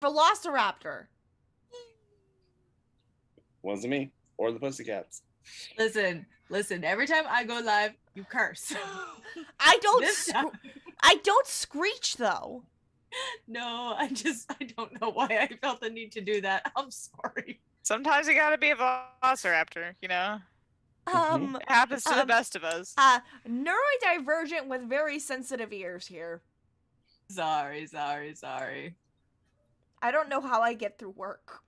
Velociraptor. Wasn't me or the Pussycats. Listen. Every time I go live, you curse. I This time. don't screech though. No, I don't know why I felt the need to do that. I'm sorry. Sometimes you gotta be a velociraptor, you know? It happens to the best of us. Neurodivergent with very sensitive ears here. Sorry. I don't know how I get through work.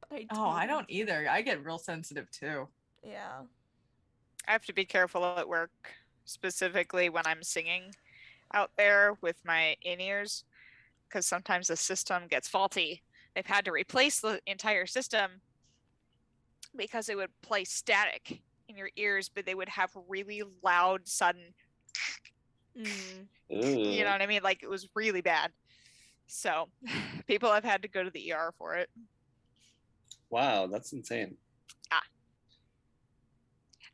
But I don't either. I get real sensitive too. Yeah. I have to be careful at work, specifically when I'm singing out there with my in-ears, because sometimes the system gets faulty. They've had to replace the entire system because it would play static in your ears, but they would have really loud, sudden, you know what I mean? Like, it was really bad. So people have had to go to the ER for it. Wow, that's insane.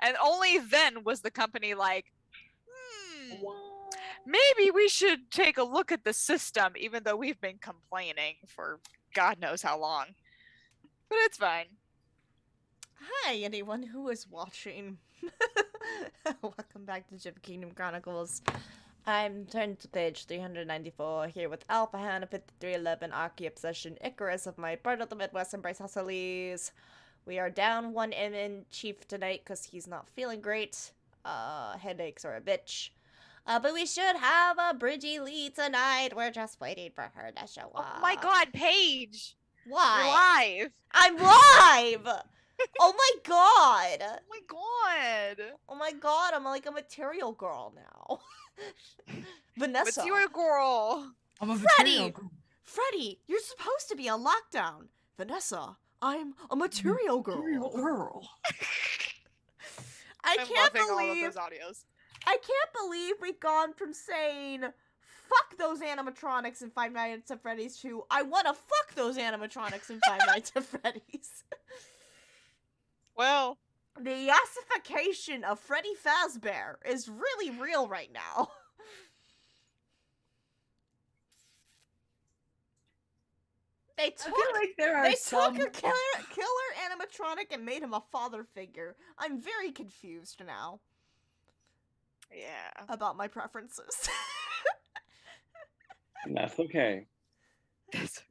And only then was the company like, maybe we should take a look at the system, even though we've been complaining for God knows how long. But it's fine. Hi, anyone who is watching. Welcome back to Kingdom Chronicles. I'm turned to page 394 here with Alpha Hannah 5311, Aki Obsession, Icarus of my part of the Midwest, and Bryce Hustles. We are down one in Chief tonight because he's not feeling great. Headaches are a bitch. But we should have a Bridgie lead tonight. We're just waiting for her to show up. Oh my god, Paige! Why? You're live! I'm live! Oh my god! Oh my god! Oh my god, I'm like a material girl now. Vanessa. What's your girl? I'm a Freddie, you're supposed to be on lockdown. Vanessa, I'm a material girl. I can't believe all of those audios. I can't believe we've gone from saying fuck those animatronics in Five Nights at Freddy's to I wanna fuck those animatronics in Five Nights at Freddy's. Well, the yassification of Freddy Fazbear is really real right now. They took a killer animatronic and made him a father figure. I'm very confused now. Yeah. About my preferences. That's okay. That's okay.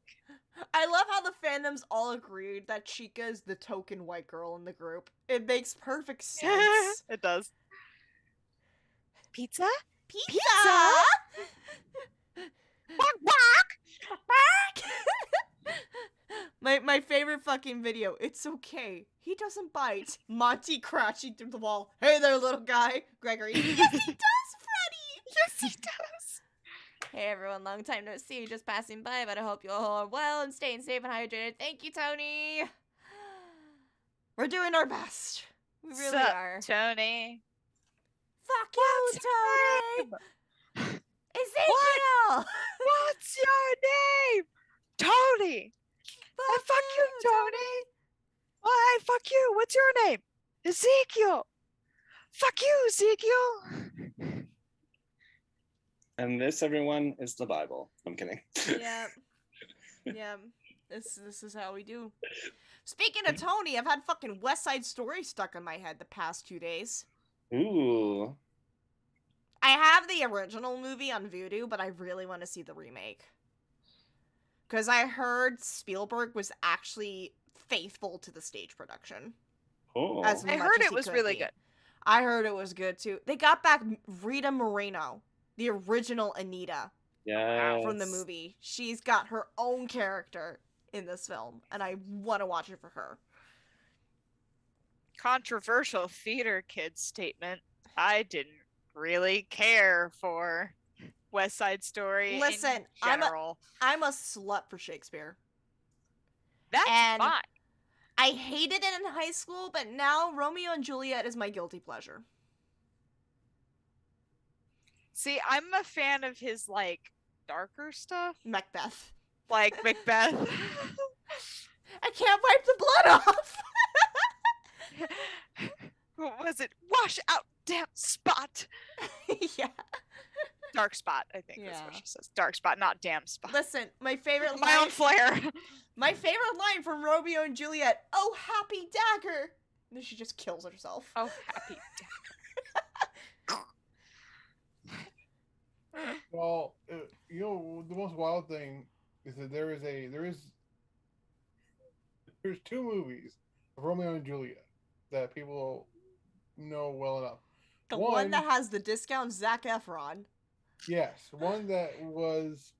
I love how the fandoms all agreed that Chica is the token white girl in the group. It makes perfect sense. It does. Pizza? My favorite fucking video. It's okay. He doesn't bite. Monty crashing through the wall. Hey there, little guy. Gregory. Yes, he does, Freddy. Yes, he does. Hey everyone, long time no see. Just passing by, but I hope you all are well and staying safe and hydrated. Thank you, Tony. We're doing our best. We really are. Tony. Fuck you, Tony. Ezekiel. What's your name? Tony. Fuck you, Tony. Why, fuck you. What's your name? Ezekiel. Fuck you, Ezekiel. And this, everyone, is the Bible. I'm kidding. Yeah. This is how we do. Speaking of Tony, I've had fucking West Side Story stuck in my head the past 2 days. Ooh. I have the original movie on Vudu, but I really want to see the remake. Because I heard Spielberg was actually faithful to the stage production. Oh. I heard it was really good. I heard it was good too. They got back Rita Moreno, the original Anita. Yes. From the movie. She's got her own character in this film, and I want to watch it for her. Controversial theater kid statement. I didn't really care for West Side Story. Listen, in general. I'm a slut for Shakespeare. That's fine. I hated it in high school, but now Romeo and Juliet is my guilty pleasure. See, I'm a fan of his, like, darker stuff. Macbeth. Like Macbeth. I can't wipe the blood off! What was it? Wash out, damn spot! Yeah. Dark spot, I think that's what Yeah. she says. Dark spot, not damn spot. Listen, my favorite My line. own flair. My favorite line from Romeo and Juliet. Oh, happy dagger. And then she just kills herself. Oh, happy Well, the most wild thing is that there's two movies of Romeo and Juliet that people know well enough. The one that has the discount Zac Efron. Yes, one that was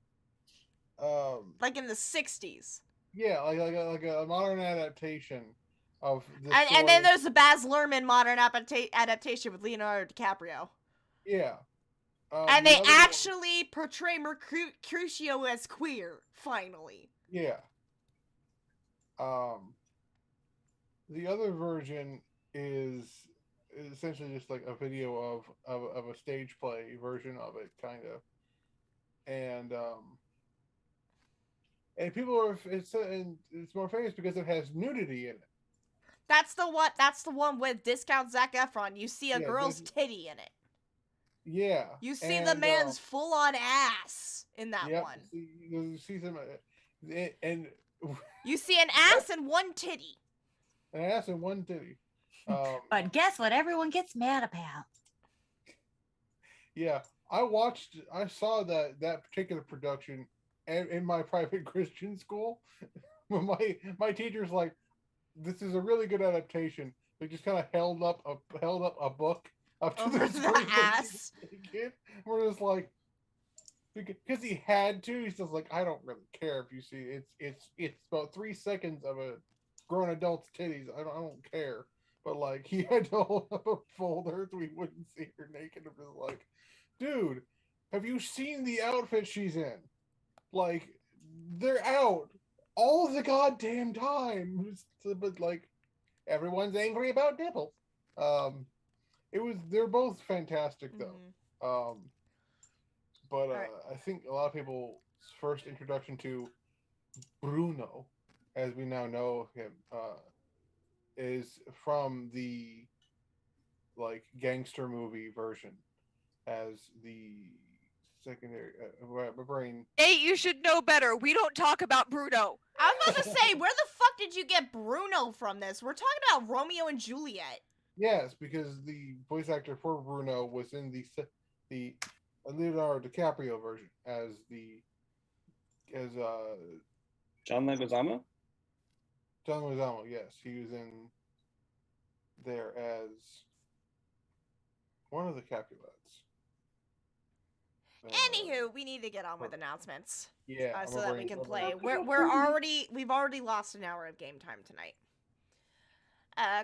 like in the 60s. Yeah, like a modern adaptation of the and then there's the Baz Luhrmann modern adaptation with Leonardo DiCaprio. Yeah. And they actually portray Mercutio as queer, finally. Yeah. The other version is essentially just like a video of a stage play version of it, kind of. And people are it's more famous because it has nudity in it. That's the one with discount Zac Efron. You see a girl's titty in it. Yeah. You see the man's full on ass in that one. You see some and you see an ass and one titty. An ass and one titty. But guess what everyone gets mad about? Yeah. I saw that particular production in my private Christian school. my teacher's like, this is a really good adaptation. They just kind of held up a book up to the ass. We're just like, because he had to. He's just like, I don't really care if you see it's about 3 seconds of a grown adult's titties. I don't care. But like, he had to hold up a folder so we wouldn't see her naked. I'm just like, dude, have you seen the outfit she's in? Like, they're out all the goddamn time. But like, everyone's angry about nipples. They're both fantastic though. But right. I think a lot of people's first introduction to Bruno, as we now know him, is from the like gangster movie version as the secondary brain. Hey, you should know better. We don't talk about Bruno. I was about to say, where the fuck did you get Bruno from this? We're talking about Romeo and Juliet. Yes, because the voice actor for Bruno was in the Leonardo DiCaprio version as John Leguizamo. John Leguizamo. Yes, he was in there as one of the Capulets. Anywho, we need to get on with announcements. Yeah, so that we can play. We've already lost an hour of game time tonight.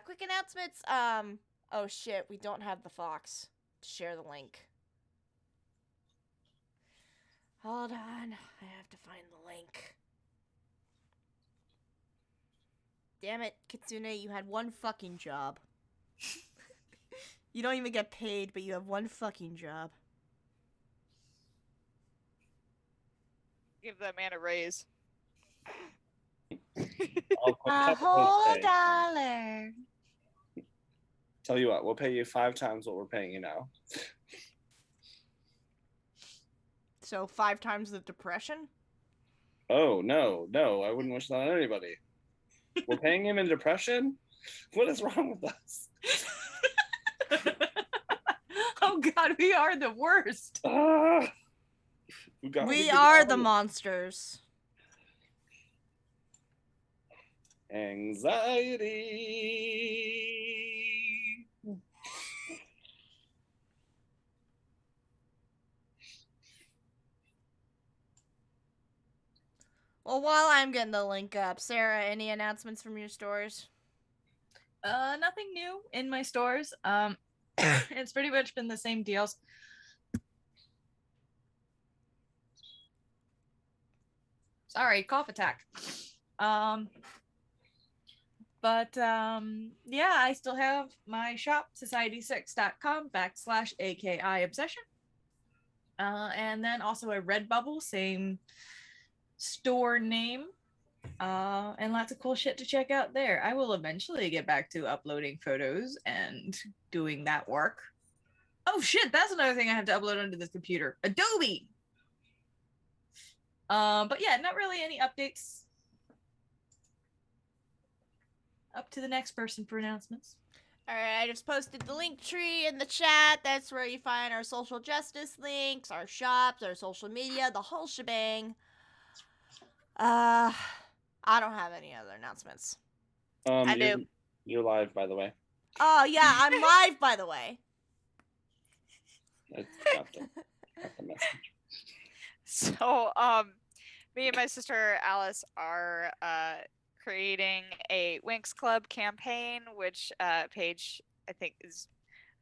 Quick announcements. Oh shit, we don't have the Fox to share the link. Hold on, I have to find the link. Damn it, Kitsune, you had one fucking job. You don't even get paid, but you have one fucking job. Give that man a raise. A whole dollar. Tell you what, we'll pay you 5 times what we're paying you now. So 5 times the depression? Oh, no, I wouldn't wish that on anybody. We're paying him in depression? What is wrong with us? Oh God, we are the worst. We are the monsters. Anxiety. Well, while I'm getting the link up, Sarah, any announcements from your stores? Nothing new in my stores. It's pretty much been the same deals. Sorry, cough attack. But yeah, I still have my shop, society6.com/AKI obsession. And then also a Redbubble, same store name. And lots of cool shit to check out there. I will eventually get back to uploading photos and doing that work. Oh shit, that's another thing I have to upload onto this computer. Adobe. But yeah, not really any updates. Up to the next person for announcements. All right, I just posted the link tree in the chat. That's where you find our social justice links, our shops, our social media, the whole shebang. I don't have any other announcements. I you're, do. you're live, by the way. Oh yeah, I'm live, by the way. That's not the message. So, me and my sister Alice are creating a Winx Club campaign, which Paige I think is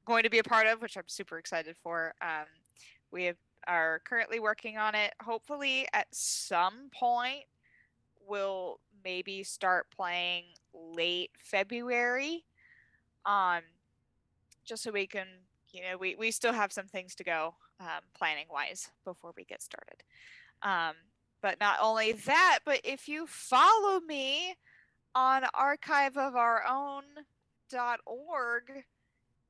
going to be a part of, which I'm super excited for. Are currently working on it. Hopefully, at some point, we'll maybe start playing late February. Just so we can, we still have some things to go planning wise before we get started. But not only that, but if you follow me on archiveofourown.org,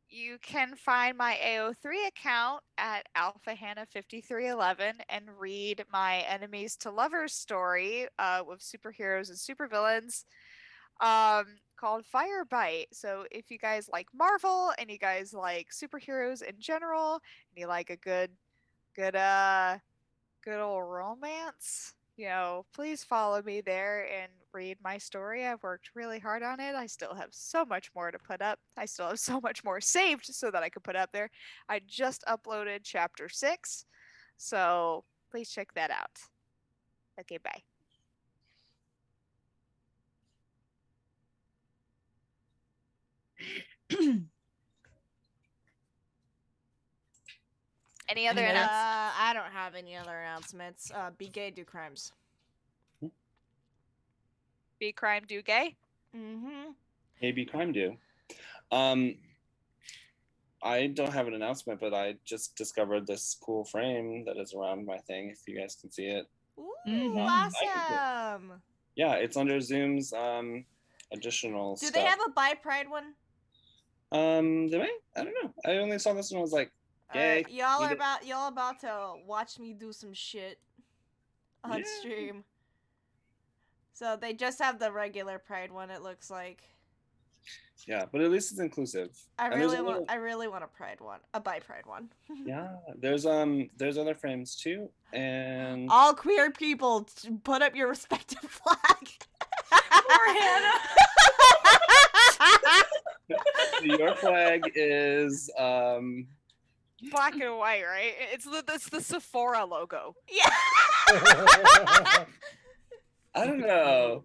you can find my AO3 account at alphahannah5311 and read my enemies to lovers story with superheroes and supervillains called Firebite. So if you guys like Marvel and you guys like superheroes in general and you like a good old romance, please follow me there and read my story. I've worked really hard on it. I still have so much more to put up. I still have so much more saved so that I could put up there. I just uploaded chapter 6, so please check that out. Okay, bye. Any other announcements? I don't have any other announcements. Be gay, do crimes. Be crime, do gay? Mm-hmm. Maybe crime do. I don't have an announcement, but I just discovered this cool frame that is around my thing. If you guys can see it. Ooh, Mhm. awesome. Yeah, it's under Zoom's additional Do stuff. they have a Bi Pride one? Did I? I don't know. I only saw this one. I was like, yay. Y'all about to watch me do some shit on Yeah. stream. So they just have the regular Pride one, it looks like. Yeah, but at least it's inclusive. I And there's really want a Pride one, a Bi Pride one. Yeah, there's other frames too, and All queer people, put up your respective flag. Poor Hannah. your flag is Black and white, right? It's the Sephora logo. Yeah. I don't know.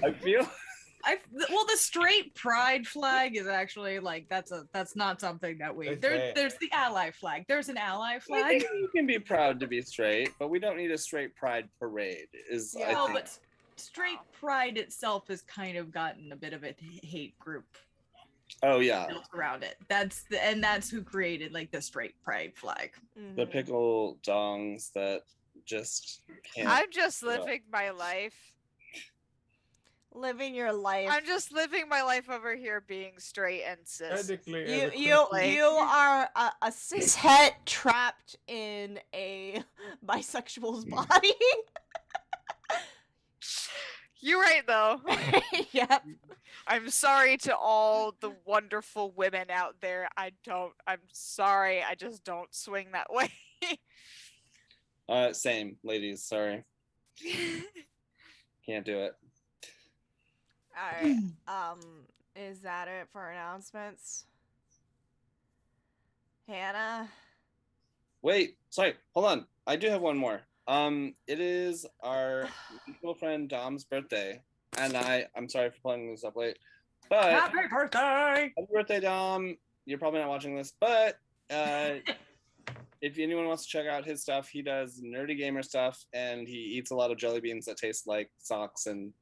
I feel Well, the straight pride flag is actually like that's not something that we there's the ally flag. There's an ally I flag. think you can be proud to be straight, but we don't need a straight pride parade. Yeah. No, I think. but straight pride itself has kind of gotten a bit of a hate group Oh yeah, built around it. That's who created like the straight pride flag. the pickle dongs that just can't. I'm just living my life. Living your life. I'm just living my life over here being straight and cis. Technically, You are a cis het trapped in a bisexual's body. You're right, though. Yep. I'm sorry to all the wonderful women out there. I'm sorry. I just don't swing that way. Same, ladies. Sorry, can't do it. All right. Is that it for announcements? Hannah? Wait, sorry, hold on. I do have one more. It is our mutual friend Dom's birthday, and I'm sorry for playing this up late, but Happy birthday! happy birthday, Dom. You're probably not watching this, but if anyone wants to check out his stuff, he does nerdy gamer stuff, and he eats a lot of jelly beans that taste like socks and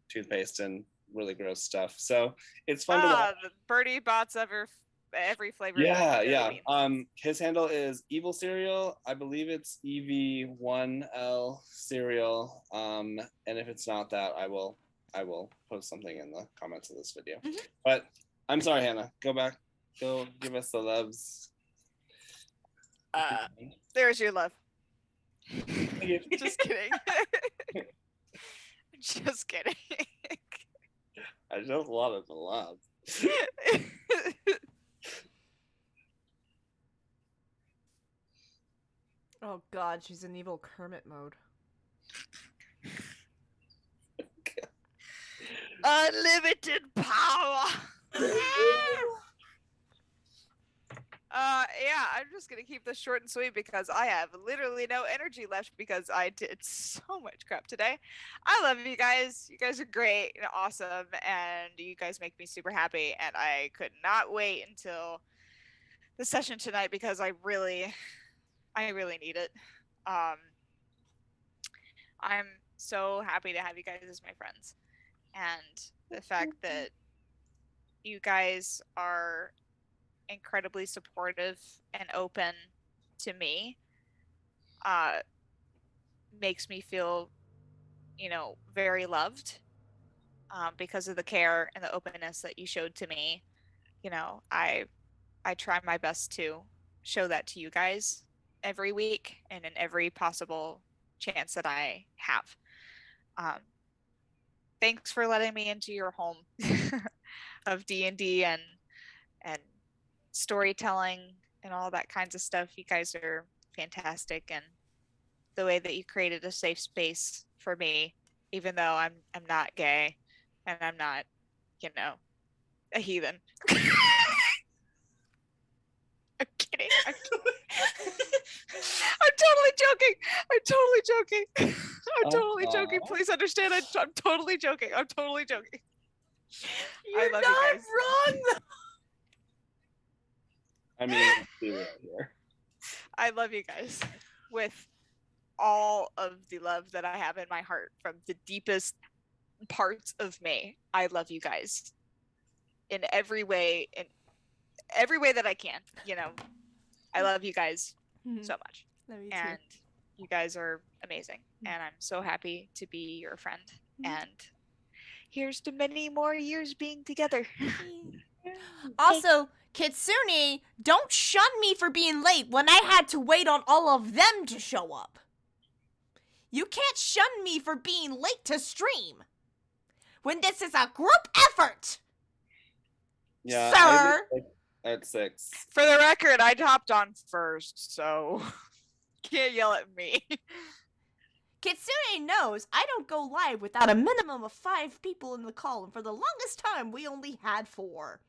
toothpaste and really gross stuff. So it's fun to watch. The Birdie bots every flavor. Yeah. His handle is Evil Cereal. I believe it's EV1L Cereal. And if it's not that, I will post something in the comments of this video. Mhm. But I'm sorry, Hannah. Go back. Go give us the loves. There's your love. Thank you. Just kidding. Just kidding. I just wanted to love. Oh god, she's in evil Kermit mode. Unlimited power. Yeah, I'm just gonna keep this short and sweet because I have literally no energy left because I did so much crap today. I love you guys. You guys are great and awesome, and you guys make me super happy. And I could not wait until the session tonight because I really need it. I'm so happy to have you guys as my friends, and the fact that you guys are incredibly supportive and open to me makes me feel, very loved because of the care and the openness that you showed to me. I try my best to show that to you guys every week and in every possible chance that I have. Thanks for letting me into your home of D&D and storytelling and all that kinds of stuff. You guys are fantastic, and the way that you created a safe space for me, even though I'm not gay and I'm not, a heathen. I'm kidding. I'm totally joking. I'm totally joking. I'm totally joking. Please understand. I'm totally joking. I'm totally joking. You're love not you guys. wrong. I mean, let's be real here. I love you guys with all of the love that I have in my heart from the deepest parts of me. I love you guys in every way that I can. I love you guys so much. Love you And you guys are amazing. And I'm so happy to be your friend. And here's to many more years being together. Also, Kitsune, don't shun me for being late when I had to wait on all of them to show up. You can't shun me for being late to stream when this is a group effort. Yeah, Sir. At 6. For the record, I hopped on first, so can't yell at me. Kitsune knows I don't go live without a minimum of 5 people in the call, and for the longest time, we only had 4.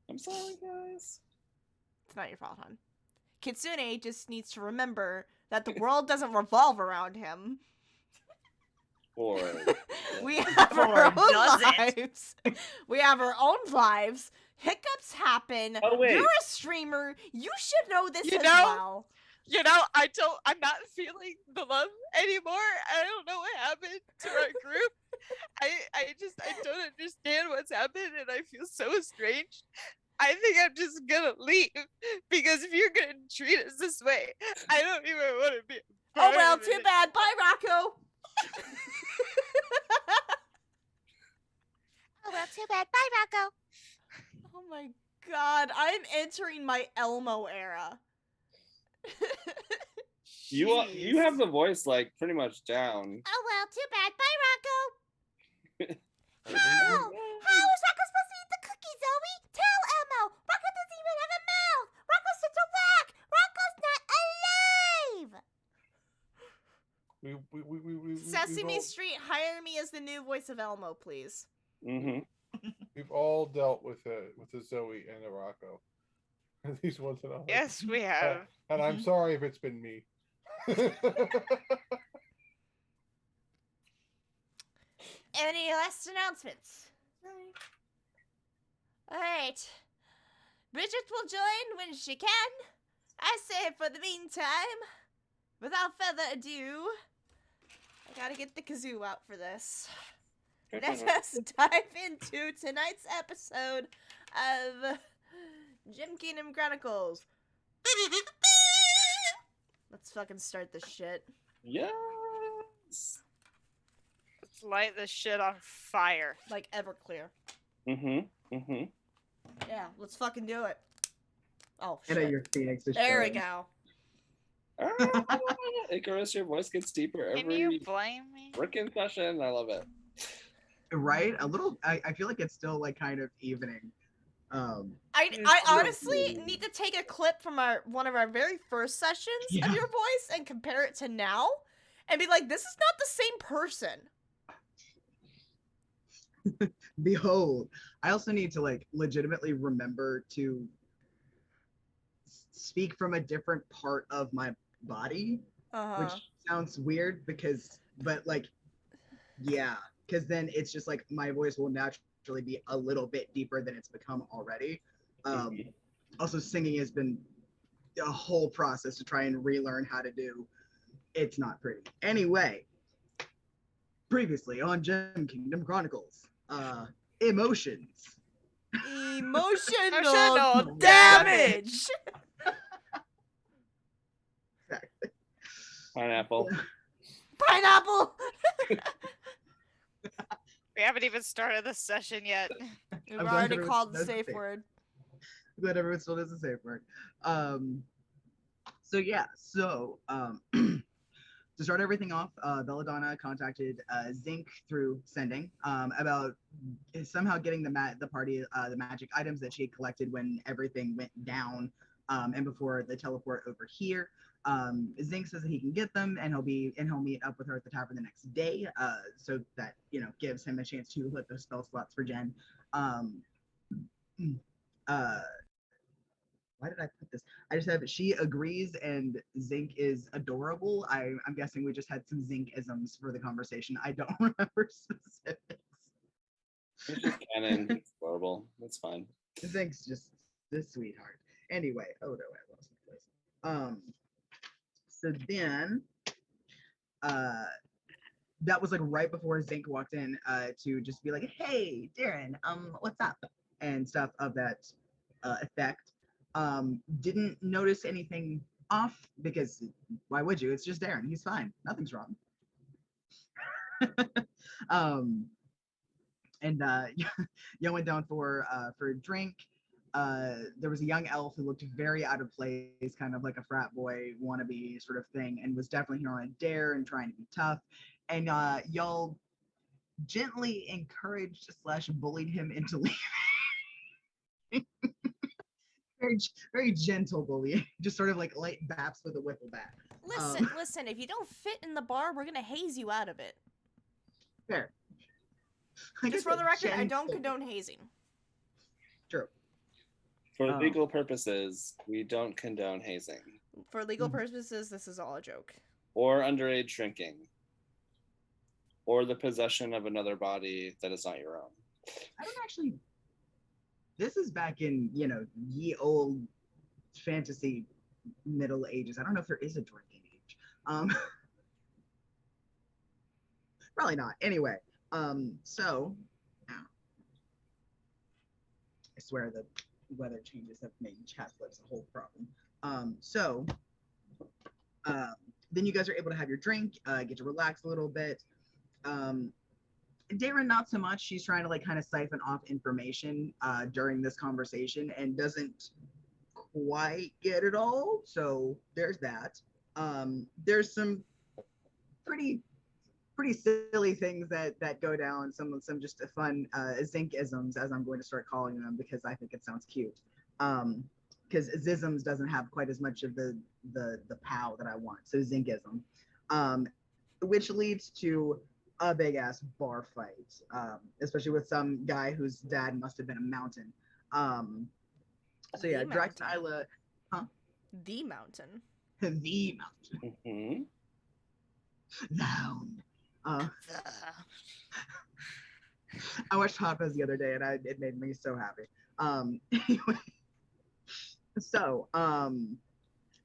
I'm sorry, guys. It's not your fault, hon. Kitsune just needs to remember that the world doesn't revolve around him. Or We have our Or own does it? lives. We have our own lives. Hiccups happen. Oh, wait. You're a streamer. You should know this You as know? well. I'm not feeling the love anymore. I don't know what happened to our group. I don't understand what's happened, and I feel so estranged. I think I'm just gonna leave because if you're gonna treat us this way, I don't even want to be. Oh well, too bad. Bye, Rocco. Oh well, too bad. Bye, Rocco. Oh my god, I'm entering my Elmo era. you have the voice like pretty much down. Oh well, too bad. Bye, Rocco. How? How is Rocco supposed to eat the cookie, Zoe? Tell Elmo. Rocco doesn't even have a mouth. Rocco's such a whack. Rocco's not alive. Sesame Street, hire me as the new voice of Elmo, please. Mm-hmm. We've all dealt with a Zoe and a Rocco. At least once in a while. Yes, we have. And I'm sorry if it's been me. Any last announcements? Alright. Bridget will join when she can. I say for the meantime, without further ado, I gotta get the kazoo out for this. Let us dive into tonight's episode of Kingdom Chronicles. Let's fucking start this shit. Yes. Let's light this shit on fire. Like Everclear. Mm-hmm. Mm-hmm. Yeah, let's fucking do it. Oh And shit. your Phoenix is There we showing. go. Icarus, your voice gets deeper Can you every blame me? freaking session. I love it. Right? A little. I feel like it's still like kind of evening. I It's honestly really- need to take a clip from one of our very first sessions Yeah. of your voice and compare it to now, and be like, this is not the same person. Behold, I also need to like legitimately remember to speak from a different part of my body, which sounds weird but like, yeah, because then it's just like my voice will naturally be a little bit deeper than it's become already. Also, singing has been a whole process to try and relearn how to do. It's not pretty. Anyway, previously on Kingdom Chronicles, emotions. Emotional damage. Exactly. Pineapple. Pineapple. We haven't even started the session yet. We've I'm glad already everyone called the does safe it. word. I'm glad everyone still does the safe word. To start everything off, Belladonna contacted Zinc through sending about somehow getting the party the magic items that she had collected when everything went down and before the teleport over here. Zinc says that he can get them and he'll meet up with her at the tavern the next day, so that gives him a chance to hit those spell slots for Jen. Why did I put this? I just have she agrees and Zinc is adorable. I'm guessing we just had some Zinc-isms for the conversation. I don't remember specifics. It's just canon. It's adorable. That's fine. Zinc's just this sweetheart. Anyway, oh no, I lost my place. So then, that was like right before Zinc walked in to just be like, "Hey, Darren, what's up?" and stuff of that effect. Didn't notice anything off because why would you? It's just Darren. He's fine. Nothing's wrong. And Yo went down for a drink. There was a young elf who looked very out of place, kind of like a frat boy wannabe sort of thing, and was definitely here on a dare and trying to be tough. And y'all gently encouraged / bullied him into leaving. Very gentle bullying, just sort of like light baps with a whipple bat. Listen, if you don't fit in the bar, we're gonna haze you out of it. Fair. Just for the record, I don't condone hazing. True. For legal purposes, we don't condone hazing. For legal purposes, this is all a joke. Or underage drinking. Or the possession of another body that is not your own. I don't actually. This is back in, ye old fantasy Middle Ages. I don't know if there is a drinking age. Probably not. Anyway, so I swear the weather changes have made chat flips a whole problem. Then you guys are able to have your drink, get to relax a little bit. Darren, not so much. She's trying to like kind of siphon off information during this conversation and doesn't quite get it all. So there's that. There's some pretty silly things that go down. Some just fun Zinc-isms, as I'm going to start calling them because I think it sounds cute. Because Zisms doesn't have quite as much of the pow that I want. So Zinc-ism, which leads to a big ass bar fight, especially with some guy whose dad must have been a mountain. So yeah, Drax and Isla, The mountain. the mountain. Mm-hmm. Noun. I watched Hot Fuzz the other day and it made me so happy. Anyway, so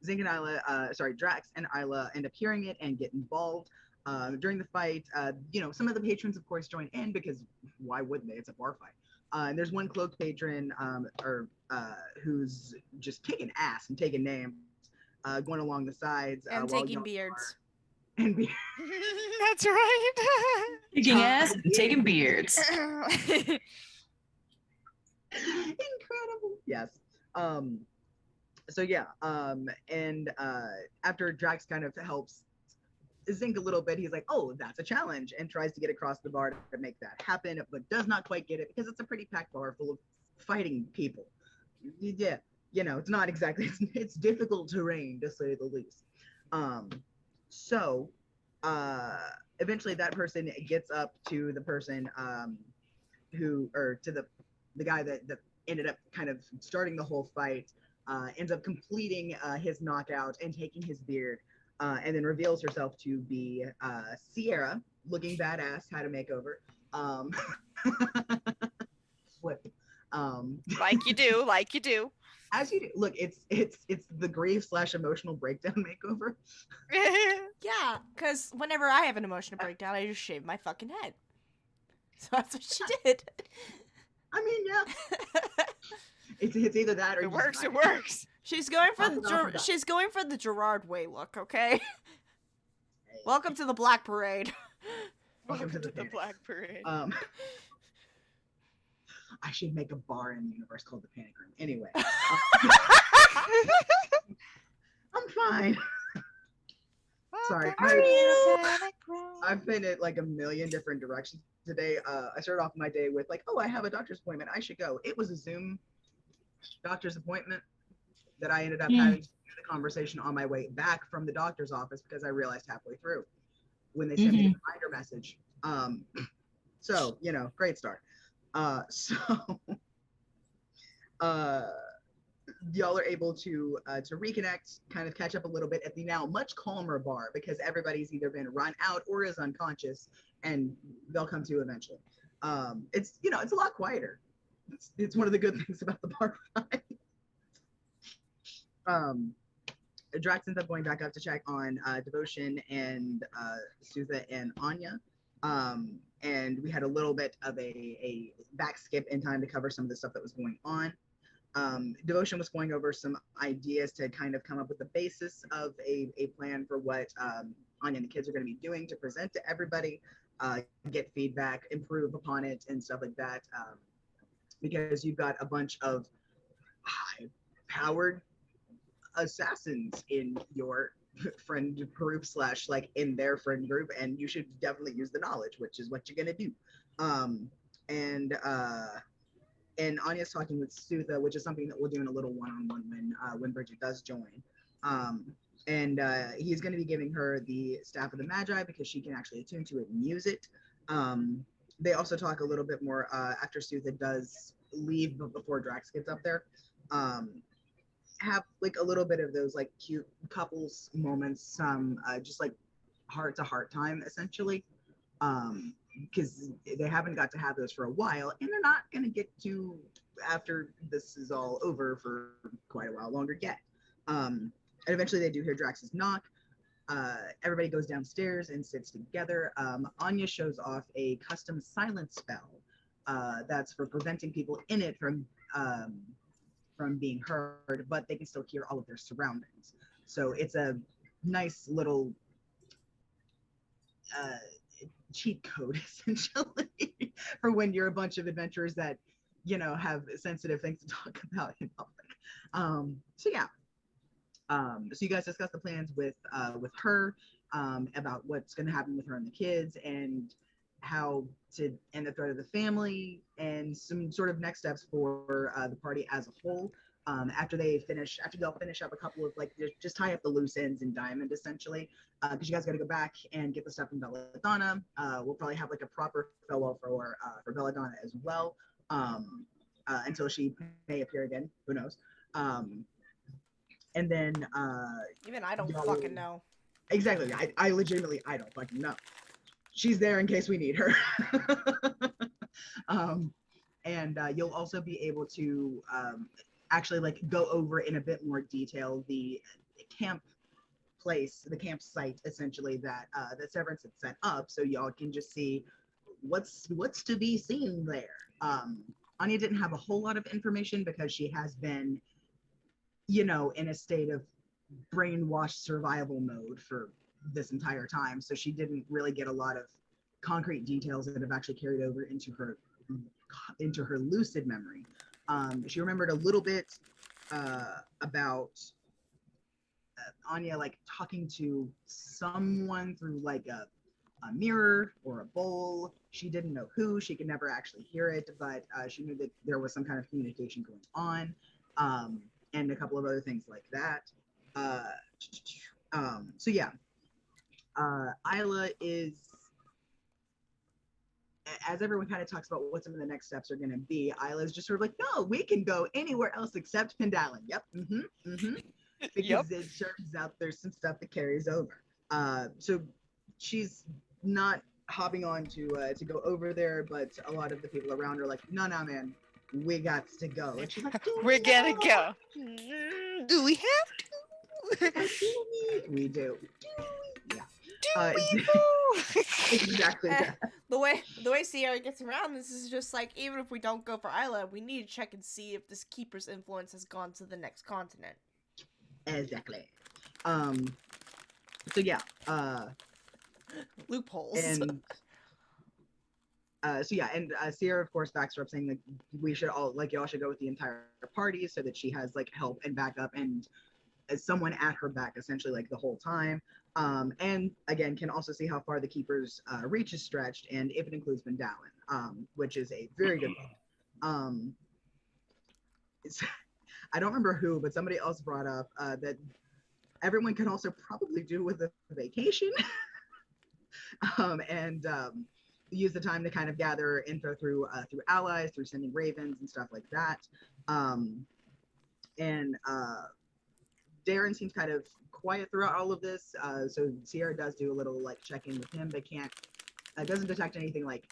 Zink and Isla, Drax and Isla end up hearing it and get involved. During the fight, some of the patrons, of course, join in because why wouldn't they? It's a bar fight. And there's one cloaked patron who's just kicking ass and taking names, going along the sides. And taking beards. And beards. That's right. Kicking ass and taking beards. Incredible. Yes. So yeah, and after Drax kind of helps Zink a little bit, he's like, oh, that's a challenge, and tries to get across the bar to make that happen, but does not quite get it because it's a pretty packed bar full of fighting people. Yeah, it's not exactly, it's difficult terrain to say the least. So uh eventually that person gets up to the person or to the guy that ended up kind of starting the whole fight, ends up completing his knockout and taking his beard, and then reveals herself to be Sierra, looking badass, had a makeover. Um, flip. Like you do, like you do. As you do. Look, it's the grief / emotional breakdown makeover. Yeah, because whenever I have an emotional breakdown, I just shave my fucking head. So that's what she did. I mean, yeah, it's either that or It you works, just it die. works. She's going for Pop it off and die. she's going for the Gerard way look, okay? Welcome to the Black Parade. Welcome to the the panic. Black Parade. I should make a bar in the universe called the Panic Room. Anyway, I'm fine. Sorry, I've been at like a million different directions today. I started off my day with like, oh, I have a doctor's appointment, I should go. It was a Zoom doctor's appointment that I ended up having to do the conversation on my way back from the doctor's office because I realized halfway through when they sent me the reminder message. So great start. So y'all are able to reconnect, kind of catch up a little bit at the now much calmer bar because everybody's either been run out or is unconscious, and they'll come to eventually. It's it's a lot quieter. It's one of the good things about the bar ride. Drax ends up going back up to check on Devotion and Sutha and Anya. And we had a little bit of a back skip in time to cover some of the stuff that was going on. Devotion was going over some ideas to kind of come up with the basis of a plan for what Anya and the kids are going to be doing to present to everybody, get feedback, improve upon it, and stuff like that. Because you've got a bunch of high-powered assassins in your friend group / like in their friend group, and you should definitely use the knowledge, which is what you're gonna do. And Anya's talking with Sutha, which is something that we'll do in a little one-on-one when Bridget does join. And he's going to be giving her the Staff of the Magi because she can actually attune to it and use it. They also talk a little bit more after Sutha does leave, but before Drax gets up there. Have like a little bit of those like cute couples moments, some just like heart-to-heart time essentially. Because they haven't got to have those for a while, and they're not going to get to after this is all over for quite a while longer yet. And eventually they do hear Drax's knock. Everybody goes downstairs and sits together. Anya shows off a custom silence spell that's for preventing people in it from being heard, but they can still hear all of their surroundings. So it's a nice little cheat code essentially for when you're a bunch of adventurers that have sensitive things to talk about in public. So yeah, so you guys discuss the plans with her about what's going to happen with her and the kids, and how to end the threat of the family, and some sort of next steps for the party as a whole. After they'll finish up a couple of like just tie up the loose ends in Diamond essentially, because you guys got to go back and get the stuff from Belladonna. We'll probably have like a proper farewell for Belladonna as well, until she may appear again. Who knows? And then even I don't fucking know. Exactly. I legitimately I don't fucking know. She's there in case we need her. And you'll also be able to actually like go over in a bit more detail the campsite essentially that Severance had set up, so y'all can just see what's to be seen there. Anya didn't have a whole lot of information because she has been, in a state of brainwashed survival mode for this entire time, so she didn't really get a lot of concrete details that have actually carried over into her lucid memory. She remembered a little bit about Anya like talking to someone through like a mirror or a bowl. She didn't know who. She could never actually hear it, but she knew that there was some kind of communication going on, and a couple of other things like that. Uh, so yeah, Isla is, as everyone kind of talks about what some of the next steps are going to be, Isla's just sort of like, no, we can go anywhere else except Pendalin. Yep. Because Yep. it turns out there's some stuff that carries over. So she's not hopping on to go over there, but a lot of the people around are like, no, man, we got to go. And she's like, We're gonna go. Do we have to? We do. Yeah. Do we go? Exactly that. The way Sierra gets around this is just like, even if we don't go for Isla, we need to check and see if this keeper's influence has gone to the next continent. Exactly. So yeah. Loopholes. And Sierra of course backs her up saying that we should all like y'all should go with the entire party so that she has like help and backup and someone at her back essentially like the whole time. And again can also see how far the keeper's reach is stretched and if it includes Vendalin, which is a very good thing. I don't remember who, but somebody else brought up that everyone can also probably do with a vacation. And use the time to kind of gather info through allies, through sending ravens and stuff like that. And Darren seems kind of quiet throughout all of this. So Sierra does do a little like check-in with him, but doesn't detect anything like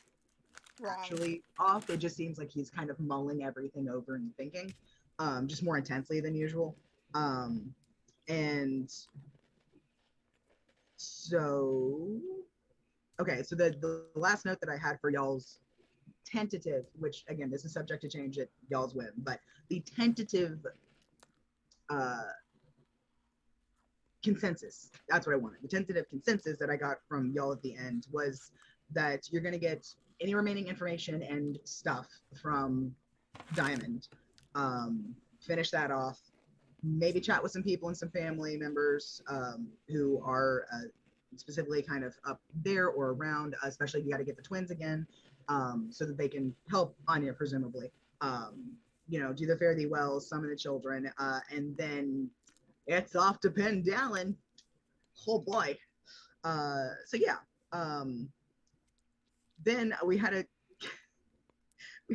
Wrong. actually off. It just seems like he's kind of mulling everything over and thinking, just more intensely than usual. And so, okay, so the last note that I had for y'all's tentative, which again, this is subject to change at y'all's whim, but the tentative consensus, that's what I wanted. The tentative consensus that I got from y'all at the end was that you're going to get any remaining information and stuff from Diamond. Finish that off. Maybe chat with some people and some family members who are specifically kind of up there or around, especially if you got to get the twins again, so that they can help Anya, presumably. Do the fare thee well, summon the children, and then it's off to Pendalin. Oh boy. So yeah. Then we had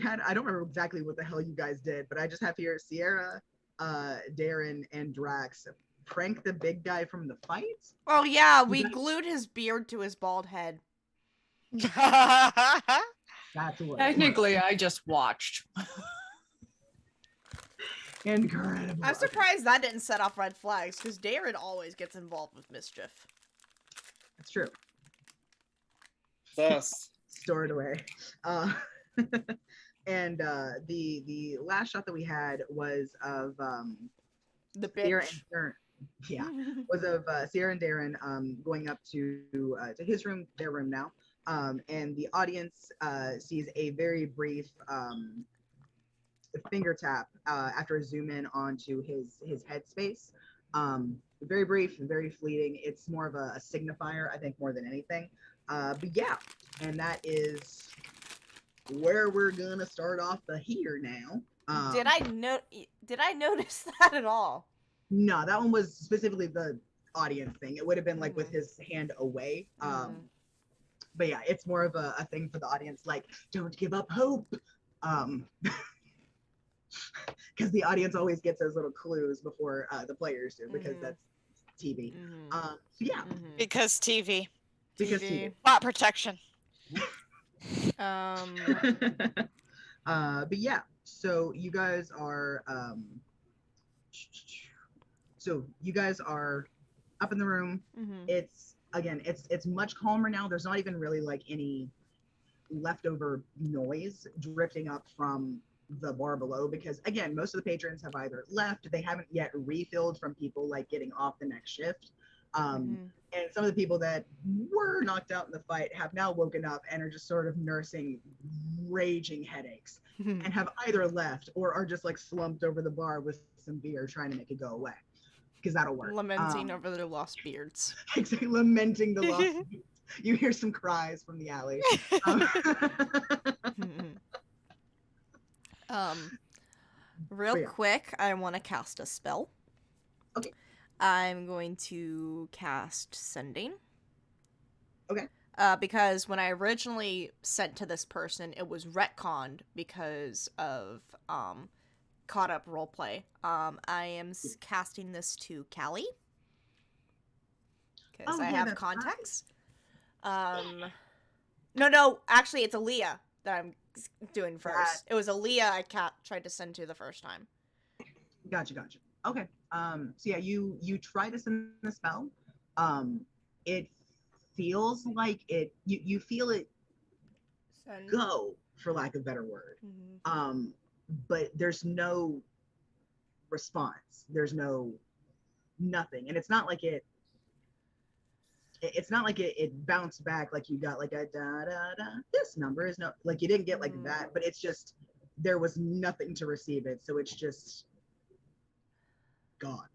I don't remember exactly what the hell you guys did, but I just have here Sierra, Darren, and Drax prank the big guy from the fight. Oh yeah, we glued his beard to his bald head. That's what Technically, I just watched. incredible. I'm surprised that didn't set off red flags, because Darren always gets involved with mischief. That's true. Thus. Store it away. And the last shot that we had was of The Sierra bitch. and was of Sierra and Darren going up to his room, their room now, and the audience sees a very brief finger tap after a zoom in onto his headspace. Very brief and very fleeting. It's more of a signifier, I think, more than anything. But yeah, and that is where we're gonna start off the here now. Did I notice that at all? No, that one was specifically the audience thing. It would have been like with his hand away. But yeah, it's more of a thing for the audience, like, don't give up hope. Because the audience always gets those little clues before the players do, because that's TV. So yeah. Because TV. Because TV. Plot protection. But yeah, so you guys are up in the room. It's much calmer now. There's not even really like any leftover noise drifting up from the bar below, because again, most of the patrons have either left, they haven't yet refilled from people like getting off the next shift. And some of the people that were knocked out in the fight have now woken up and are just sort of nursing raging headaches and have either left or are just like slumped over the bar with some beer, trying to make it go away, because that'll work. Lamenting over their lost beards. Exactly, lamenting the lost. You hear some cries from the alley. Real But yeah. quick, I want to cast a spell. Okay. I'm going to cast Sending. Okay. Because when I originally sent to this person, it was retconned because of caught up roleplay. I am casting this to Callie because I have that's contacts. No, actually, it's Aaliyah that I'm doing first. It was Aaliyah I tried to send to the first time. Gotcha. Okay. So yeah, you try to send the spell. It feels like you feel it Send. go, for lack of a better word. Mhm. But there's no response. There's nothing, and it's not like it bounced back like you got like a da da da. This number is no, like you didn't get like that, but it's just there was nothing to receive it, so it's just gone.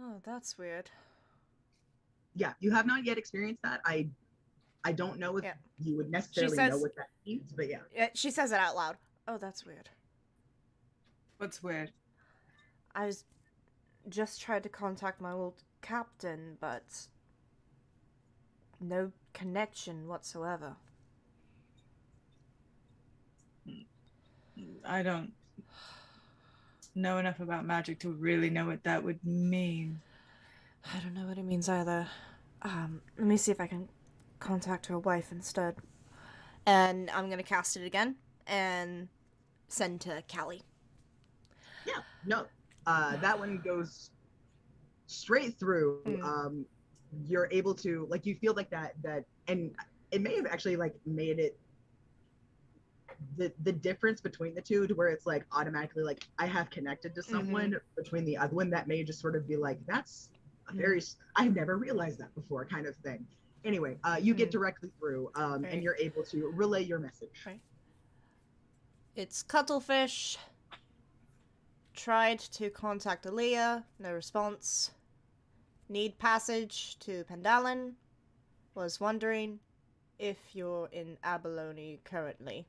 Oh, that's weird. Yeah, you have not yet experienced that. I don't know if you would necessarily know what that means, but yeah. She says it out loud. Oh, that's weird. What's weird? I was just tried to contact my old captain, but no connection whatsoever. I don't know enough about magic to really know what that would mean. I don't know what it means either. Let me see if I can contact her wife instead. And I'm gonna cast it again and send to Callie. Yeah, no. That one goes straight through. You're able to, like, you feel like that and it may have actually like made it the difference between the two to where it's like automatically like I have connected to someone between the other one that may just sort of be like, that's a very I've never realized that before kind of thing. Anyway, you get directly through and you're able to relay your message. Right. It's Cuttlefish. Tried to contact Aaliyah, no response. Need passage to Pendalin. Was wondering if you're in Abalone currently.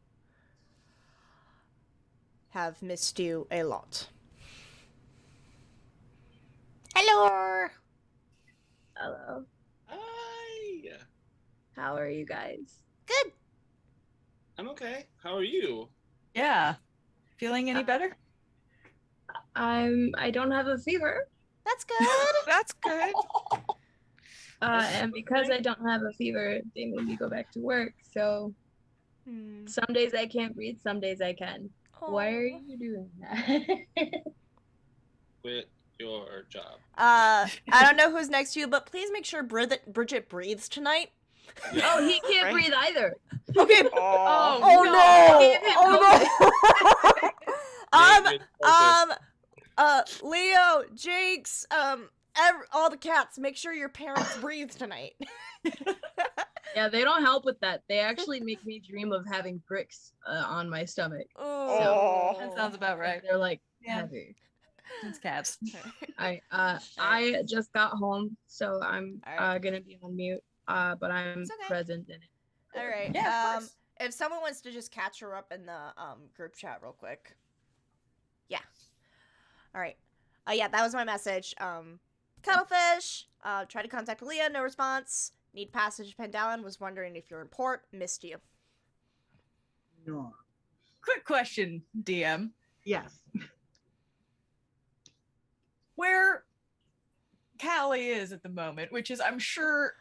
Have missed you a lot. Hello! Hello. Hi. How are you guys? Good! I'm okay. How are you? Yeah. Feeling any better? I don't have a fever. That's good! That's good. And because I don't have a fever, they made me go back to work. So some days I can't breathe, some days I can. Why are you doing that? Quit your job. I don't know who's next to you, but please make sure Bridget breathes tonight. Oh, he can't Right. breathe either. Okay. Oh, No! Leo, Jinx, all the cats, make sure your parents breathe tonight. Yeah, they don't help with that. They actually make me dream of having bricks on my stomach. Oh. That sounds about right. They're like Yeah. heavy. It's cats. I just got home, so I'm Alright. gonna be on mute. But I'm It's okay. present in it. All right. Yeah, of course. If someone wants to just catch her up in the group chat real quick. Yeah. All right. Yeah, that was my message. Cuttlefish. Tried to contact Leah, no response. Need passage to Pendalin. Was wondering if you're in port. Missed you. No. Quick question, DM. Yes. Where Callie is at the moment, which is, I'm sure,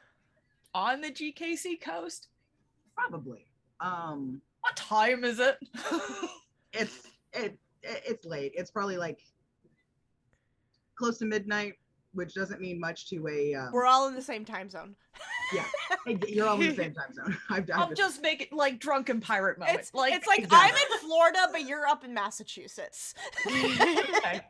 on the GKC coast. Probably. What time is it? It's late. It's probably like close to midnight, which doesn't mean much to a. We're all in the same time zone. Yeah, you're all in the same time zone. I'm just making like drunken pirate moment. It's like I'm in Florida, but you're up in Massachusetts. Okay.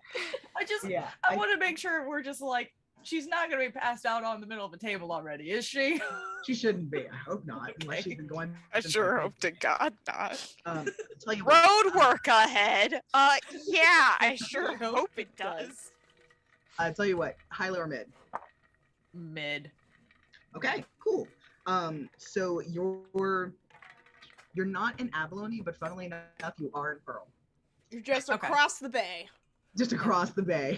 I Yeah. I want to make sure we're just like She's not gonna be passed out on the middle of a table already, is she? She shouldn't be. I hope not, unless Okay. she's been going. I sure hope to God not. I'll tell you what. Road work ahead. Yeah, I sure hope it does. I'll tell you what. High, low, or mid? Mid. Okay, cool. So you're not in Abalone, but funnily enough, you are in Pearl. You're just Okay. across the bay. Just across the bay.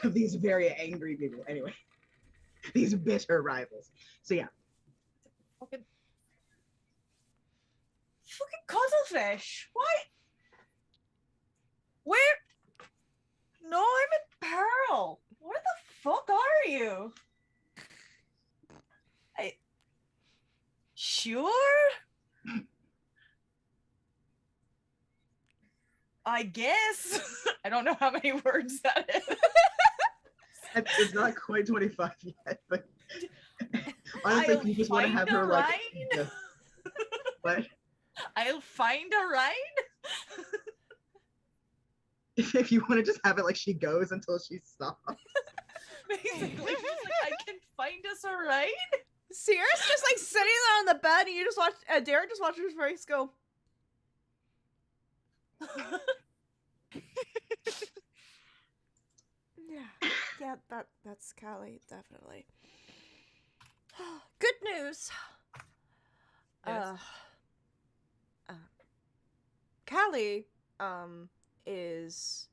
Of these very angry people. Anyway, these bitter rivals. So yeah. Fucking cuttlefish. What? Where? No, I'm in Pearl. Where the fuck are you? Sure? I guess. I don't know how many words that is. It's not quite 25 yet, but honestly, if you just want to have her like, ride? what? I'll find a ride. If you want to just have it like she goes until she stops. Basically, she's like, I can find us a ride. Sierra's just like sitting there on the bed, and you just watch. Derek just watches her face go. Yeah, that's Callie, definitely. Good news. Yes. Callie, is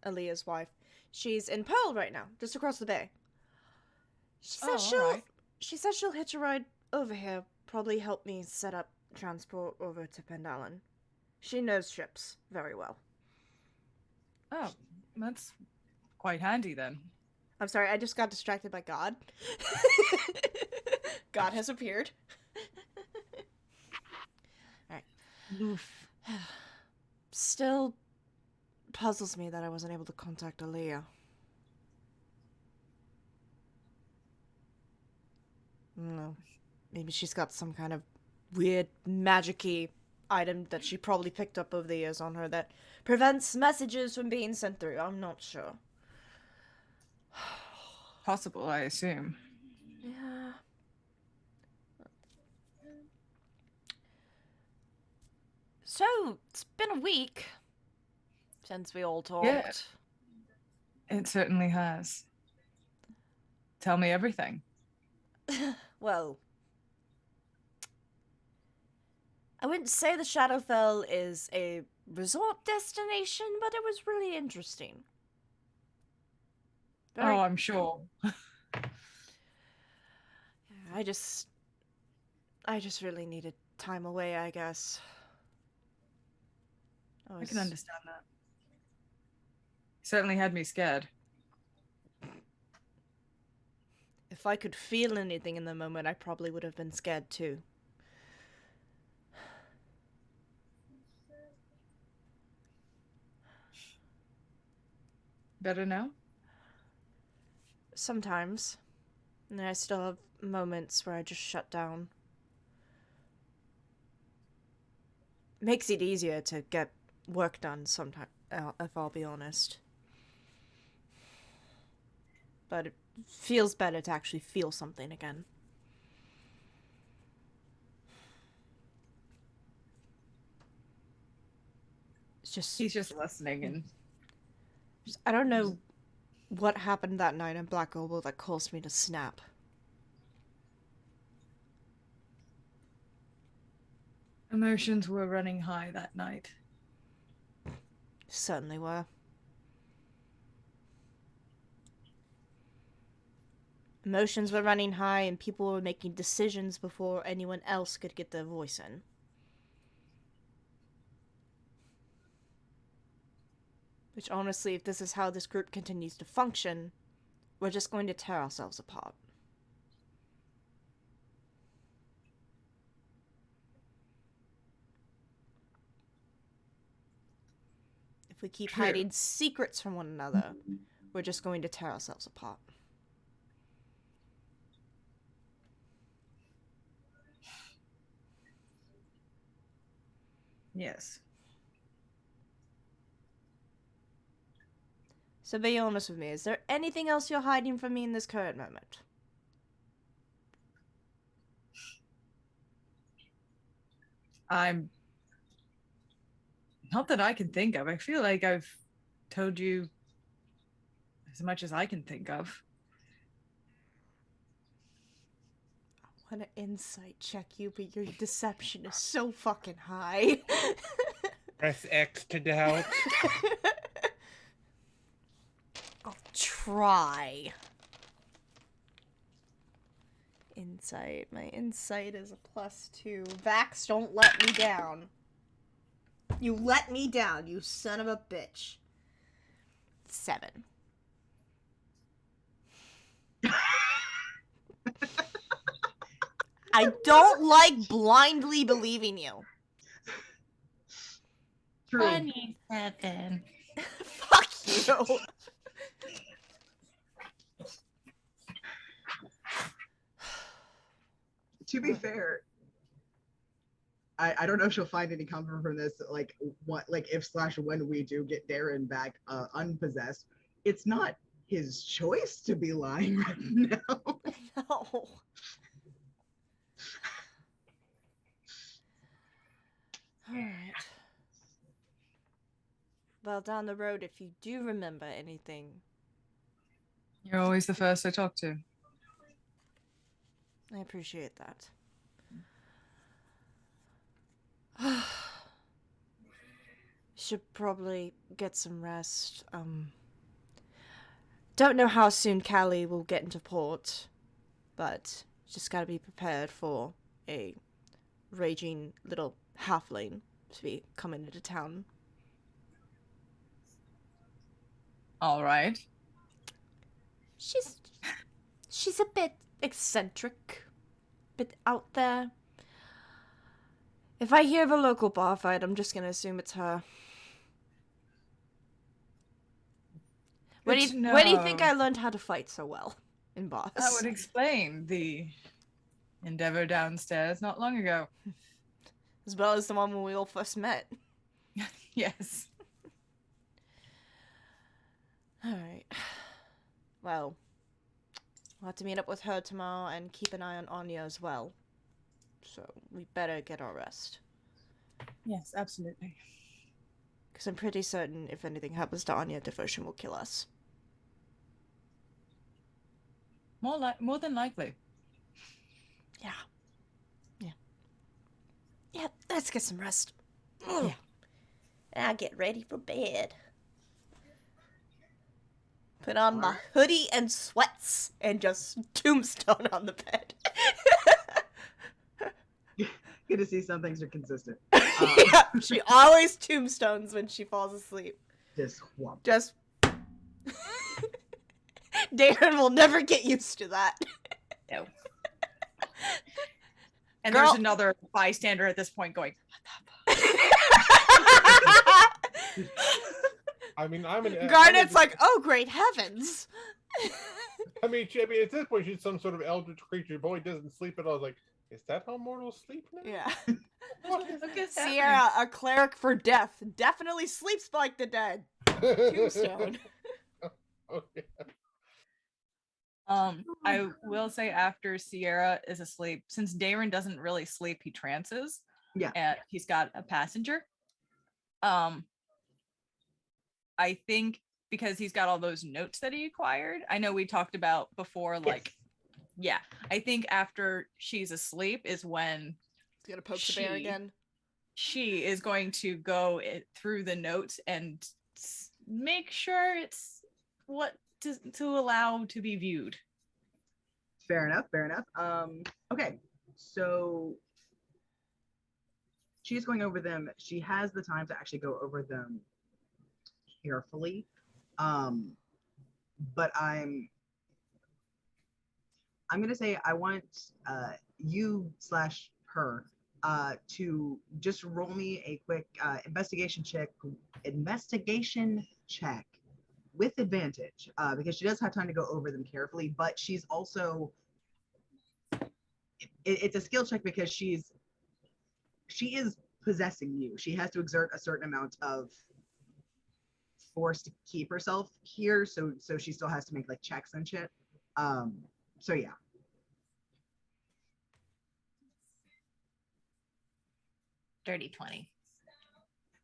Aaliyah's wife. She's in Pearl right now, just across the bay. She said alright. she said she'll hitch a ride over here, probably help me set up transport over to Pendalan. She knows ships very well. Oh, that's quite handy then. I'm sorry, I just got distracted by God. God has appeared. Alright. Oof. Still puzzles me that I wasn't able to contact Aaliyah. No. Maybe she's got some kind of weird magic-y item that she probably picked up over the years on her that prevents messages from being sent through. I'm not sure. Possible, I assume. Yeah. So, it's been a week since we all talked. Yeah. It certainly has. Tell me everything. Well, I wouldn't say the Shadowfell is a resort destination, but it was really interesting. Very- Oh, I'm sure. I just really needed time away, I guess. I can understand that. Certainly had me scared. If I could feel anything in the moment, I probably would have been scared too. Better now? Sometimes. And I still have moments where I just shut down. Makes it easier to get work done sometimes, if I'll be honest. But it feels better to actually feel something again. It's just... He's just listening and... I don't know what happened that night in Black Oval that caused me to snap. Emotions were running high that night. Certainly were. Emotions were running high and people were making decisions before anyone else could get their voice in. Which honestly, if this is how this group continues to function, we're just going to tear ourselves apart. If we keep True. hiding secrets from one another, we're just going to tear ourselves apart. Yes. So be honest with me. Is there anything else you're hiding from me in this current moment? I'm not that I can think of. I feel like I've told you as much as I can think of. I want to insight check you, but your deception is so fucking high. Press X to doubt. I'll try. Insight. My insight is a +2. Vax, don't let me down. You let me down, you son of a bitch. 7. I don't like blindly believing you. True. 27. Fuck you. To be fair, I don't know if she'll find any comfort from this. Like what, like if / when we do get Darren back unpossessed, it's not his choice to be lying right now. No. Alright. Well, down the road, if you do remember anything, You're always the first I talk to. I appreciate that. Should probably get some rest. Don't know how soon Callie will get into port, but just gotta be prepared for a raging little halfling to be coming into town. All right. She's a bit eccentric, bit out there. If I hear of a local bar fight, I'm just gonna assume it's her. Where do you think I learned how to fight so well in bars? That would explain the endeavor downstairs not long ago. As well as the one when we all first met. Yes. Alright. Well, we'll have to meet up with her tomorrow and keep an eye on Anya as well. So we better get our rest. Yes, absolutely. Because I'm pretty certain if anything happens to Anya, Devotion will kill us. More than likely. Yeah. Yeah, let's get some rest. Yeah. And I'll get ready for bed. Put on my hoodie and sweats and just tombstone on the bed. Good to see some things are consistent. Yeah, she always tombstones when she falls asleep. Just Darren will never get used to that. No. And Girl. there's another bystander at this point going, what the fuck? I mean, Garnet's like, oh, great heavens. I mean, at this point, she's some sort of eldritch creature. Boy doesn't sleep at all. Like, is that how mortals sleep now? Yeah. What the fuck is Sierra, a cleric for death, definitely sleeps like the dead. Tombstone. Okay. I will say after Sierra is asleep, since Darren doesn't really sleep, he trances. Yeah. And he's got a passenger. I think because he's got all those notes that he acquired. I know we talked about before, like, yeah. I think after she's asleep is when He's gonna poke the bear again. She is going to go through the notes and make sure it's what to allow to be viewed. Fair enough. Okay, so she's going over them. She has the time to actually go over them carefully. But I'm gonna say I want you / her to just roll me a quick investigation check with advantage, because she does have time to go over them carefully, but she's also it's a skill check because she is possessing you. She has to exert a certain amount of forced to keep herself here, so she still has to make like checks and shit. So yeah. Dirty 20.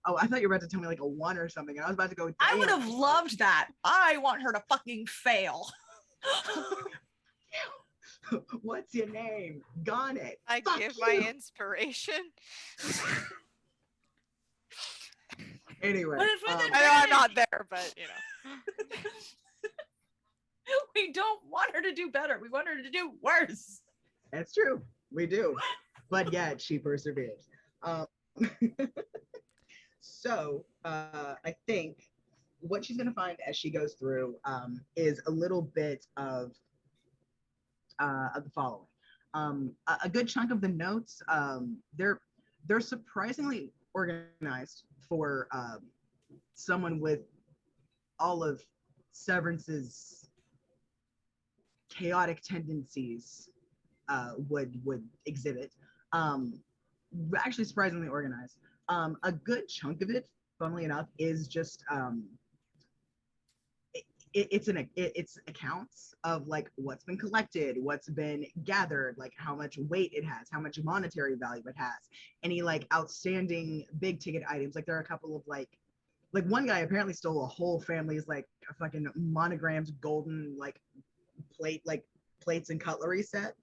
Oh, I thought you were about to tell me like a 1 or something, and I was about to go. I would damn. have loved that. I want her to fucking fail. What's your name? Gone it. I Fuck give you. my inspiration. Anyway, But it's with I know I'm not there, but you know. We don't want her to do better. We want her to do worse. that's true. We do, but yet she perseveres. So I think what she's gonna find as she goes through is a little bit of the following. A good chunk of the notes, they're surprisingly organized for someone with all of Severance's chaotic tendencies would exhibit. Actually, surprisingly organized. A good chunk of it, funnily enough, is just it's accounts of like what's been collected, what's been gathered, like how much weight it has, how much monetary value it has, any like outstanding big ticket items. Like there are a couple of like one guy apparently stole a whole family's like a fucking monogrammed golden like plates and cutlery set.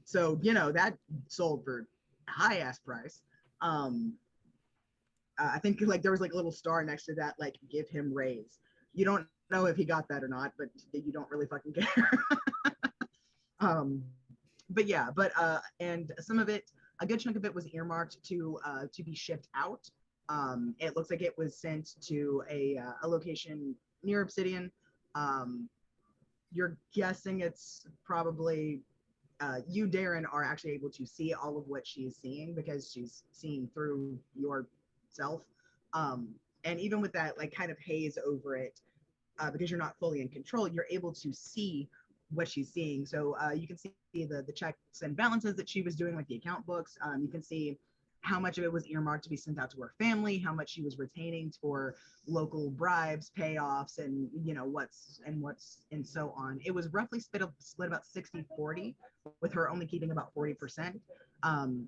So you know that sold for a high ass price. I think like there was like a little star next to that, like give him raise. You don't know if he got that or not, but you don't really fucking care. But yeah, and some of it, a good chunk of it was earmarked to be shipped out. It looks like it was sent to a location near Obsidian. You're guessing it's probably you, Darren, are actually able to see all of what she's seeing because she's seeing through yourself. And even with that, like kind of haze over it, because you're not fully in control, you're able to see what she's seeing. So you can see the checks and balances that she was doing, like the account books. You can see how much of it was earmarked to be sent out to her family, how much she was retaining for local bribes, payoffs, and you know what's and so on. It was roughly split about 60-40, with her only keeping about 40%.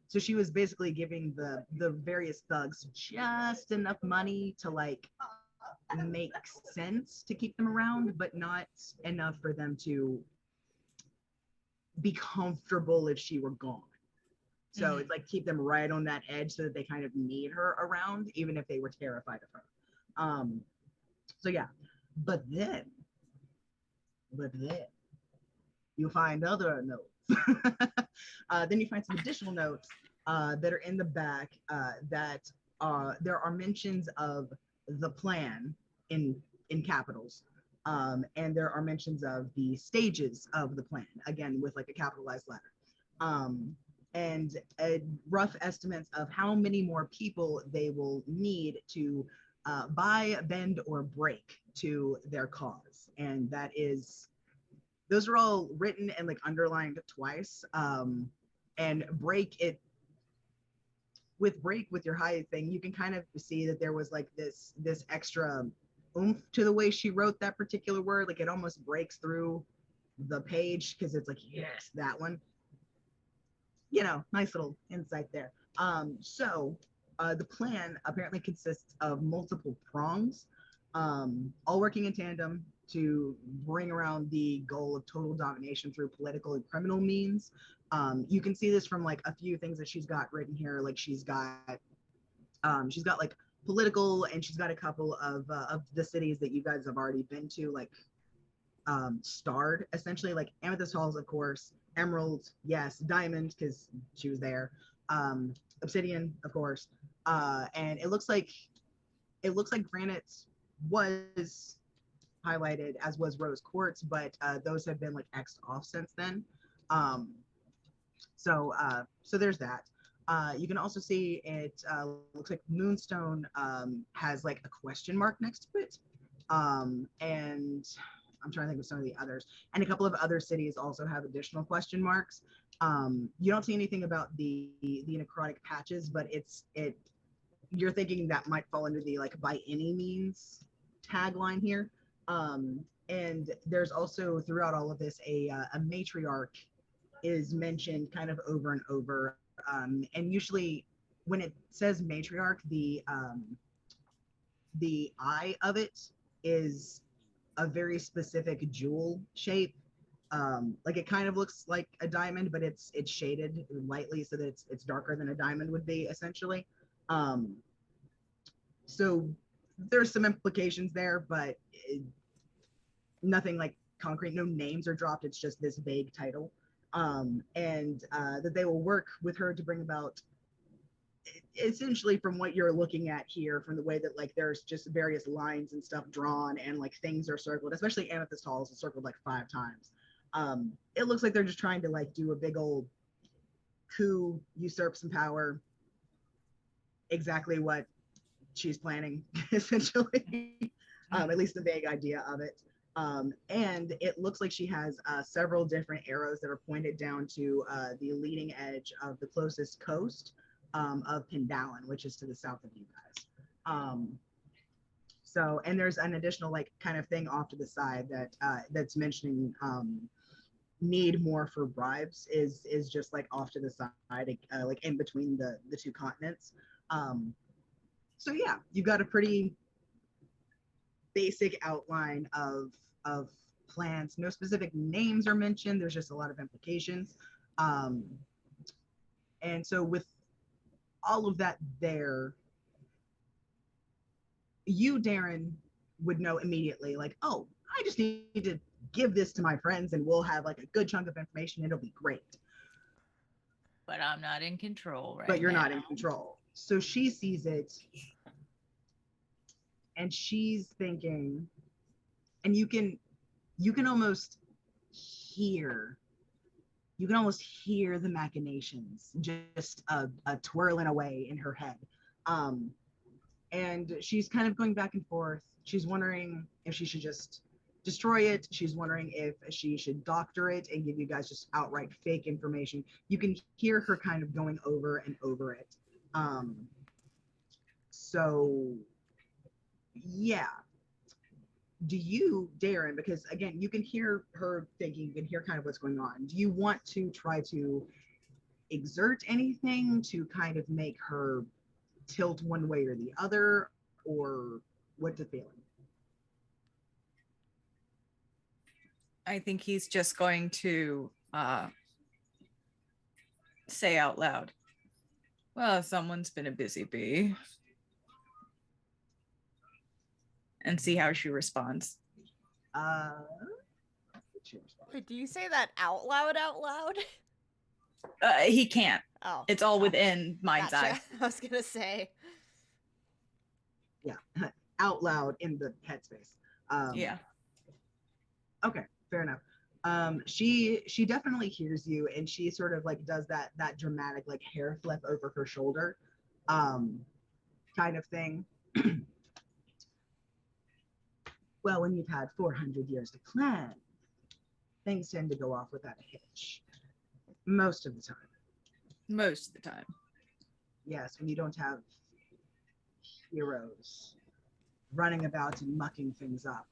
So she was basically giving the various thugs just enough money to like make sense to keep them around, but not enough for them to be comfortable if she were gone. So it's like keep them right on that edge so that they kind of need her around, even if they were terrified of her. So yeah, but then you find other notes. Then you find some additional notes that are in the back that there are mentions of the plan in capitals. And there are mentions of the stages of the plan, again, with like a capitalized letter. And rough estimates of how many more people they will need to buy, bend, or break to their cause. And that is, those are all written and like underlined twice. And break it, with your high thing, you can kind of see that there was like this extra oomph to the way she wrote that particular word. Like it almost breaks through the page because it's like, yes, that one. You know, nice little insight there. So the plan apparently consists of multiple prongs, all working in tandem to bring around the goal of total domination through political and criminal means. You can see this from like a few things that she's got written here. Like she's got like political, and she's got a couple of the cities that you guys have already been to, like starred essentially, like Amethyst Halls, of course, Emerald, yes, Diamond, because she was there, Obsidian, of course, and it looks like Granite was highlighted, as was Rose Quartz, but those have been like X'd off since then. So there's that. You can also see it looks like Moonstone has like a question mark next to it, and I'm trying to think of some of the others, and a couple of other cities also have additional question marks. You don't see anything about the necrotic patches, but you're thinking that might fall under the like by any means tagline here. And there's also throughout all of this a matriarch is mentioned kind of over and over. And usually when it says matriarch, the eye of it is a very specific jewel shape. Like it kind of looks like a diamond, but it's shaded lightly so that it's darker than a diamond would be essentially. So there's some implications there, but nothing like concrete. No names are dropped. It's just this vague title, and that they will work with her to bring about. Essentially, from what you're looking at here, from the way that like there's just various lines and stuff drawn, and like things are circled, especially Amethyst Hall is circled like 5 times. It looks like they're just trying to like do a big old coup, usurp some power. Exactly what she's planning, essentially. At least the vague idea of it. And it looks like she has several different arrows that are pointed down to the leading edge of the closest coast of Pindalan, which is to the south of you guys. So, and there's an additional like kind of thing off to the side that that's mentioning need more for bribes is just like off to the side, like in between the 2 continents. So yeah, you've got a pretty basic outline of plans. No specific names are mentioned. There's just a lot of implications. And so with all of that there, you, Darren, would know immediately, like, oh, I just need to give this to my friends and we'll have like a good chunk of information. It'll be great. But I'm not in control right But you're now. not in control. So she sees it and she's thinking, and you can almost hear the machinations just twirling away in her head. And she's kind of going back and forth. She's wondering if she should just destroy it. She's wondering if she should doctor it and give you guys just outright fake information. You can hear her kind of going over and over it. So yeah. Do you, Darren, because again, you can hear her thinking, you can hear kind of what's going on. Do you want to try to exert anything to kind of make her tilt one way or the other, or what's the feeling? I think he's just going to say out loud, well, someone's been a busy bee. And see how she responds. Wait, do you say that out loud? He can't. Oh. It's all within mind's Gotcha. eye. I was going to say. Yeah, out loud in the headspace. Yeah. Okay, fair enough. She definitely hears you, and she sort of like does that dramatic like hair flip over her shoulder, kind of thing. Well, when you've had 400 years to plan, things tend to go off without a hitch. Most of the time. Most of the time. Yes, when you don't have heroes running about and mucking things up.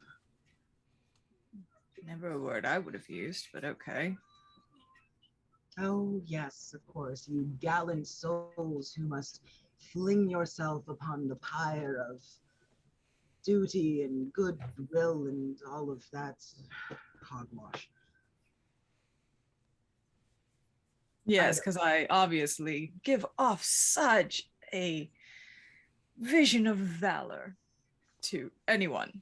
Never a word I would have used, but okay. Oh, yes, of course, you gallant souls who must fling yourself upon the pyre of duty and goodwill and all of that hogwash. Yes, because I obviously give off such a vision of valor to anyone.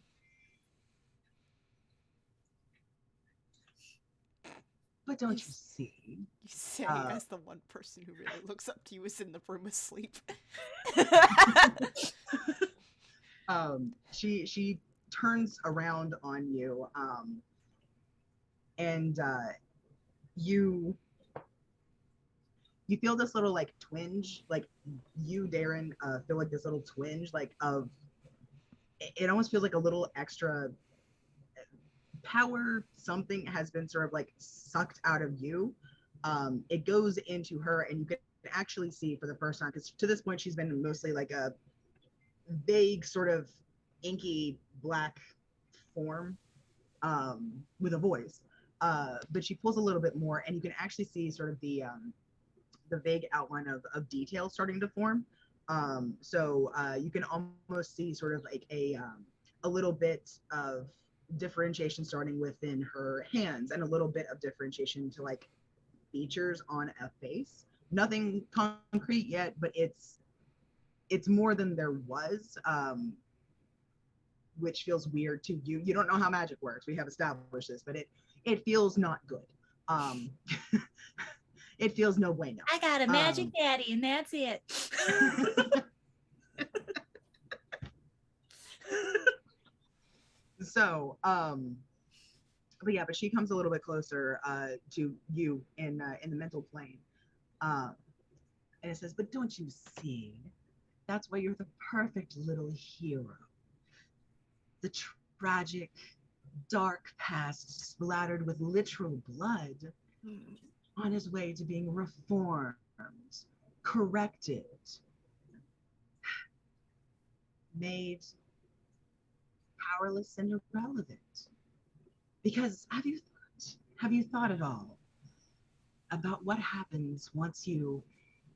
But don't you see? You say as the one person who really looks up to you is in the room asleep. She turns around on you, and you feel this little like twinge, like you, Darren, feel like this little twinge, like of it almost feels like a little extra power. Something has been sort of like sucked out of you. It goes into her, and you can actually see for the first time, because to this point she's been mostly like a vague sort of inky black form with a voice. But she pulls a little bit more, and you can actually see sort of the vague outline of detail starting to form. So you can almost see sort of like a little bit of differentiation starting within her hands, and a little bit of differentiation to like features on a face. Nothing concrete yet, but it's more than there was, which feels weird to you. You don't know how magic works. We have established this, but it feels not good. It feels no bueno. I got a magic daddy, and that's it. So, but she comes a little bit closer to you in the mental plane, and it says, "But don't you see? That's why you're the perfect little hero. The tragic, dark past splattered with literal blood, on his way to being reformed, corrected, made powerless and irrelevant. Because have you thought at all about what happens once you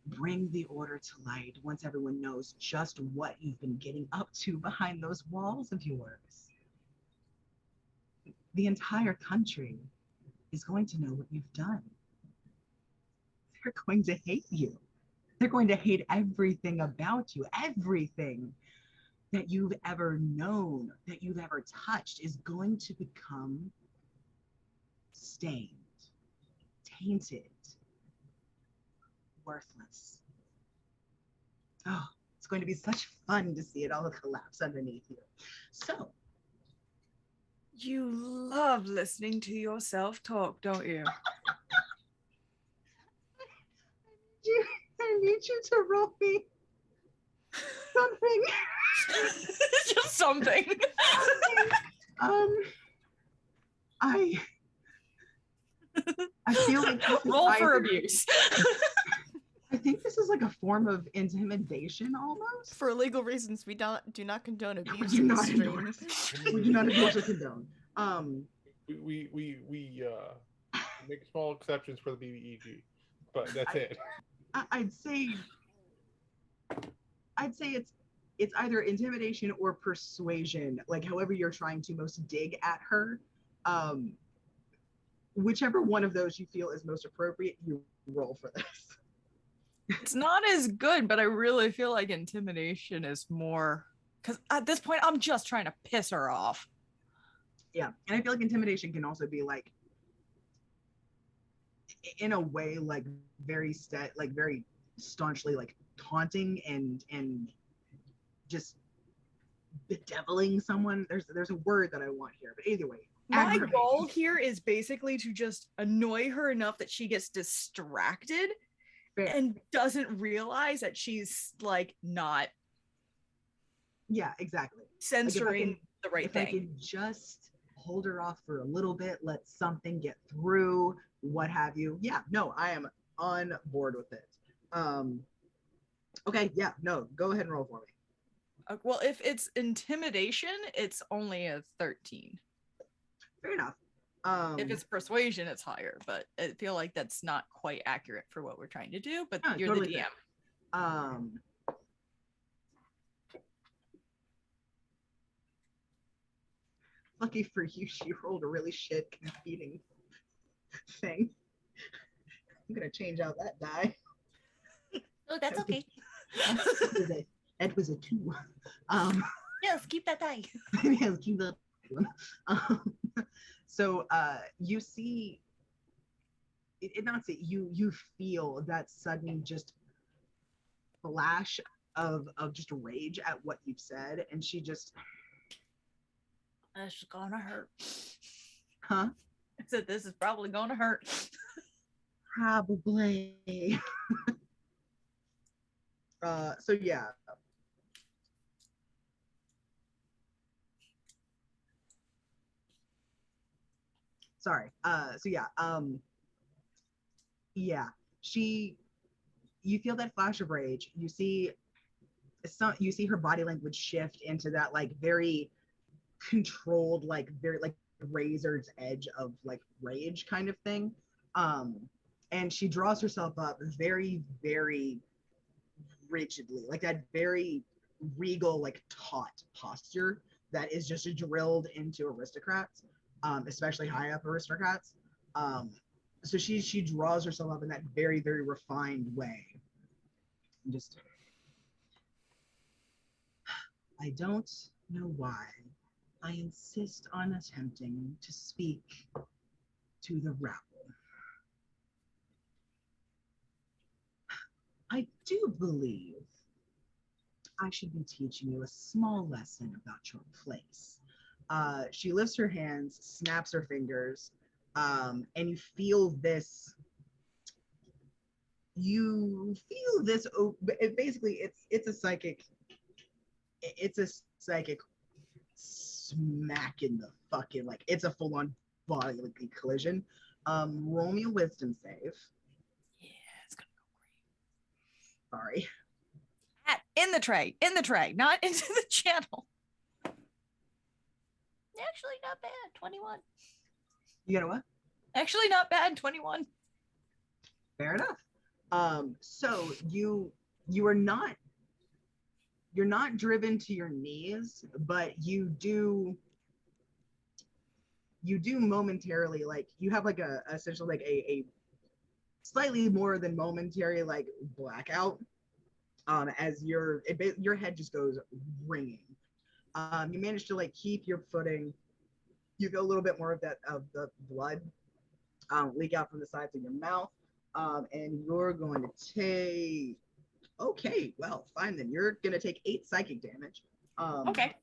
bring the order to light, once everyone knows just what you've been getting up to behind those walls of yours? The entire country is going to know what you've done. They're going to hate you. They're going to hate everything about you. Everything that you've ever known, that you've ever touched, is going to become stained, tainted, worthless. Oh, it's going to be such fun to see it all collapse underneath you. So, You love listening to yourself talk, don't you? I need you to roll me something. Just something. I feel like roll for abuse. I think this is like a form of intimidation almost. For legal reasons, we do not condone abuse. We do in not this endorse. stream. We do not endorse or condone. We make small exceptions for the BBEG, but that's it. I'd say it's either intimidation or persuasion, like however you're trying to most dig at her. Whichever one of those you feel is most appropriate, you roll for this. It's not as good, but I really feel like intimidation is more, because at this point I'm just trying to piss her off. Yeah, and I feel like intimidation can also be like, in a way, like very very staunchly like taunting and just bedeviling someone. There's a word that I want here, but either way. My goal here is basically to just annoy her enough that she gets distracted. Fair. And doesn't realize that she's like not. Yeah, exactly. Censoring the right thing. If I can just hold her off for a little bit, let something get through, what have you. Yeah, no, I am on board with it. Okay, yeah, no, go ahead and roll for me. Well, if it's intimidation, it's only a 13. Fair enough. If it's persuasion, it's higher, but I feel like that's not quite accurate for what we're trying to do, but you're totally the DM. Fair. Lucky for you, she rolled a really shit competing thing. I'm gonna change out that die. Oh, that's okay. That was a 2. Yes, keep that die. Yes, keep that one. So you see, you feel that sudden just flash of just rage at what you've said, and she just, this is gonna hurt. Huh? I said this is probably gonna hurt. Probably. So yeah. Sorry. So yeah. Yeah. You feel that flash of rage. You see you see her body language shift into that like very controlled, like very like razor's edge of like rage kind of thing. And she draws herself up very, very rigidly, like that very regal, like taut posture that is just drilled into aristocrats, especially high up aristocrats. So she draws herself up in that very, very refined way. Just, I don't know why I insist on attempting to speak to the rabble. I do believe I should be teaching you a small lesson about your place. She lifts her hands, snaps her fingers, and you feel this. Basically, it's a psychic. It's a psychic smack in the fucking, like, it's a full-on bodily collision. Roll me a wisdom save. Yeah, it's gonna go great. Sorry. In the tray, not into the channel. Actually, not bad. 21. You got a what? Actually, not bad. 21. Fair enough. So you're not driven to your knees, but you do momentarily, like, you have like a essentially like a slightly more than momentary like blackout, as your head just goes ringing. You manage to like keep your footing. You feel a little bit more of the blood leak out from the sides of your mouth, and you're going to take. Okay, well, fine then. You're gonna take 8 psychic damage. Okay.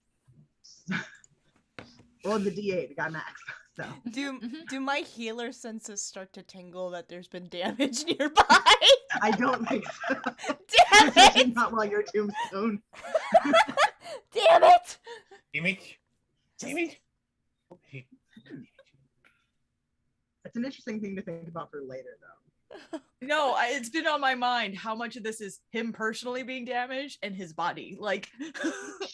Well, the D8 got max. So Do my healer senses start to tingle that there's been damage nearby? I don't think so. Damn Especially it! not while you're tombstone. Damn it! Damn it. It's an interesting thing to think about for later, though. No, it's been on my mind how much of this is him personally being damaged and his body. Like,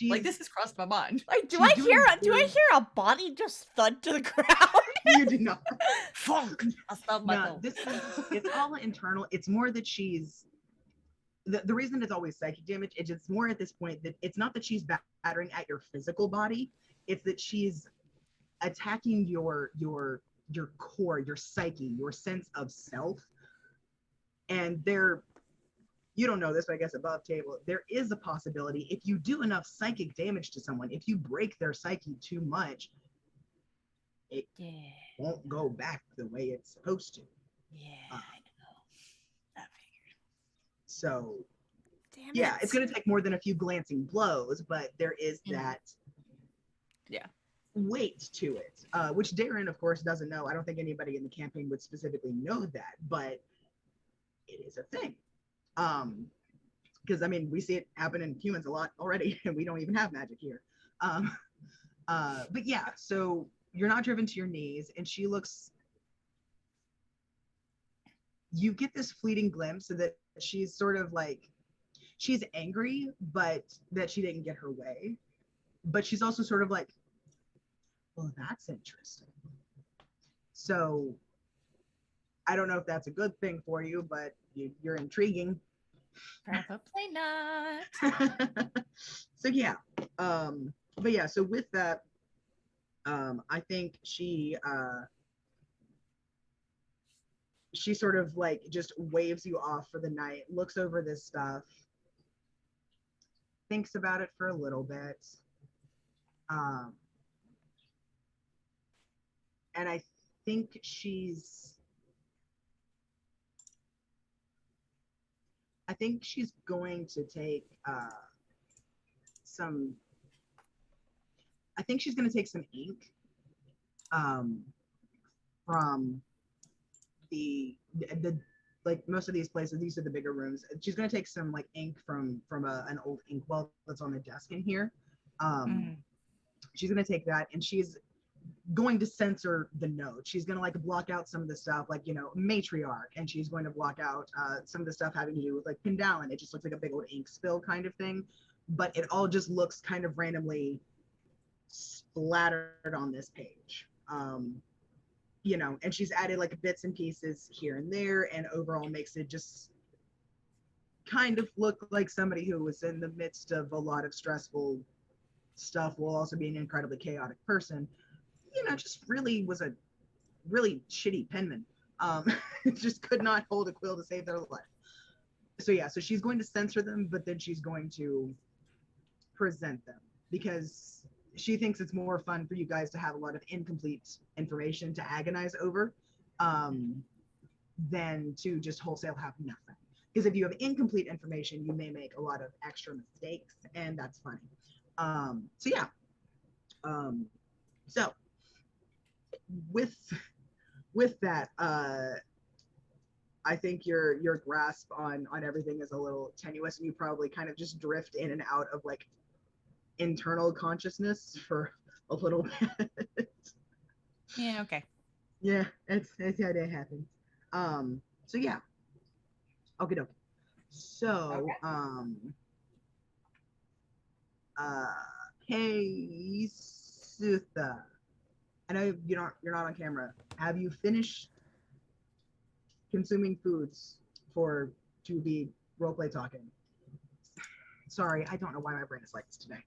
like this has crossed my mind. Like, do I hear a body just thud to the ground? You do not. Funk. I stubbed my No, toe. it's all internal. It's more that she's the reason it's always psychic damage. It's more at this point that it's not that she's battering at your physical body. It's that she's attacking your core, your psyche, your sense of self. And you don't know this, but I guess above table, there is a possibility if you do enough psychic damage to someone, if you break their psyche too much, it won't go back the way it's supposed to. Yeah, I know. I figured. So, Damn yeah, it. it's going to take more than a few glancing blows, but there is that weight to it, which Darren, of course, doesn't know. I don't think anybody in the campaign would specifically know that, but it is a thing. Because I mean, we see it happen in humans a lot already, and we don't even have magic here. But yeah, so you're not driven to your knees, and she looks. You get this fleeting glimpse so that she's sort of like, she's angry, but that she didn't get her way. But she's also sort of like, well, that's interesting. So I don't know if that's a good thing for you, but you're intriguing. Probably not. So yeah, but yeah, so with that, I think she sort of like just waves you off for the night, looks over this stuff, thinks about it for a little bit, and I think she's going to take some ink from the like most of these places. These are the bigger rooms. She's going to take some like ink from an old inkwell that's on the desk in here. She's going to take that, and she's going to censor the note. She's going to like block out some of the stuff like, matriarch, and she's going to block out some of the stuff having to do with like Pendalin. It just looks like a big old ink spill kind of thing. but it all just looks kind of randomly splattered on this page. You know, and she's added like bits and pieces here and there, and overall makes it just kind of look like somebody who was in the midst of a lot of stressful stuff while also being an incredibly chaotic person. You know, just really was a really shitty penman. Just could not hold a quill to save their life. So yeah, so she's going to censor them, but then she's going to present them because she thinks it's more fun for you guys to have a lot of incomplete information to agonize over than to just wholesale have nothing. Because if you have incomplete information, you may make a lot of extra mistakes, and that's funny. So yeah. So with that, I think your grasp on everything is a little tenuous, and you probably kind of just drift in and out of like internal consciousness for a little bit. Yeah, okay. Yeah, that's how that happens. So yeah. Okay, dokie. So hey Sutha. I know you're not on camera. Have you finished consuming foods to be roleplay talking? Sorry, I don't know why my brain is like this today.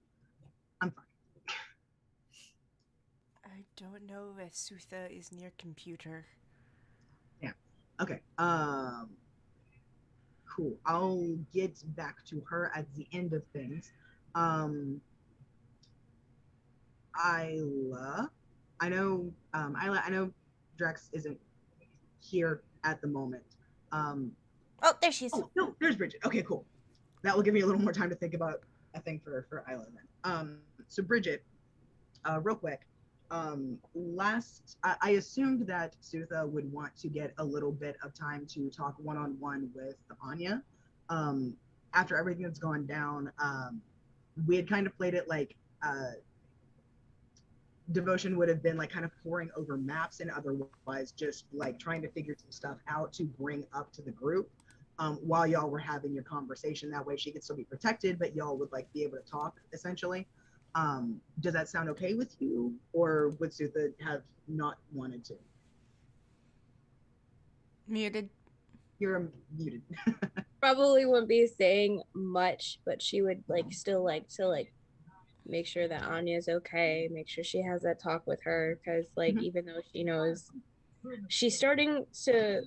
I'm fine. I don't know if Sutha is near computer. Yeah. Okay. Cool. I'll get back to her at the end of things. Isla. I know Drex isn't here at the moment. Oh, there she is. Oh no, there's Bridget. Okay, cool. That will give me a little more time to think about a thing for Isla then. So Bridget, real quick, I assumed that Sutha would want to get a little bit of time to talk one-on-one with Anya. After everything that's gone down, we had kind of played it like Devotion would have been like kind of poring over maps and otherwise just like trying to figure some stuff out to bring up to the group while y'all were having your conversation. That way she could still be protected, but y'all would like be able to talk essentially. Does that sound okay with you, or would Sutha have not wanted to? Muted. You're muted. Probably wouldn't be saying much, but she would like still like to like make sure that Anya's okay, make sure she has that talk with her, because like even though she knows she's starting to,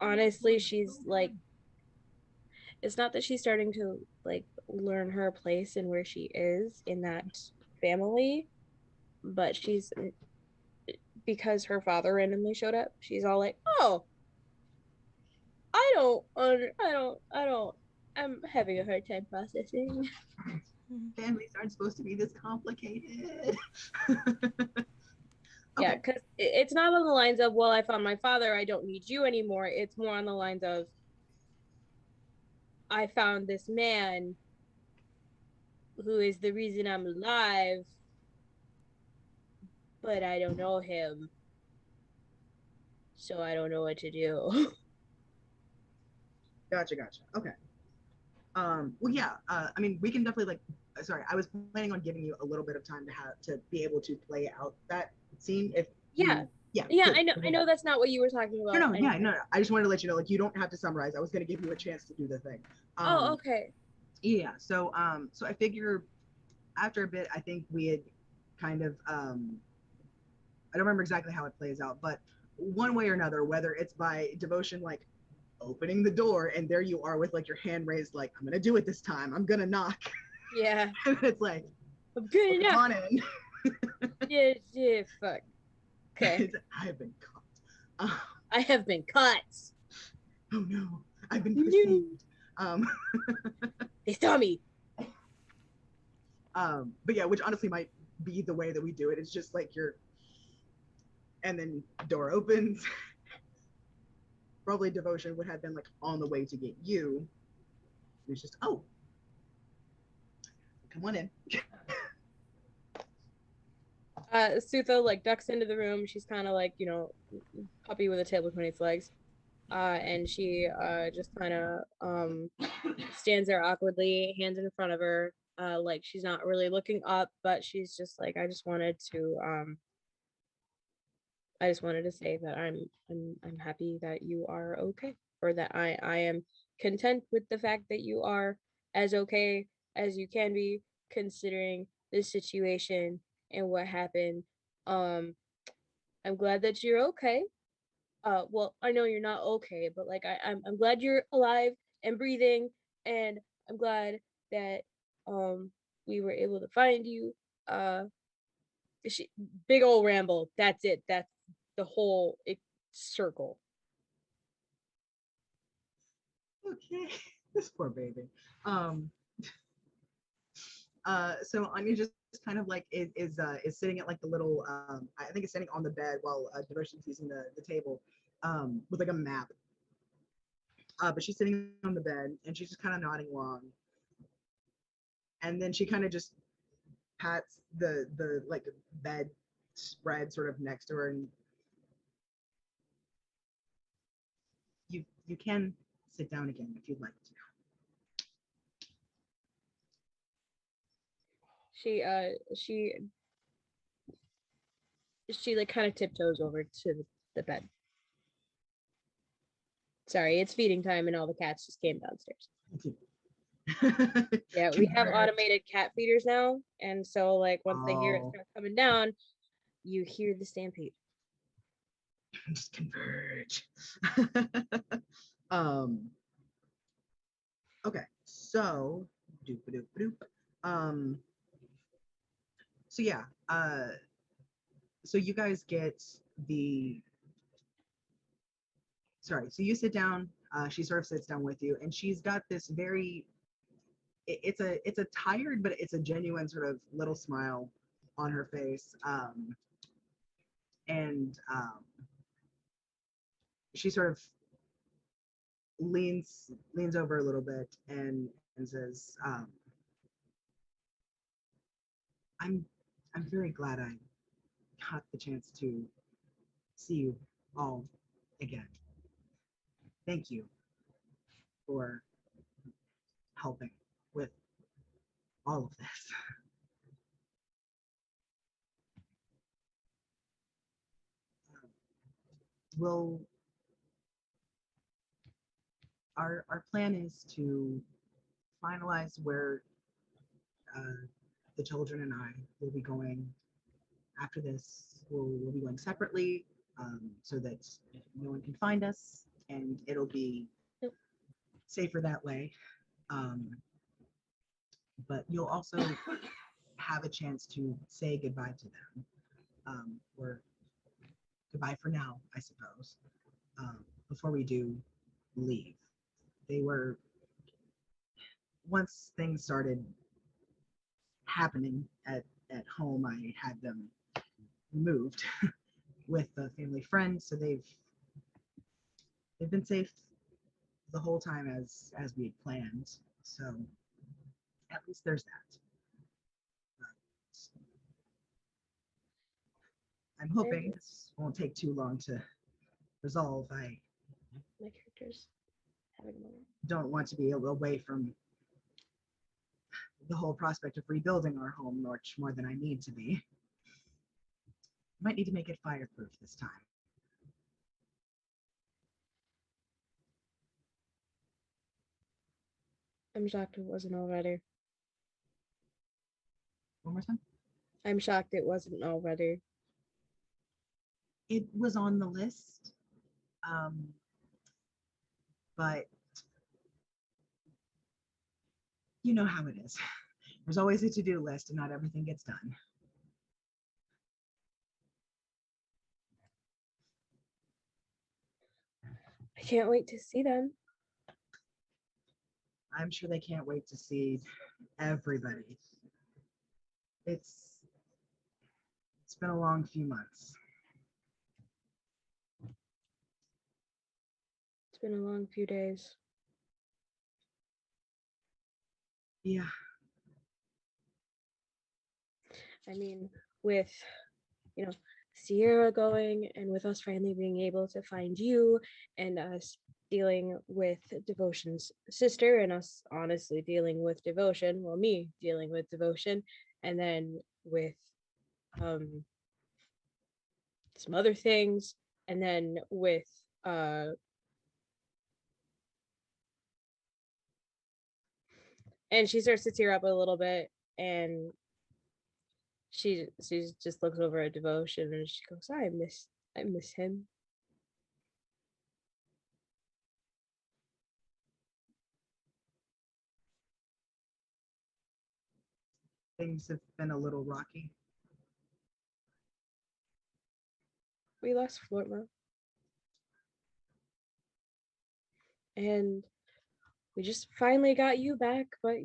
honestly, she's like, it's not that she's starting to like learn her place and where she is in that family, but she's, because her father randomly showed up, she's all like, oh, I'm having a hard time processing. Families aren't supposed to be this complicated. Yeah, because it's not on the lines of, well, I found my father, I don't need you anymore. It's more on the lines of, I found this man who is the reason I'm alive, but I don't know him. So I don't know what to do. Gotcha. Okay. Well, yeah. I mean, we can definitely like. Sorry, I was planning on giving you a little bit of time to be able to play out that scene. If yeah, cool. I know that's not what you were talking about. No. I just wanted to let you know, like, you don't have to summarize. I was going to give you a chance to do the thing. Oh, okay. Yeah. So I figure after a bit, I think we had kind of I don't remember exactly how it plays out, but one way or another, whether it's by Devotion like opening the door and there you are with like your hand raised, like, I'm gonna do it this time, I'm gonna knock. Yeah. And it's like, I'm good enough. Come on in. Yeah, fuck. Okay. I have been caught. I have been caught. Oh no, I've been perceived. They saw me. But yeah, which honestly might be the way that we do it. It's just like and then door opens. Probably Devotion would have been like on the way to get you. It's just, oh, come on in. Sutha like ducks into the room. She's kind of like, puppy with a tail between its legs. And she just kind of stands there awkwardly, hands in front of her, like she's not really looking up, but she's just like, I just wanted to say that I'm happy that you are okay, or that I am content with the fact that you are as okay as you can be considering this situation and what happened. Um, I'm glad that you're okay. Well, I know you're not okay, but like I'm glad you're alive and breathing, and I'm glad that um we were able to find you. Uh, she, big old ramble. That's it. That's the whole circle. Okay, this poor baby. Um, so Anya just kind of like is sitting at like the little I think it's sitting on the bed while Devotion's using the table with like a map. But she's sitting on the bed and she's just kind of nodding along, and then she kind of just pats the like bed spread sort of next to her, and you can sit down again if you'd like to. She she like kind of tiptoes over to the bed. Sorry, it's feeding time and all the cats just came downstairs. Yeah, we have automated cat feeders now, and so like once they hear it start coming down, you hear the stampede. Just converge. Okay, so doop doop doop. Um, so yeah, so you guys get the sorry. So you sit down. She sort of sits down with you, and she's got this very. It's a tired, but it's a genuine sort of little smile on her face. And she sort of leans over a little bit and says, I'm very glad I got the chance to see you all again. Thank you for helping with all of this. We'll our plan is to finalize where the children and I will be going after this. We'll be going separately so that no one can find us, and it'll be safer that way. Um, but you'll also have a chance to say goodbye to them, or goodbye for now, I suppose, before we do leave. They were, once things started happening at home, I had them moved with a family friend, so they've been safe the whole time as we had planned. So at least there's that. I'm hoping this won't take too long to resolve. I My character's having a moment. don't want to be away from the whole prospect of rebuilding our home much more than I need to be. Might need to make it fireproof this time. I'm shocked it wasn't already. One more time. I'm shocked it wasn't already. It was on the list, but you know how it is. There's always a to-do list and not everything gets done. I can't wait to see them. I'm sure they can't wait to see everybody. It's been a long few months. It's been a long few days. Yeah. I mean, with, Sierra going, and with us finally being able to find you, and us dealing with Devotion's sister, and us honestly dealing with Devotion, well, me dealing with Devotion, and then with some other things, and then with and she starts to tear up a little bit, and she just looks over at Devotion, and she goes, I miss him. Things have been a little rocky. We lost Florma, and we just finally got you back, but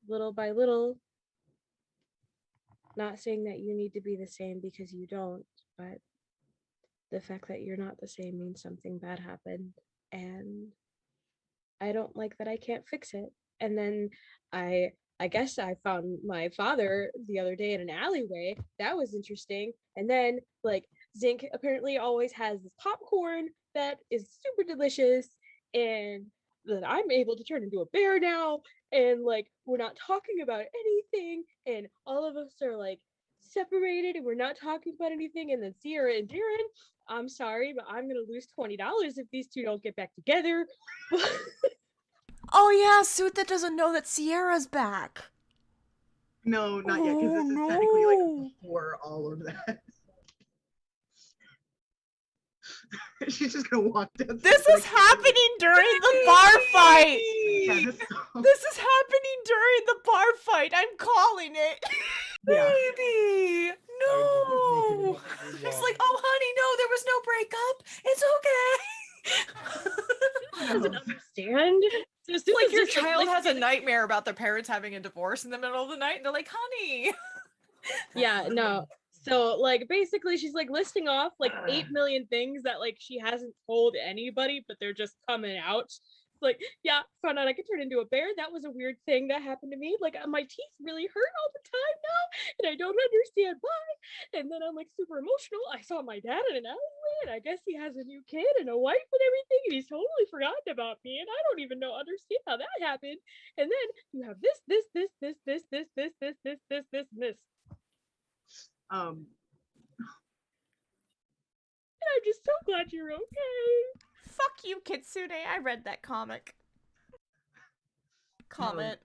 little by little. Not saying that you need to be the same, because you don't, but the fact that you're not the same means something bad happened, and I don't like that I can't fix it. And then I guess I found my father the other day in an alleyway. That was interesting. And then Zinc apparently always has this popcorn that is super delicious, and that I'm able to turn into a bear now, and we're not talking about anything, and all of us are separated, and we're not talking about anything. And then Sierra and Darren, I'm sorry, but I'm gonna lose $20 if these two don't get back together. Oh yeah, Sutha doesn't know that Sierra's back. No, not yet, because this is technically before all of that. She's just gonna walk down. This is happening during the bar fight. Yeah, this is happening during the bar fight. I'm calling it. Yeah. Baby, no. It's like, oh, honey, no, there was no breakup. It's okay. Doesn't understand. It's like your child has a nightmare about their parents having a divorce in the middle of the night, and they're like, honey. Yeah, no. So basically she's listing off 8 million things that she hasn't told anybody, but they're just coming out. Yeah, found out I could turn into a bear. That was a weird thing that happened to me. My teeth really hurt all the time now, and I don't understand why. And then I'm super emotional. I saw my dad in an alleyway, and I guess he has a new kid and a wife and everything, and he's totally forgotten about me, and I don't even understand how that happened. And then you have this. And I'm just so glad you're okay. Fuck you, Kitsune. I read that comic. Comment.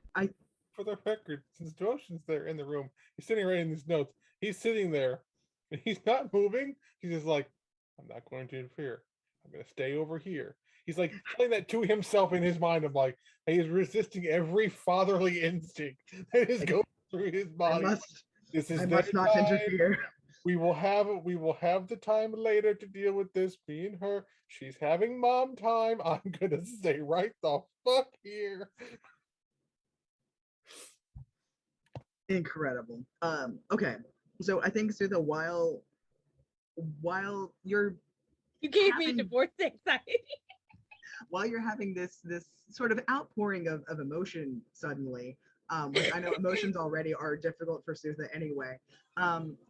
For the record, since Devotion's there in the room, he's sitting writing these notes. He's sitting there, and he's not moving. He's just I'm not going to interfere. I'm going to stay over here. He's telling that to himself in his mind. I'm he's resisting every fatherly instinct that is going through his body. I must not interfere. We will have the time later to deal with this. Me and her. She's having mom time. I'm gonna stay right the fuck here. Incredible. Okay. So I think through the while you gave me divorce anxiety. While you're having this sort of outpouring of emotion suddenly, which I know emotions already are difficult for Sutha anyway.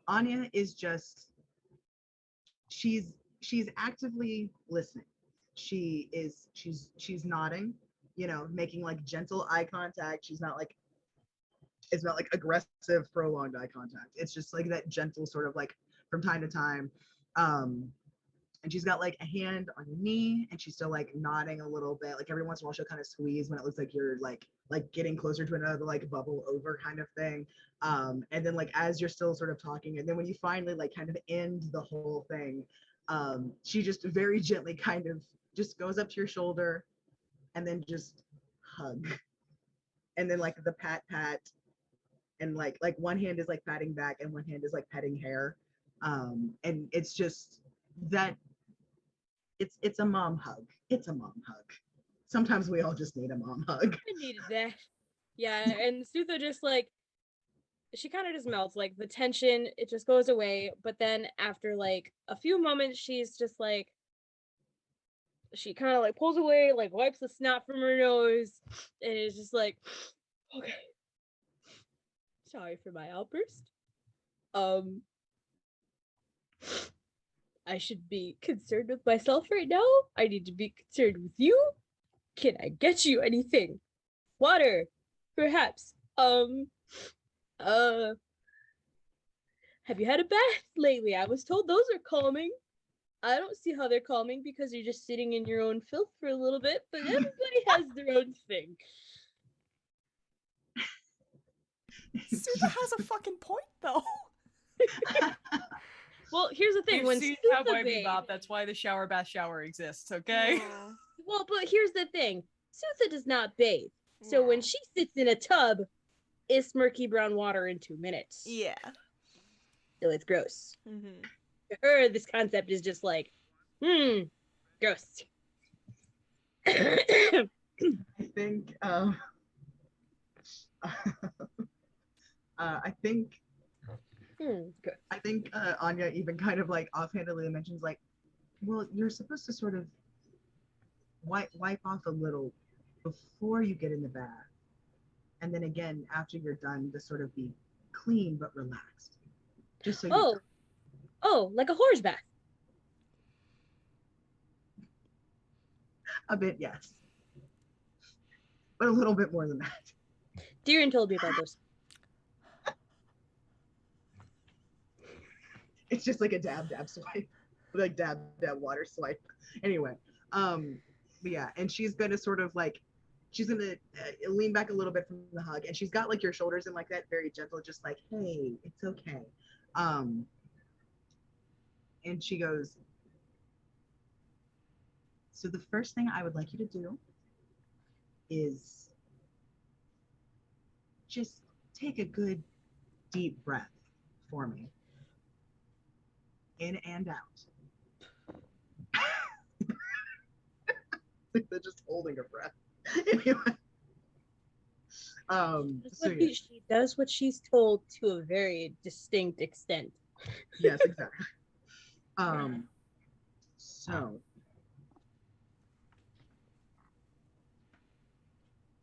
Anya is just she's actively listening. She's nodding, making gentle eye contact. She's not it's not aggressive prolonged eye contact. It's just that gentle sort of from time to time. And she's got a hand on your knee, and she's still nodding a little bit. Every once in a while she'll kind of squeeze when it looks like you're getting closer to another bubble over kind of thing. And then as you're still sort of talking, and then when you finally kind of end the whole thing, she just very gently kind of just goes up to your shoulder and then just hug. And then the pat, and one hand is patting back and one hand is petting hair. And it's just that it's a mom hug. It's a mom hug. Sometimes we all just need a mom hug. I needed that. Yeah, and Sutha just she kind of just melts. The tension, it just goes away. But then after a few moments, she's just she kind of pulls away, wipes the snot from her nose, and is just okay. Sorry for my outburst. I should be concerned with myself right now. I need to be concerned with you. Can I get you anything? Water, perhaps. Have you had a bath lately? I was told those are calming. I don't see how they're calming because you're just sitting in your own filth for a little bit, but everybody has their own thing. Sutha has a fucking point, though. Well, here's the thing. We've When seen Sutha Cowboy bathes- Bebop. That's why the shower bath shower exists. Okay. Well, but here's the thing. Sutha does not bathe. So when she sits in a tub, it's murky brown water in 2 minutes. Yeah. So it's gross. Mm-hmm. To her, this concept is just like, gross. I think I think Good. I think Anya even kind of like offhandedly mentions like, well, you're supposed to sort of wipe off a little before you get in the bath, and then again after you're done to sort of be clean but relaxed, just so you. Oh, like a horse bath. A bit, yes, but a little bit more than that. Darren told me about those. It's just like a dab swipe, like dab water swipe. Anyway, but yeah, and she's gonna sort of like, she's gonna lean back a little bit from the hug, and she's got like your shoulders in like that very gentle, just like, hey, it's okay. And she goes, so the first thing I would like you to do is just take a good deep breath for me. In and out. They're just holding a breath. Anyway. She does what she's told to a very distinct extent. Yes, exactly. So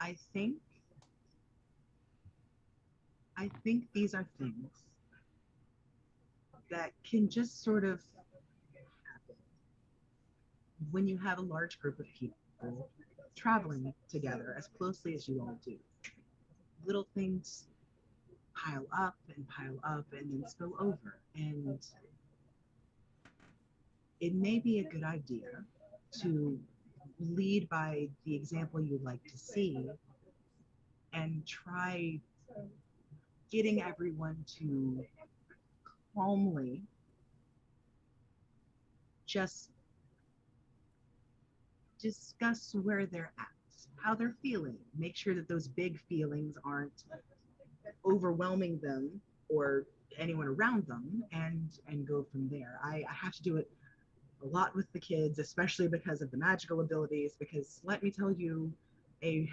I think these are things that can just sort of happen when you have a large group of people traveling together as closely as you all do. Little things pile up and then spill over. And it may be a good idea to lead by the example you'd like to see and try getting everyone to calmly just discuss where they're at, how they're feeling. Make sure that those big feelings aren't overwhelming them or anyone around them, and go from there. I have to do it a lot with the kids, especially because of the magical abilities, because let me tell you, a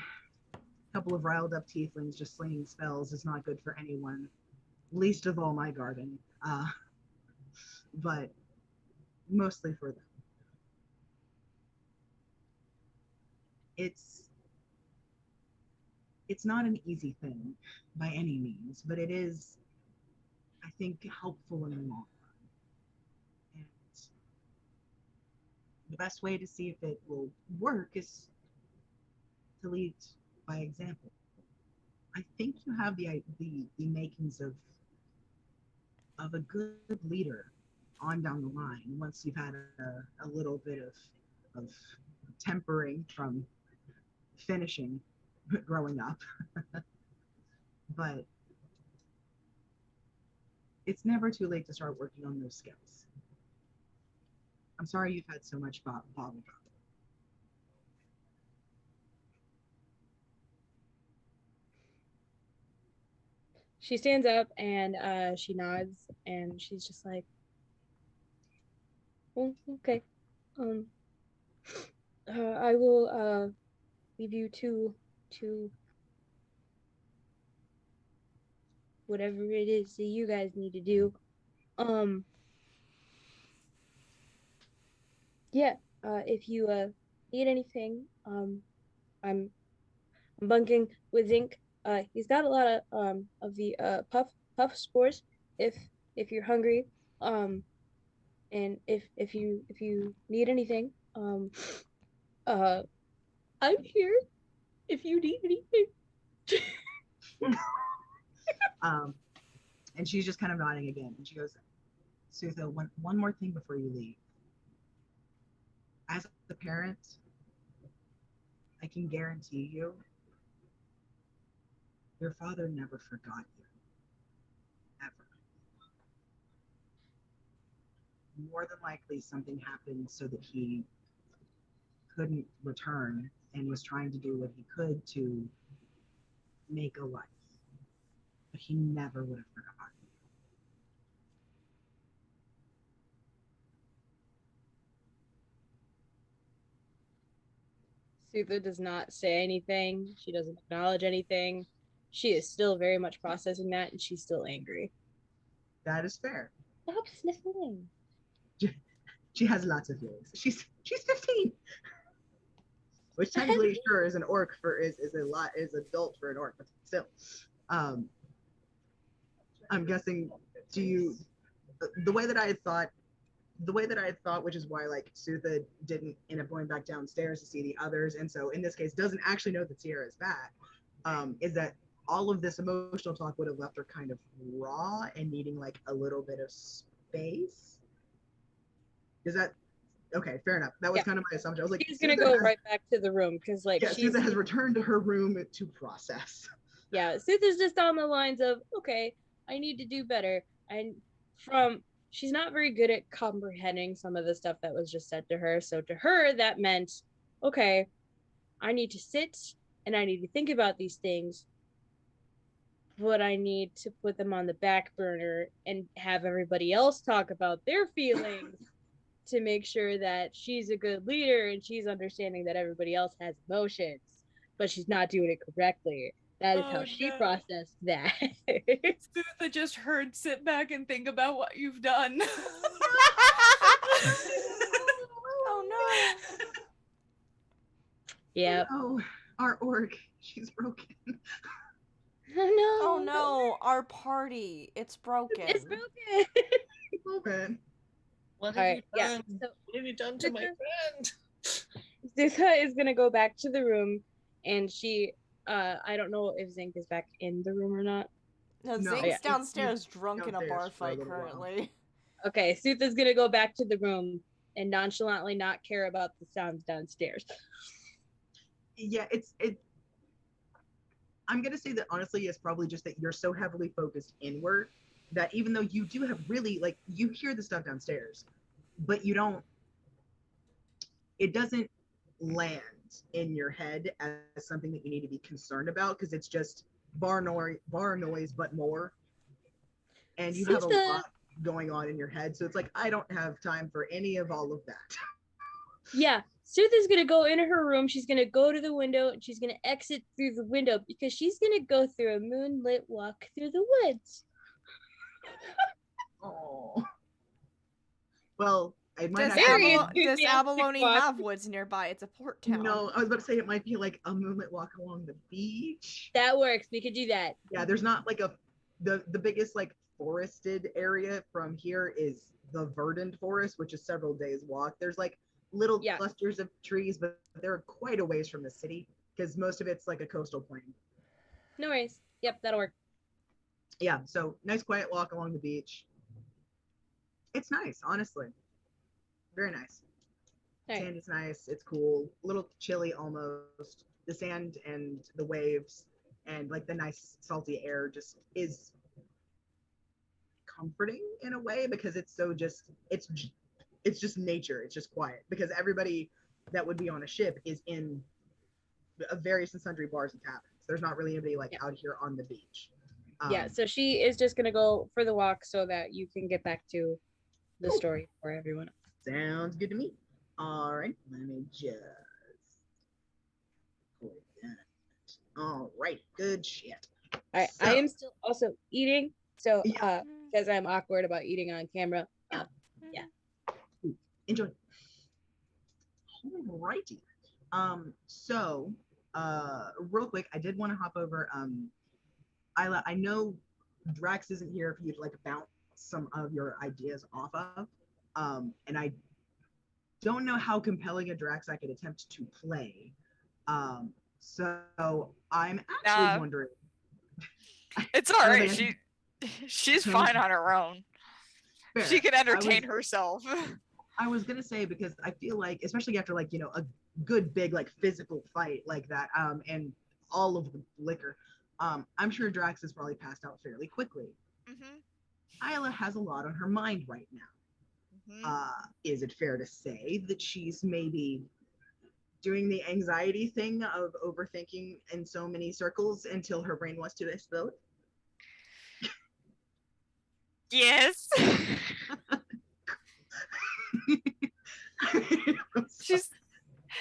couple of riled up tieflings just slinging spells is not good for anyone, least of all my garden, but mostly for them. It's not an easy thing by any means, but it is, I think, helpful in the long run. And the best way to see if it will work is to lead by example. I think you have the makings of a good leader on down the line once you've had a little bit of tempering from finishing growing up. But it's never too late to start working on those skills. I'm sorry you've had so much bottle. She stands up and she nods and she's just like, oh, okay. I will leave you to whatever it is that you guys need to do. Yeah, if you need anything, I'm bunking with Zinc. He's got a lot of the puff spores if you're hungry. And if you need anything, I'm here if you need anything. And she's just kind of nodding again, and she goes, Sutha, one more thing before you leave. As a parent, I can guarantee you, your father never forgot you, ever. More than likely, something happened so that he couldn't return and was trying to do what he could to make a life. But he never would have forgotten. Sutha does not say anything. She doesn't acknowledge anything. She is still very much processing that, and she's still angry. That is fair. Stop sniffling. She has lots of feelings. She's 15, which technically sure is an orc for is adult for an orc, but still. I'm guessing, do you the way that I had thought, which is why like Sutha didn't end up going back downstairs to see the others, and so in this case doesn't actually know that Sierra is back, is that all of this emotional talk would have left her kind of raw and needing like a little bit of space. Is that okay? Fair enough. That was kind of my assumption. I was like, she's gonna go right back to the room because like Sutha has returned to her room to process. Yeah, Sutha's just on the lines of, okay, I need to do better. And she's not very good at comprehending some of the stuff that was just said to her. So to her, that meant, okay, I need to sit and I need to think about these things, but I need to put them on the back burner and have everybody else talk about their feelings to make sure that she's a good leader and she's understanding that everybody else has emotions, but she's not doing it correctly. That is how she processed that. Sutha just heard, sit back and think about what you've done. Oh no. Yeah. Oh, our orc, she's broken. Oh no. Oh no, our party. It's broken. It's broken. Broken. What have you done? Yeah. So, what have you done to my friend? Sutha is gonna go back to the room, and she, I don't know if Zinc is back in the room or not. No, Zink's downstairs drunk in a bar fight currently. Okay, Sutha's gonna go back to the room and nonchalantly not care about the sounds downstairs. Yeah, I'm gonna say that honestly, it's probably just that you're so heavily focused inward that even though you do have really like you hear the stuff downstairs, but you don't. It doesn't land in your head as something that you need to be concerned about because it's just bar noise, but more. And you have a lot going on in your head, so it's like I don't have time for any of all of that. Yeah, Sutha's gonna go into her room. She's gonna go to the window and she's gonna exit through the window because she's gonna go through a moonlit walk through the woods. Oh. Well, it might does Abalone have woods nearby? It's a port town. No, I was about to say it might be like a moonlit walk along the beach. That works. We could do that. Yeah, there's not like the biggest like forested area from here is the verdant forest, which is several days walk. There's like little clusters of trees, but they're quite a ways from the city because most of it's like a coastal plain. No worries. Yep, that'll work. Yeah, so nice quiet walk along the beach. It's nice, honestly. Very nice. Right. Sand is nice. It's cool. A little chilly almost. The sand and the waves and like the nice salty air just is comforting in a way because it's so just it's just nature. It's just quiet because everybody that would be on a ship is in various and sundry bars and taverns. There's not really anybody like out here on the beach. Yeah, so she is just gonna go for the walk so that you can get back to the story for everyone. Sounds good to me. All right, let me just put that. All right, good shit. All right, so, I am still also eating, so because I'm awkward about eating on camera. Yeah. Enjoy. All righty. So, real quick, I did want to hop over. Isla, I know Drax isn't here for you to like bounce some of your ideas off of. And I don't know how compelling a Drax I could attempt to play. So I'm actually wondering. It's all right. Like, She's fine on her own. Fair. She can entertain herself. I was gonna say, because I feel like, especially after like, you know, a good big like physical fight like that, and all of the liquor, I'm sure Drax is probably passed out fairly quickly. Isla has a lot on her mind right now. Is it fair to say that she's maybe doing the anxiety thing of overthinking in so many circles until her brain wants to explode? Yes.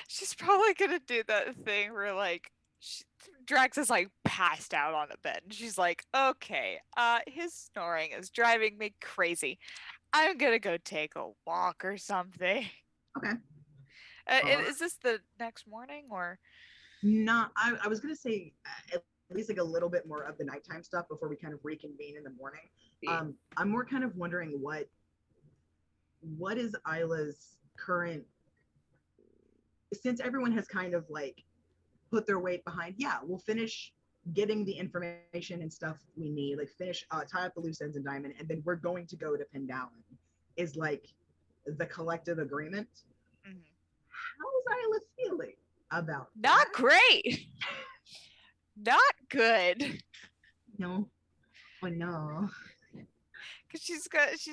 She's probably gonna do that thing where like Drax is like passed out on the bed and she's like, okay, his snoring is driving me crazy. I'm gonna go take a walk or something. Okay. Is this the next morning or? Not. I was gonna say at least like a little bit more of the nighttime stuff before we kind of reconvene in the morning. I'm more kind of wondering what is Isla's current, since everyone has kind of like put their weight behind, yeah, we'll finish getting the information and stuff we need, like finish tie up the loose ends in Diamond, and then we're going to go to Pendalin, is like the collective agreement. How's Isla feeling about not that? Great. Not good. No. Oh no. Because she's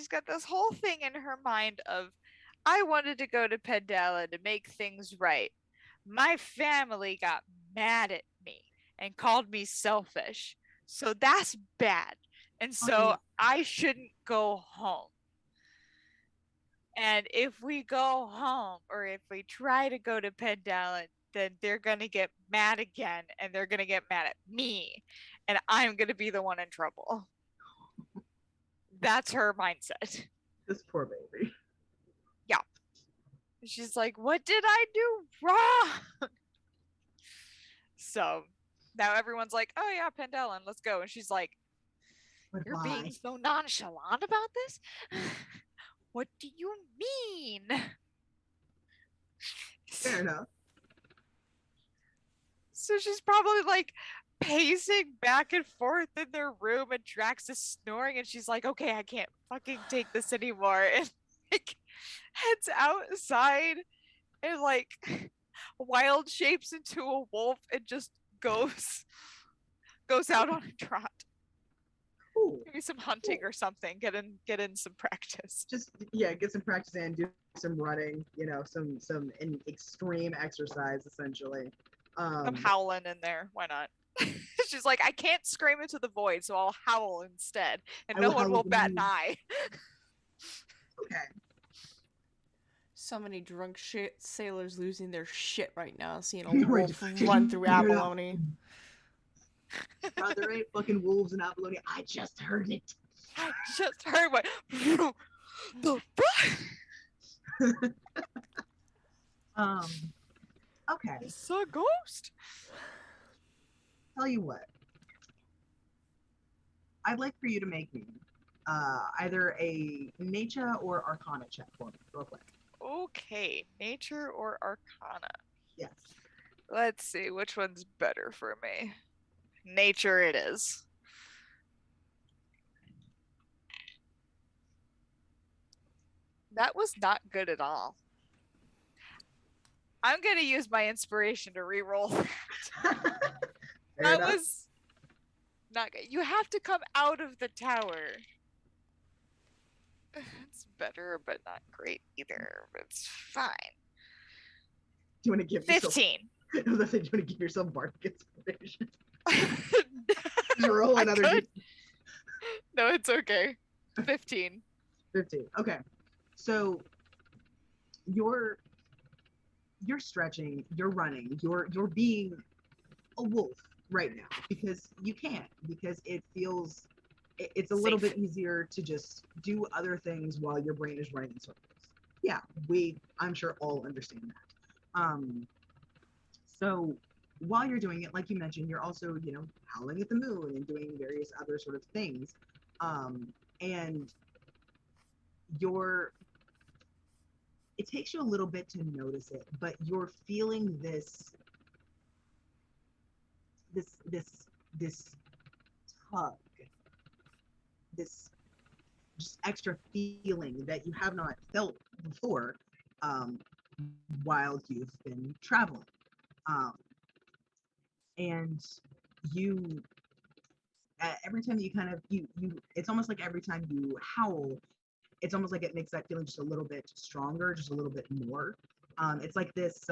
got this whole thing in her mind of, I wanted to go to Pendala to make things right. My family got mad at me and called me selfish. So that's bad. And so I shouldn't go home. And if we go home or if we try to go to Pendala, then they're going to get mad again and they're going to get mad at me. And I'm going to be the one in trouble. That's her mindset. This poor baby. Yeah. She's like, what did I do wrong? So now everyone's like, oh yeah, Pendalin, let's go. And she's like, you're being so nonchalant about this? What do you mean? Fair enough. So she's probably like pacing back and forth in their room and Drax is snoring and she's like, okay, I can't fucking take this anymore. And like heads outside and like wild shapes into a wolf and just goes out on a trot. Cool. Maybe some hunting or something. Get in some practice. Just get some practice in, do some running, you know, some extreme exercise essentially. Some howling in there. Why not? She's like, I can't scream into the void, so I'll howl instead, and no one will bat an eye. Okay. So many drunk sailors losing their shit right now, seeing a wolf run through abalone. There ain't fucking wolves in abalone. I just heard it. I just heard what the fuck? Okay. It's a ghost. Tell you what. I'd like for you to make me either a nature or arcana check for me, real quick. Okay, nature or arcana? Yes. Let's see, which one's better for me? Nature it is. That was not good at all. I'm going to use my inspiration to re-roll that. That was not good. You have to come out of the tower. It's better, but not great either. It's fine. Do you want to give 15. I was gonna say, do you want to give yourself bardic inspiration? Just roll another. No, it's okay. 15. 15. Okay. So you're stretching, you're running, you're being a wolf right now because you can, because it feels it's a little bit easier to just do other things while your brain is running in circles. Yeah, I'm sure all understand that. So while you're doing it, like you mentioned, you're also, you know, howling at the moon and doing various other sort of things. And you're it takes you a little bit to notice it, but you're feeling this tug, this just extra feeling that you have not felt before, um, while you've been traveling. Um, and you, every time you kind of, it's almost like every time you howl, it's almost like it makes that feeling just a little bit stronger, just a little bit more. It's like this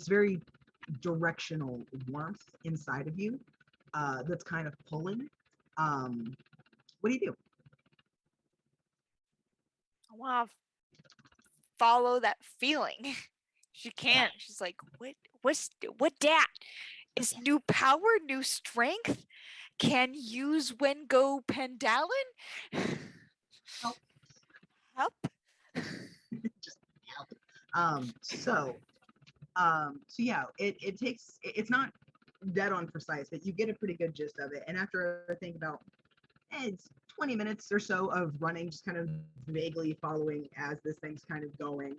very directional warmth inside of you, that's kind of pulling. What do you do? I want to follow that feeling. She can't. She's like, what dat? Is new power, new strength? Can use when go Pendalin? Help. Help. Just help. So yeah, it takes, it's not dead on precise, but you get a pretty good gist of it. And after I think about, it's 20 minutes or so of running, just kind of vaguely following as this thing's kind of going.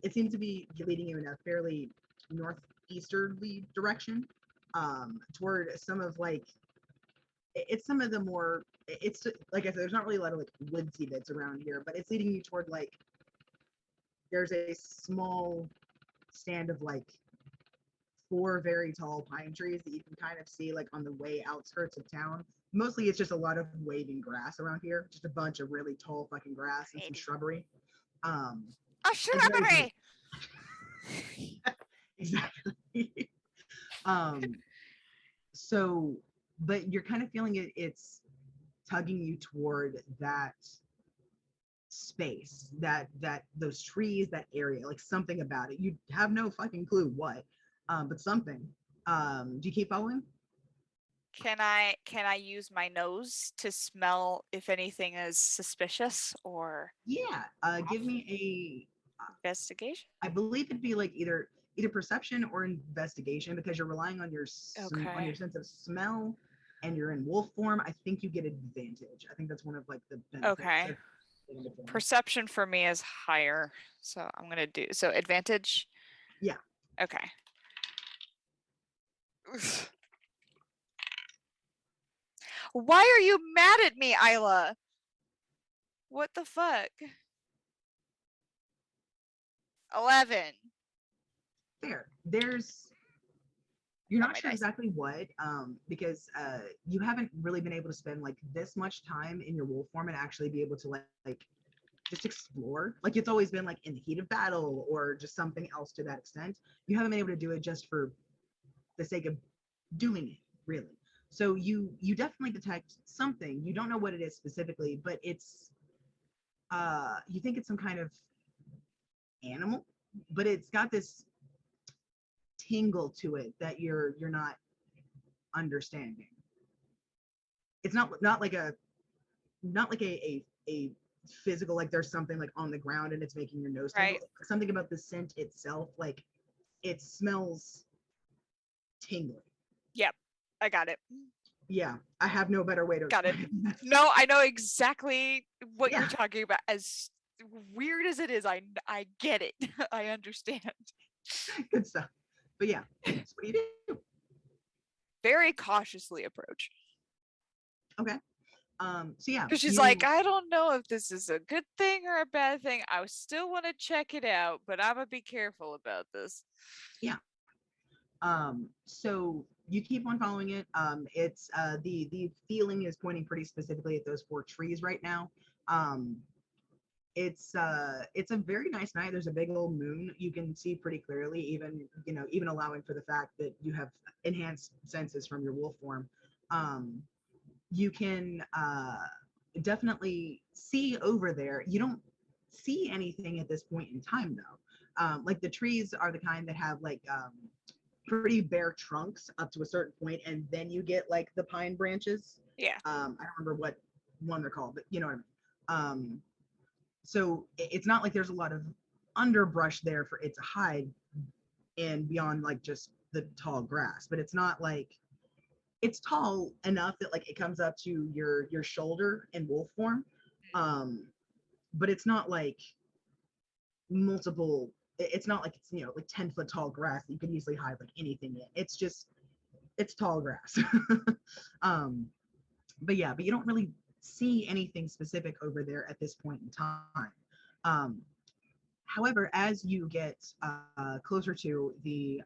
It seems to be leading you in a fairly northeasterly direction, toward some of like, it's some of the more, it's like I said, there's not really a lot of like woodsy bits around here, but it's leading you toward like, there's a small stand of like 4 very tall pine trees that you can kind of see like on the way outskirts of town. Mostly it's just a lot of waving grass around here, just a bunch of really tall fucking grass and some shrubbery. A shrubbery. Exactly. So, but you're kind of feeling it's tugging you toward that space, that those trees, that area, like something about it. You have no fucking clue what, but something. Do you keep following? Can I use my nose to smell if anything is suspicious or? Yeah. Give me a investigation. I believe it'd be like either perception or investigation, because you're relying on your on your sense of smell, and you're in wolf form. I think you get advantage. I think that's one of like the benefits. Okay. Perception for me is higher, so I'm gonna do so advantage. Yeah. Okay. Why are you mad at me, Isla? What the fuck? 11. Fair. You're not sure exactly what, because you haven't really been able to spend like this much time in your wolf form and actually be able to like just explore. Like it's always been like in the heat of battle or just something else to that extent. You haven't been able to do it just for the sake of doing it, really. So you definitely detect something. You don't know what it is specifically, but it's you think it's some kind of animal, but it's got this tingle to it that you're not understanding. It's not like a physical, like there's something like on the ground and it's making your nose tingle. Right. Something about the scent itself, like it smells tingly. Yep, I got it. Yeah, I have no better way to got it. No, I know exactly what you're talking about. As weird as it is, I get it. I understand. Good stuff. But yeah, so what do you do? Very cautiously approach. Okay. So yeah, because she's like, I don't know if this is a good thing or a bad thing. I still want to check it out, but I'm gonna be careful about this. Yeah. So you keep on following it. It's the feeling is pointing pretty specifically at those 4 trees right now. It's a very nice night. There's a big old moon. You can see pretty clearly, even allowing for the fact that you have enhanced senses from your wolf form. You can definitely see over there. You don't see anything at this point in time though. Like the trees are the kind that have like pretty bare trunks up to a certain point, and then you get like the pine branches. Yeah. I don't remember what one they're called, but you know what I mean. So it's not like there's a lot of underbrush there for it to hide in beyond like just the tall grass, but it's not like it's tall enough that like it comes up to your shoulder in wolf form. But it's not like multiple. It's not like it's like 10-foot tall grass that you could easily hide like anything in. It's tall grass. But you don't really see anything specific over there at this point in time. However, as you get closer to the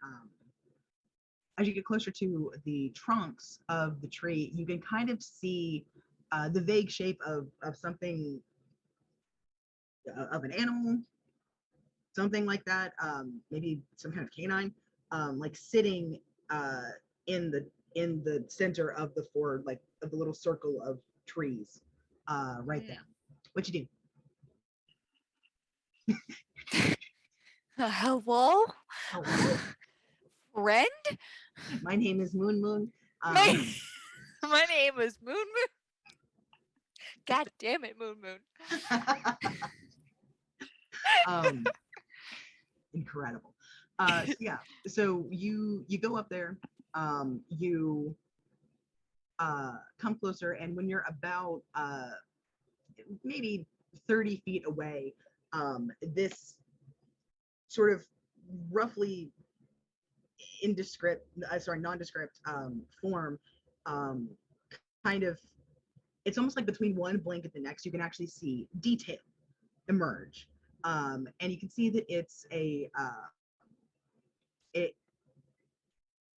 trunks of the tree, you can kind of see the vague shape of something, of an animal, something like that, maybe some kind of canine, like sitting in the center of the of the little circle of trees, right there. What you do? Hello? Hello? Friend? My name is Moon Moon. My name is Moon Moon. God damn it, Moon Moon. Incredible. So you go up there, you come closer, and when you're about maybe 30 feet away, this sort of roughly nondescript form, kind of, it's almost like between one blink and the next, you can actually see detail emerge, and you can see that it's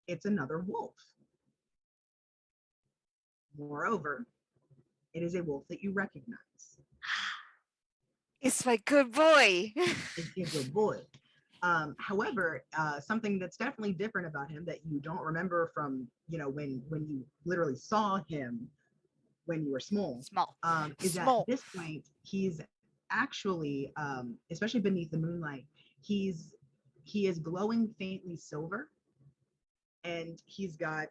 it's another wolf. Moreover, it is a wolf that you recognize. It's my good boy. It's your good boy. However, something that's definitely different about him that you don't remember from, when you literally saw him when you were small, is that at this point, he's actually, especially beneath the moonlight, he is glowing faintly silver, and he's got,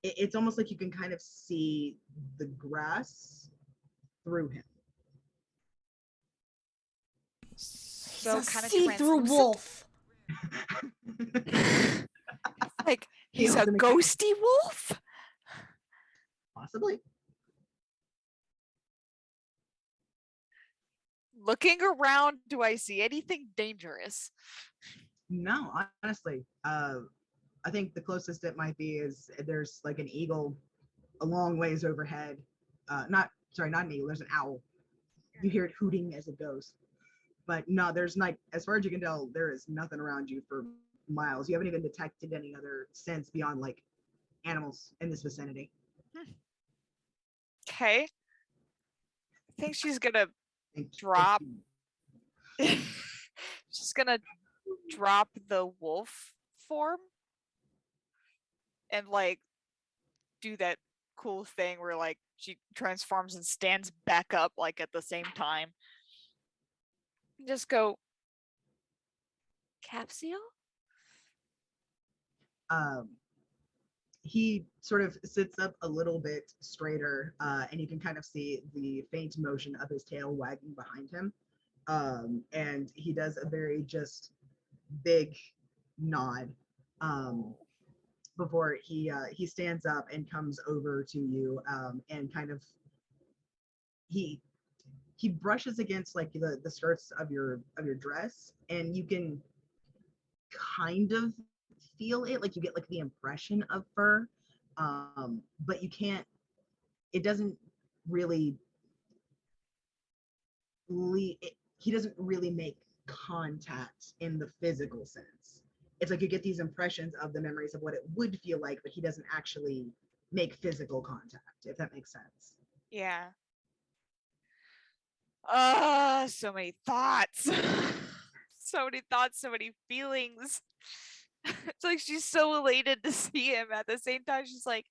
it's almost like you can kind of see the grass through him. So kind of see-through wolf. Like he's a ghosty wolf? Possibly. Looking around, do I see anything dangerous? No, honestly. I think the closest it might be is there's like an eagle a long ways overhead. Not an eagle, there's an owl. You hear it hooting as it goes. But no, there's not, as far as you can tell, there is nothing around you for miles. You haven't even detected any other sense beyond like animals in this vicinity. Okay. I think she's gonna drop. She's gonna drop the wolf form and like do that cool thing where like she transforms and stands back up like at the same time. Just go, Capsule? He sort of sits up a little bit straighter, and you can kind of see the faint motion of his tail wagging behind him. And he does a very just big nod, before he stands up and comes over to you, and kind of he brushes against like the skirts of your dress, and you can kind of feel it, like you get like the impression of fur, but you can't, it doesn't really he doesn't really make contact in the physical sense. It's like you get these impressions of the memories of what it would feel like, but he doesn't actually make physical contact, if that makes sense. Yeah. So many thoughts. So many thoughts, so many feelings. It's like she's so elated to see him. At the same time, she's like,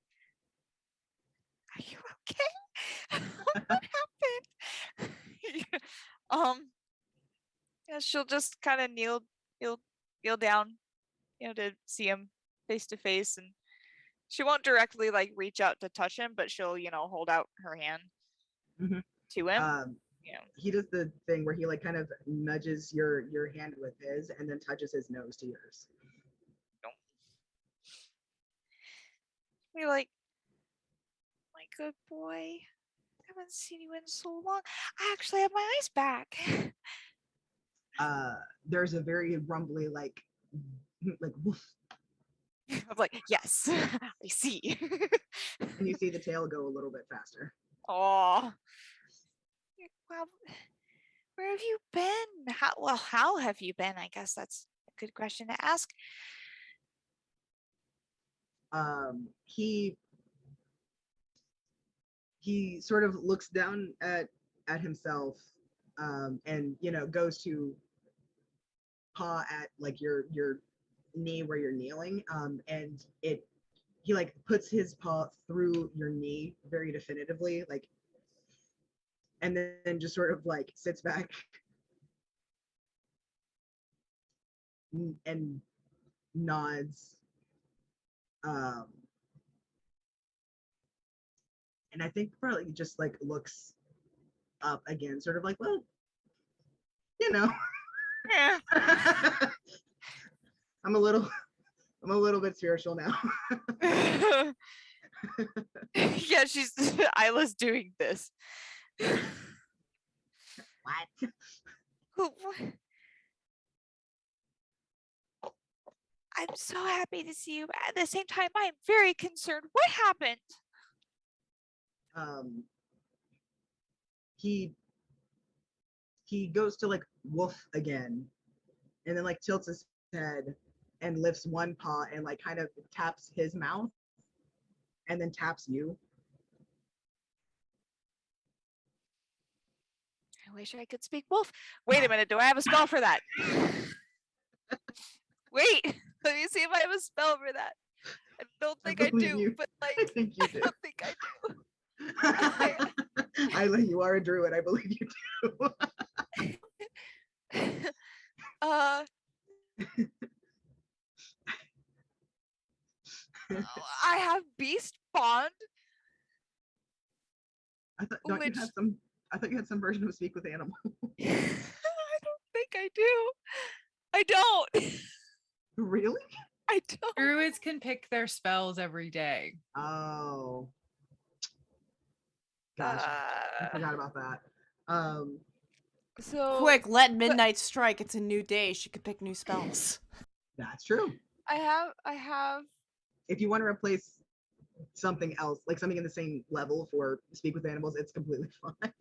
"Are you okay? What happened?" Yeah, she'll just kind of kneel down, to see him face to face, and she won't directly like reach out to touch him, but she'll, hold out her hand to him. He does the thing where he like kind of nudges your hand with his, and then touches his nose to yours. We're like, my good boy, I haven't seen you in so long. I actually have my eyes back. There's a very rumbly like woof, I'm like, yes, I see. and you see the tail go a little bit faster. Oh, well, where have you been? How have you been? I guess that's a good question to ask. He sort of looks down at himself, and goes to paw at like your knee where you're kneeling, and he like puts his paw through your knee very definitively, like, and then just sort of like sits back and nods, and I think probably just like looks up again, sort of like, well, Yeah. I'm a little bit spiritual now. Yeah, Isla's doing this. What? I'm so happy to see you, but at the same time, I'm very concerned. What happened? He goes to like woof again, and then like tilts his head and lifts one paw and like kind of taps his mouth and then taps you. I wish I could speak wolf. Wait a minute, do I have a spell for that? Wait, let me see if I have a spell for that. I don't think I do, you. but like, I think you do. I don't think I do. Isla, you are a druid. I believe you do. I have beast bond. I thought you had some version of speak with animal. I don't think I do. I don't. Really? I don't. Druids can pick their spells every day. Oh. Gosh, I forgot about that. So Quick, let midnight strike. It's a new day. She could pick new spells. That's true. I have. If you want to replace something else, like something in the same level for speak with animals, it's completely fine.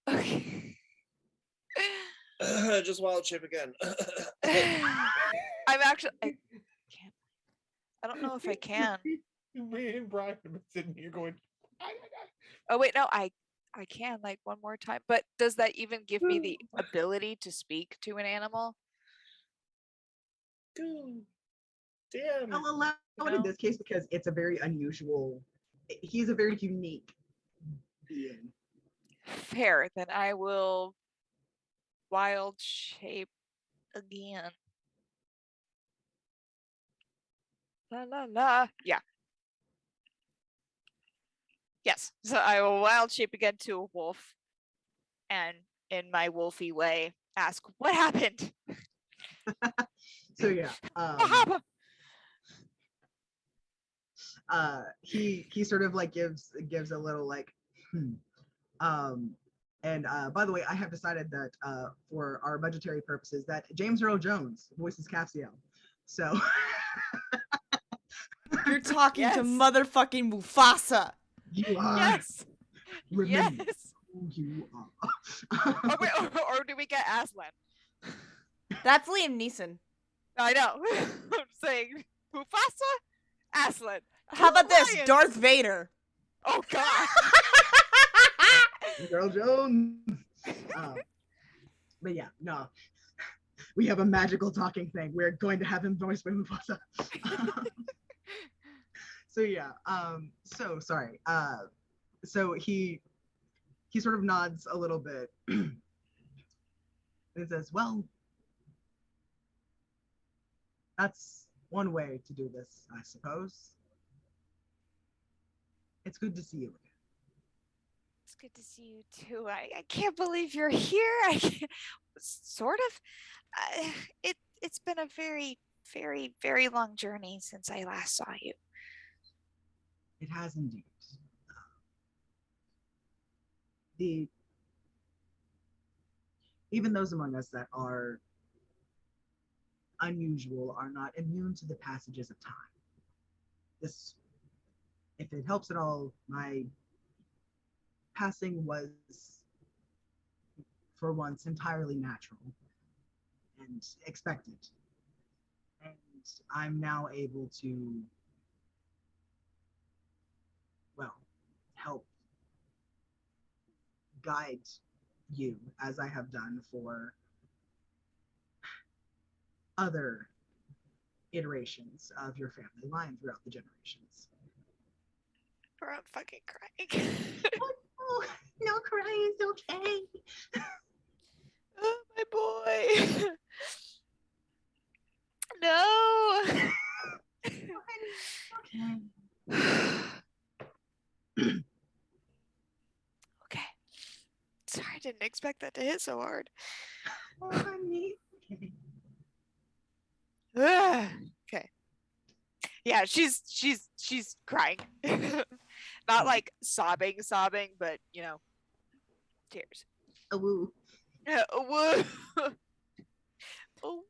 Okay. Just wild shape again. I'm actually. I can't. I don't know if I can. Me and Brian have been sitting here going. Oh wait, no, I can like one more time. But does that even give me the ability to speak to an animal? Dude, damn. I'll allow it in this case because it's a very unusual. He's a very unique being. Fair. Then I will wild shape again. La la la. Yeah. Yes. So I will wild shape again to a wolf, and in my wolfy way, ask what happened. So yeah, What happened? he sort of like gives a little like, and by the way, I have decided that for our budgetary purposes, that James Earl Jones voices Cassio. So You're talking to Yes. motherfucking Mufasa. you are. Yes. Remember Yes. who you are. Or, wait, or do we get Aslan? That's Liam Neeson. I know. I'm saying Mufasa, Aslan. How about this? Lions. Darth Vader. Oh God. Earl Jones. But yeah, no. We have a magical talking thing. We're going to have him voiced by Mufasa. So yeah, so sorry. So he sort of nods a little bit and says, well, that's one way to do this, I suppose. It's good to see you again. It's good to see you too. I can't believe you're here. Sort of. It's been a very, very, very long journey since I last saw you. It has indeed. the even those among us that are unusual are not immune to the passages of time. This, if it helps at all, my passing was for once entirely natural and expected. And I'm now able to, well, help guide you as I have done for other iterations of your family line throughout the generations. Bro, I'm fucking crying. Oh, no crying is okay. Oh, my boy. No. Okay. Okay. Sorry, I didn't expect that to hit so hard. Oh, honey. Okay. Okay. Yeah, she's crying. Not like sobbing, but tears. Oh, woo. Woo. Oh,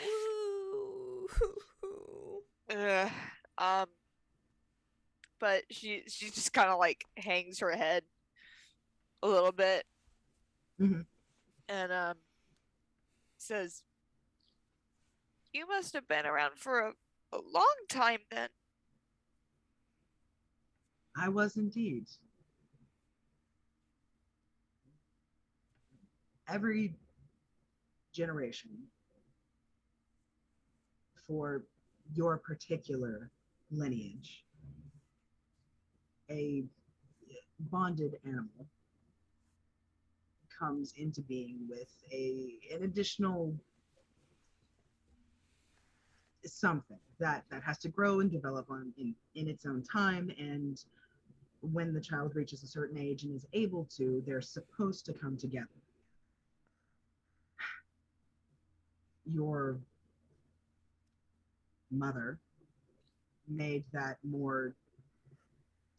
Woo. woo. Um, but she just kind of like hangs her head a little bit, and says, "You must have been around for a long time then." I was indeed. Every generation for your particular lineage, a bonded animal comes into being with an additional something that has to grow and develop in its own time. And when the child reaches a certain age and is able to, they're supposed to come together. Your mother made that more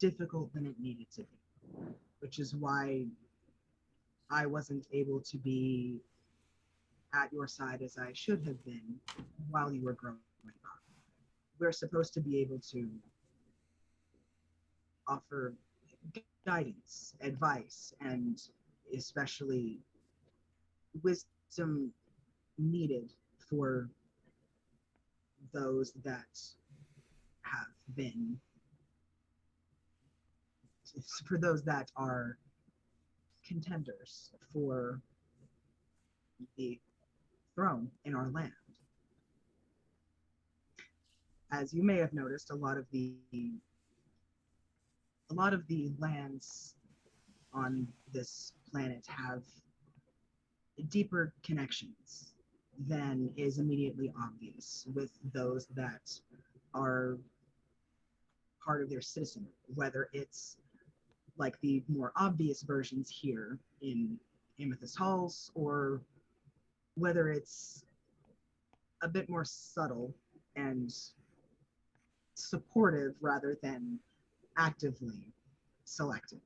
difficult than it needed to be, which is why I wasn't able to be at your side as I should have been while you were growing up. We're supposed to be able to offer guidance, advice, and especially wisdom needed for those that have been, for those that are contenders for the throne in our land. As you may have noticed, a lot of the lands on this planet have deeper connections than is immediately obvious with those that are part of their citizenry, whether it's like the more obvious versions here in Amethyst Halls, or whether it's a bit more subtle and supportive rather than actively selective,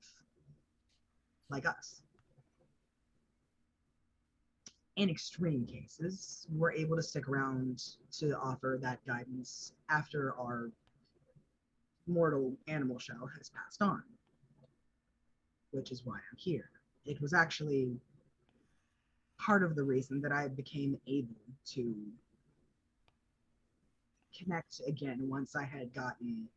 like us. In extreme cases, we're able to stick around to offer that guidance after our mortal animal shell has passed on, which is why I'm here. It was actually part of the reason that I became able to connect again once I had gotten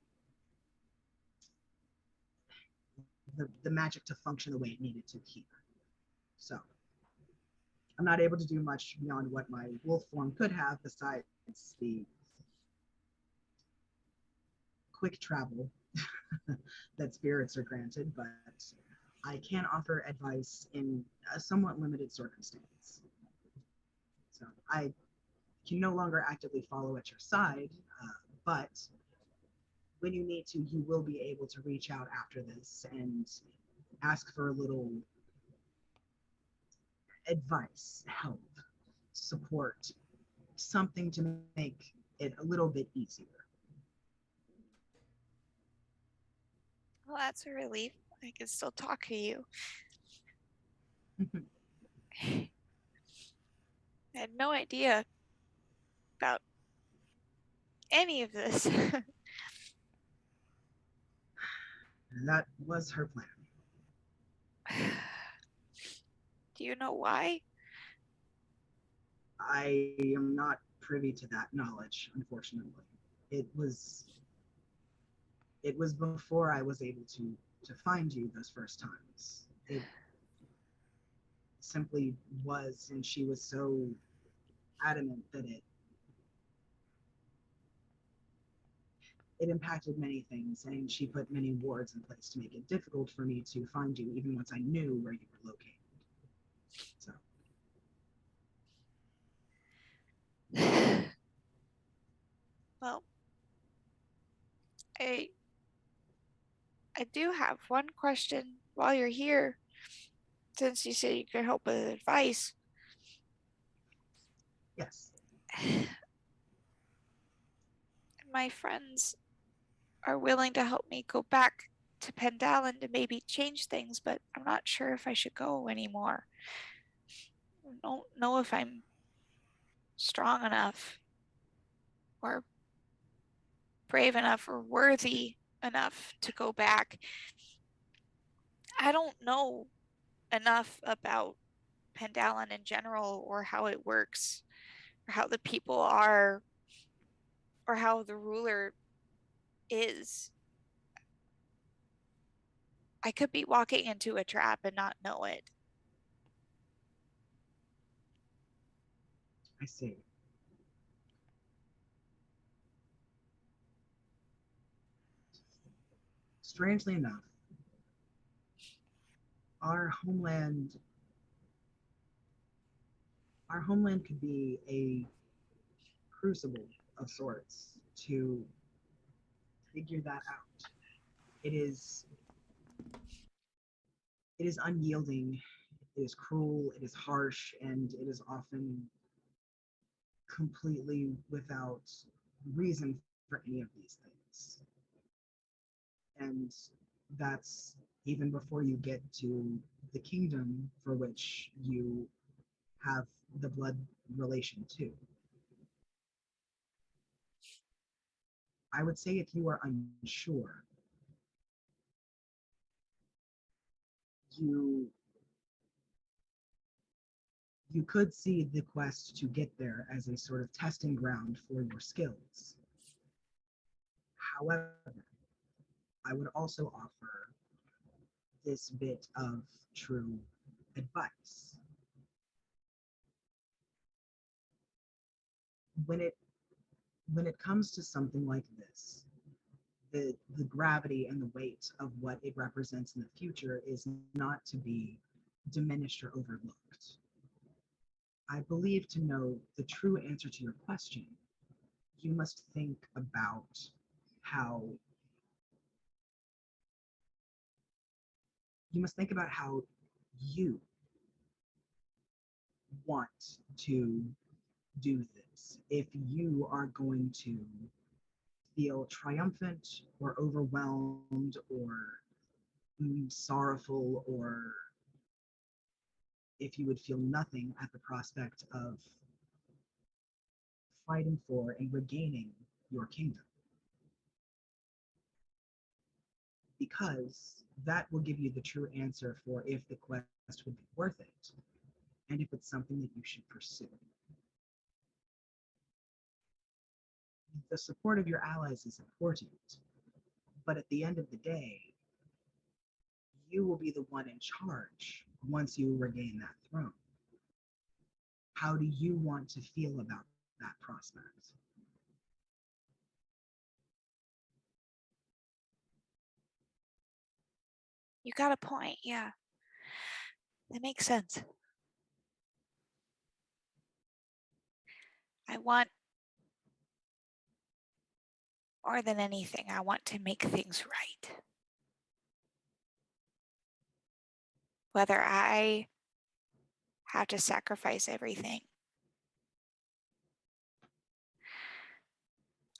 the magic to function the way it needed to here. So I'm not able to do much beyond what my wolf form could have, besides the quick travel that spirits are granted, but I can offer advice in a somewhat limited circumstance. So I can no longer actively follow at your side, but when you need to, you will be able to reach out after this and ask for a little advice, help, support, something to make it a little bit easier. Well, that's a relief. I can still talk to you. I had no idea about any of this. That was her plan. Do you know why? I am not privy to that knowledge, unfortunately. It was before I was able to find you those first times. It simply was, and she was so adamant that it impacted many things, and she put many wards in place to make it difficult for me to find you, even once I knew where you were located. So Well, I do have one question while you're here, since you said you could help with advice. yes. My friends are willing to help me go back to Pendalin to maybe change things, but I'm not sure if I should go anymore. I don't know if I'm strong enough or brave enough or worthy enough to go back. I don't know enough about Pendalin in general, or how it works, or how the people are, or how the ruler is. I could be walking into a trap and not know it. I see. Strangely enough, our homeland our homeland could be a crucible of sorts to figure that out. It is unyielding, it is cruel, it is harsh, and it is often completely without reason for any of these things. And that's even before you get to the kingdom for which you have the blood relation to. I would say if you are unsure, you you could see the quest to get there as a sort of testing ground for your skills. However, I would also offer this bit of true advice. When it comes to something like this, the gravity and the weight of what it represents in the future is not to be diminished or overlooked. I believe to know the true answer to your question, you must think about how you want to do this. If you are going to feel triumphant or overwhelmed or sorrowful, or if you would feel nothing at the prospect of fighting for and regaining your kingdom. Because that will give you the true answer for if the quest would be worth it and if it's something that you should pursue. The support of your allies is important, but at the end of the day, you will be the one in charge once you regain that throne. How do you want to feel about that prospect? You got a point, yeah. That makes sense. I want, more than anything, I want to make things right. Whether I have to sacrifice everything,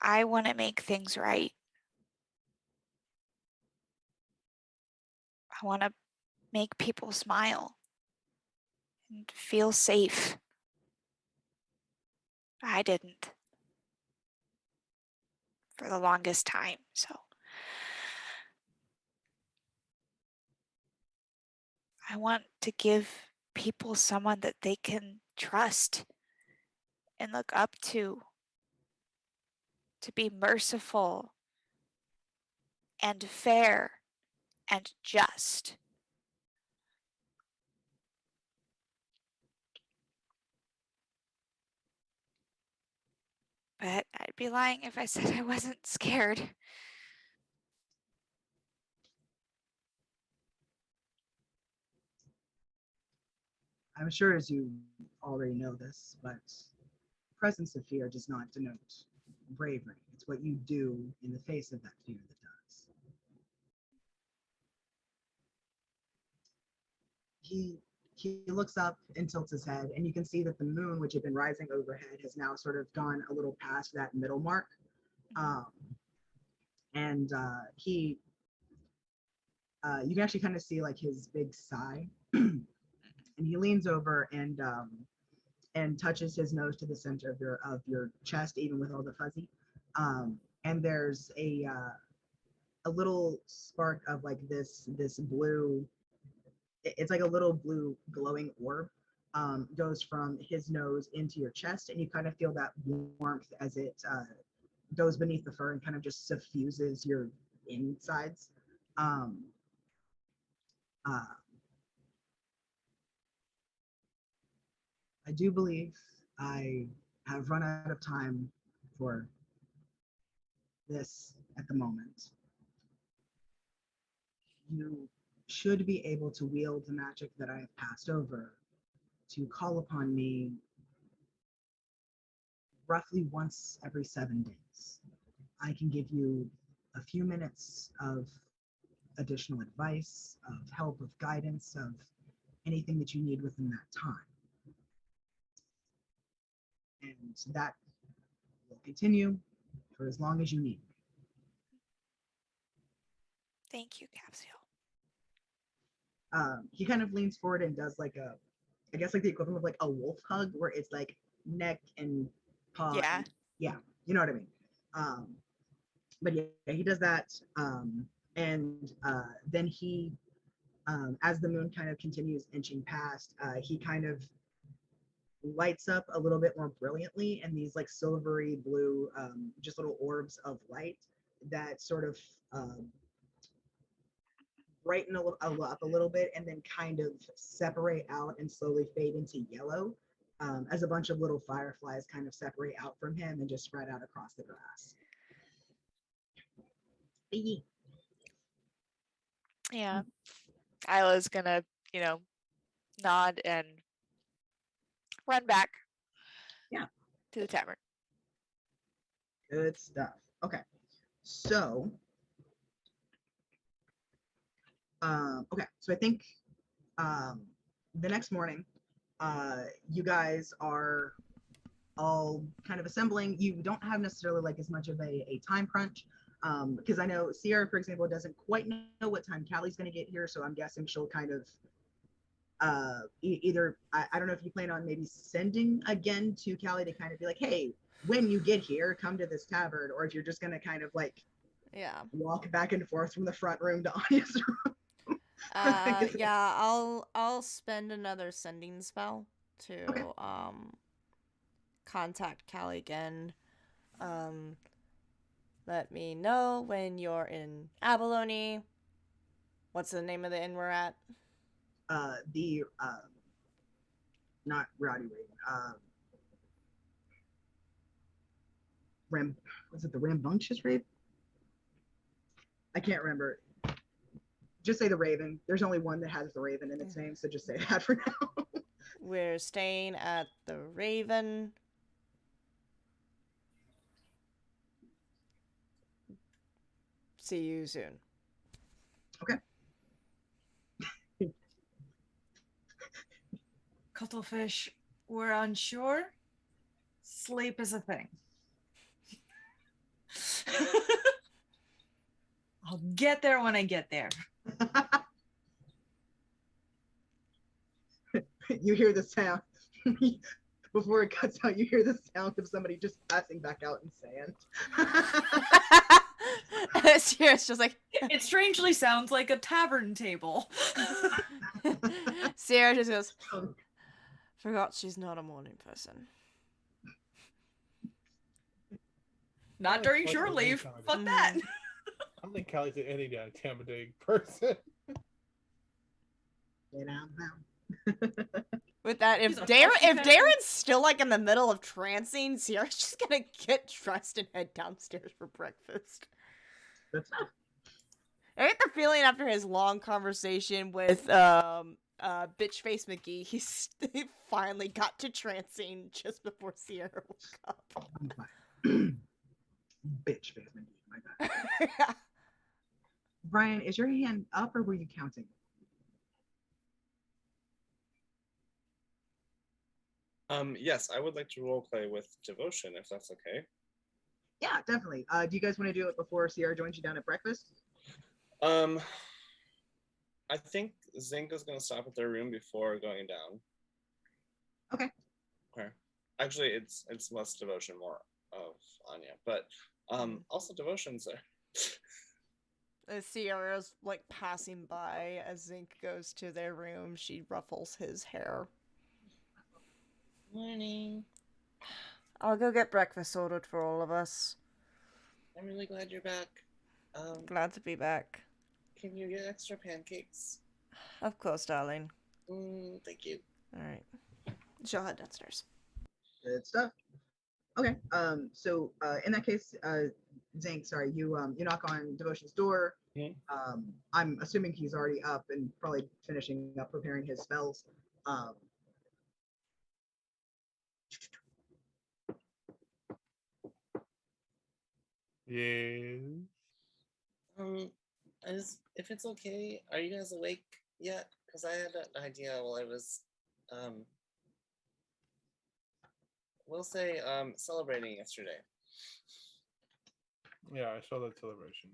I want to make things right. I want to make people smile. and feel safe. I didn't for the longest time, so I want to give people someone that they can trust and look up to be merciful and fair and just. But I'd be lying if I said I wasn't scared. I'm sure as you already know this, but presence of fear does not denote bravery. It's what you do in the face of that fear that does. He looks up and tilts his head, and you can see that the moon, which had been rising overhead, has now sort of gone a little past that middle mark. And he, you can actually kind of see like his big sigh, and he leans over and touches his nose to the center of your chest, even with all the fuzzy. And there's a little spark of like this blue. It's like a little blue glowing orb goes from his nose into your chest, and you kind of feel that warmth as it goes beneath the fur and kind of just suffuses your insides. Um, uh, I do believe I have run out of time for this at the moment. You should be able to wield the magic that I have passed over to call upon me roughly once every 7 days. I can give you a few minutes of additional advice, of help, of guidance, of anything that you need within that time. And that will continue for as long as you need. Thank you, Capsule. He kind of leans forward and does like I guess like the equivalent of like a wolf hug, where it's like neck and paw. Yeah. Yeah, you know what I mean. But yeah, he does that. And then he, as the moon kind of continues inching past, he kind of lights up a little bit more brilliantly, and these like silvery blue, just little orbs of light that sort of brighten up a little bit and then kind of separate out and slowly fade into yellow as a bunch of little fireflies kind of separate out from him and just spread out across the grass. Yeah. Isla's gonna, nod and run back. Yeah. To the tavern. Good stuff. Okay. So so I think the next morning, you guys are all kind of assembling. You don't have necessarily like as much of a time crunch because I know Sierra, for example, doesn't quite know what time Callie's going to get here, so I'm guessing she'll kind of either I don't know if you plan on maybe sending again to Callie to kind of be like, hey, when you get here, come to this tavern, or if you're just going to kind of like walk back and forth from the front room to Anya's room. Yeah, I'll spend another sending spell to contact Callie again. Let me know when you're in Abalone. What's the name of the inn we're at? The not Rowdy Raven. Was it the Rambunctious Raven? I can't remember. Just say the Raven. There's only one that has the Raven in its name, so just say that for now. We're staying at the Raven. See you soon. Okay. Cuttlefish, we're unsure. Sleep is a thing. I'll get there when I get there. you hear the sound. Before it cuts out, you hear the sound of somebody just passing back out in sand. Sierra's just like, It strangely sounds like a tavern table. Sierra just goes, forgot she's not a morning person. Not during shore leave. Fuck that. I don't think Callie's any intimidating person. Get out now. With that, if He's a fucking Darren's still like in the middle of trancing, Sierra's just gonna get dressed and head downstairs for breakfast. That's not. I get the feeling after his long conversation with bitch face McGee, he finally got to trancing just before Sierra woke up. Bitch face McGee, my God. Brian, is your hand up or were you counting? Yes, I would like to role play with devotion if that's okay. Yeah, definitely. Do you guys want to do it before Sierra joins you down at breakfast? I think Zinc is going to stop at their room before going down. Okay. Okay. Actually, it's less devotion, more of Anya, but also devotion's there. As Sierra's like passing by as Zinc goes to their room, she ruffles his hair. Morning. I'll go get breakfast ordered for all of us. I'm really glad you're back. Glad to be back. Can you get extra pancakes? Of course, darling. Thank you. Alright. She'll head downstairs. Good stuff. Okay. So in that case, Zank, sorry, you knock on Devotion's door. Mm-hmm. I'm assuming he's already up and probably finishing up preparing his spells. Yes. If it's okay, are you guys awake yet? Because I had an idea while I was, we'll say, celebrating yesterday. Yeah, I saw that celebration.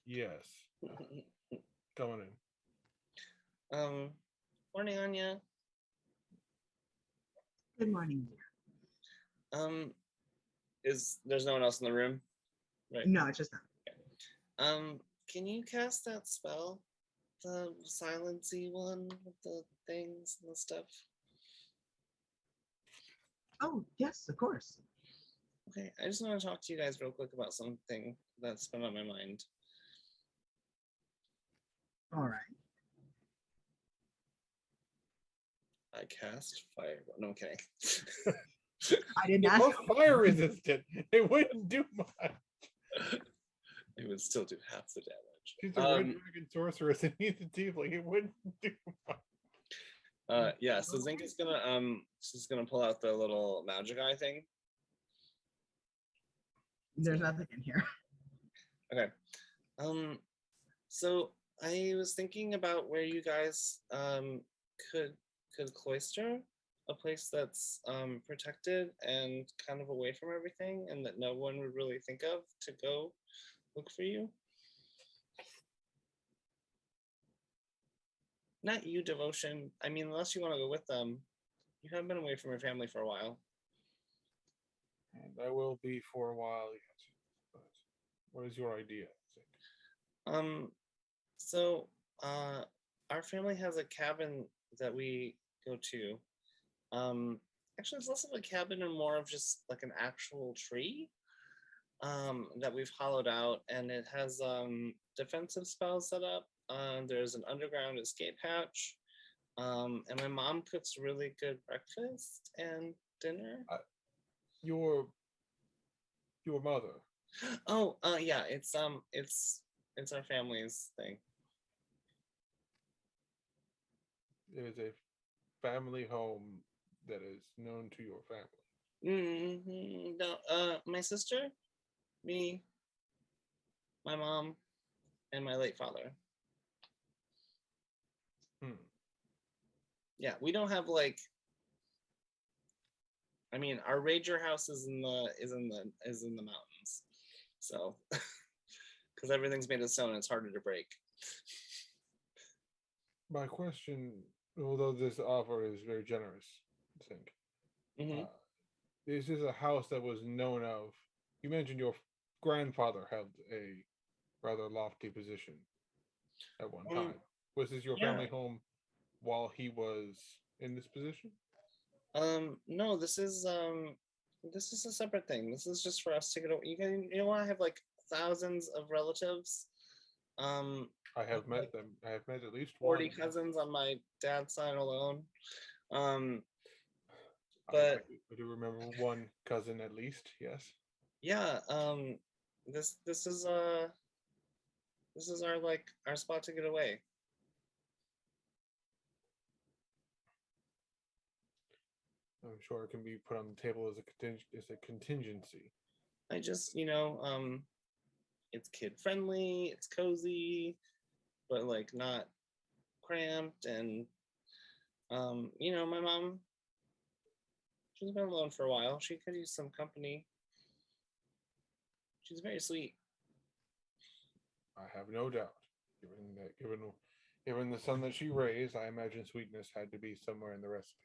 Yes. Coming in. Morning, Anya. Good morning, dear. There's no one else in the room? Right. No, it's just that. Can you cast that spell? The silency one with the things and the stuff? Oh, yes, of course. Okay, I just want to talk to you guys real quick about something that's been on my mind. All right. I cast fire. No, I'm kidding. I didn't They're ask. both fire resistant. It wouldn't do much. It would still do half the damage. She's a red dragon sorceress and he's a tiefling. It wouldn't do much. Yeah, so Zinc is gonna she's gonna pull out the little magic eye thing. There's nothing in here. Okay. So I was thinking about where you guys could cloister a place that's protected and kind of away from everything, and that no one would really think of to go look for you. Not you, Devotion. I mean, unless you want to go with them. You haven't been away from your family for a while. And I will be for a while, yes. But what is your idea? So our family has a cabin that we go to. Actually, it's less of a cabin and more of just like an actual tree that we've hollowed out, and it has defensive spells set up. There's an underground escape hatch, and my mom cooks really good breakfast and dinner. Your mother. Oh, yeah, it's our family's thing. It is a family home that is known to your family. Mm-hmm. No, my sister, me, my mom, and my late father. Yeah, we don't have like. I mean, our rager house is in the mountains, so because everything's made of stone, it's harder to break. My question although this offer is very generous, I think. Mhm. This is a house that was known of. You mentioned your grandfather held a rather lofty position at one time. Was this your yeah. family home while he was in this position? No, this is a separate thing. This is just for us to get. You know, I have like thousands of relatives. I have met like them. I have met at least 40 one. cousins on my dad's side alone. Um, I but do remember one cousin at least. Yes. yeah, this is our like our spot to get away. I'm sure it can be put on the table as a contingency. I just, it's kid friendly, it's cozy, but like not cramped. And my mom, she's been alone for a while. She could use some company. She's very sweet. I have no doubt. Given the son that she raised, I imagine sweetness had to be somewhere in the recipe.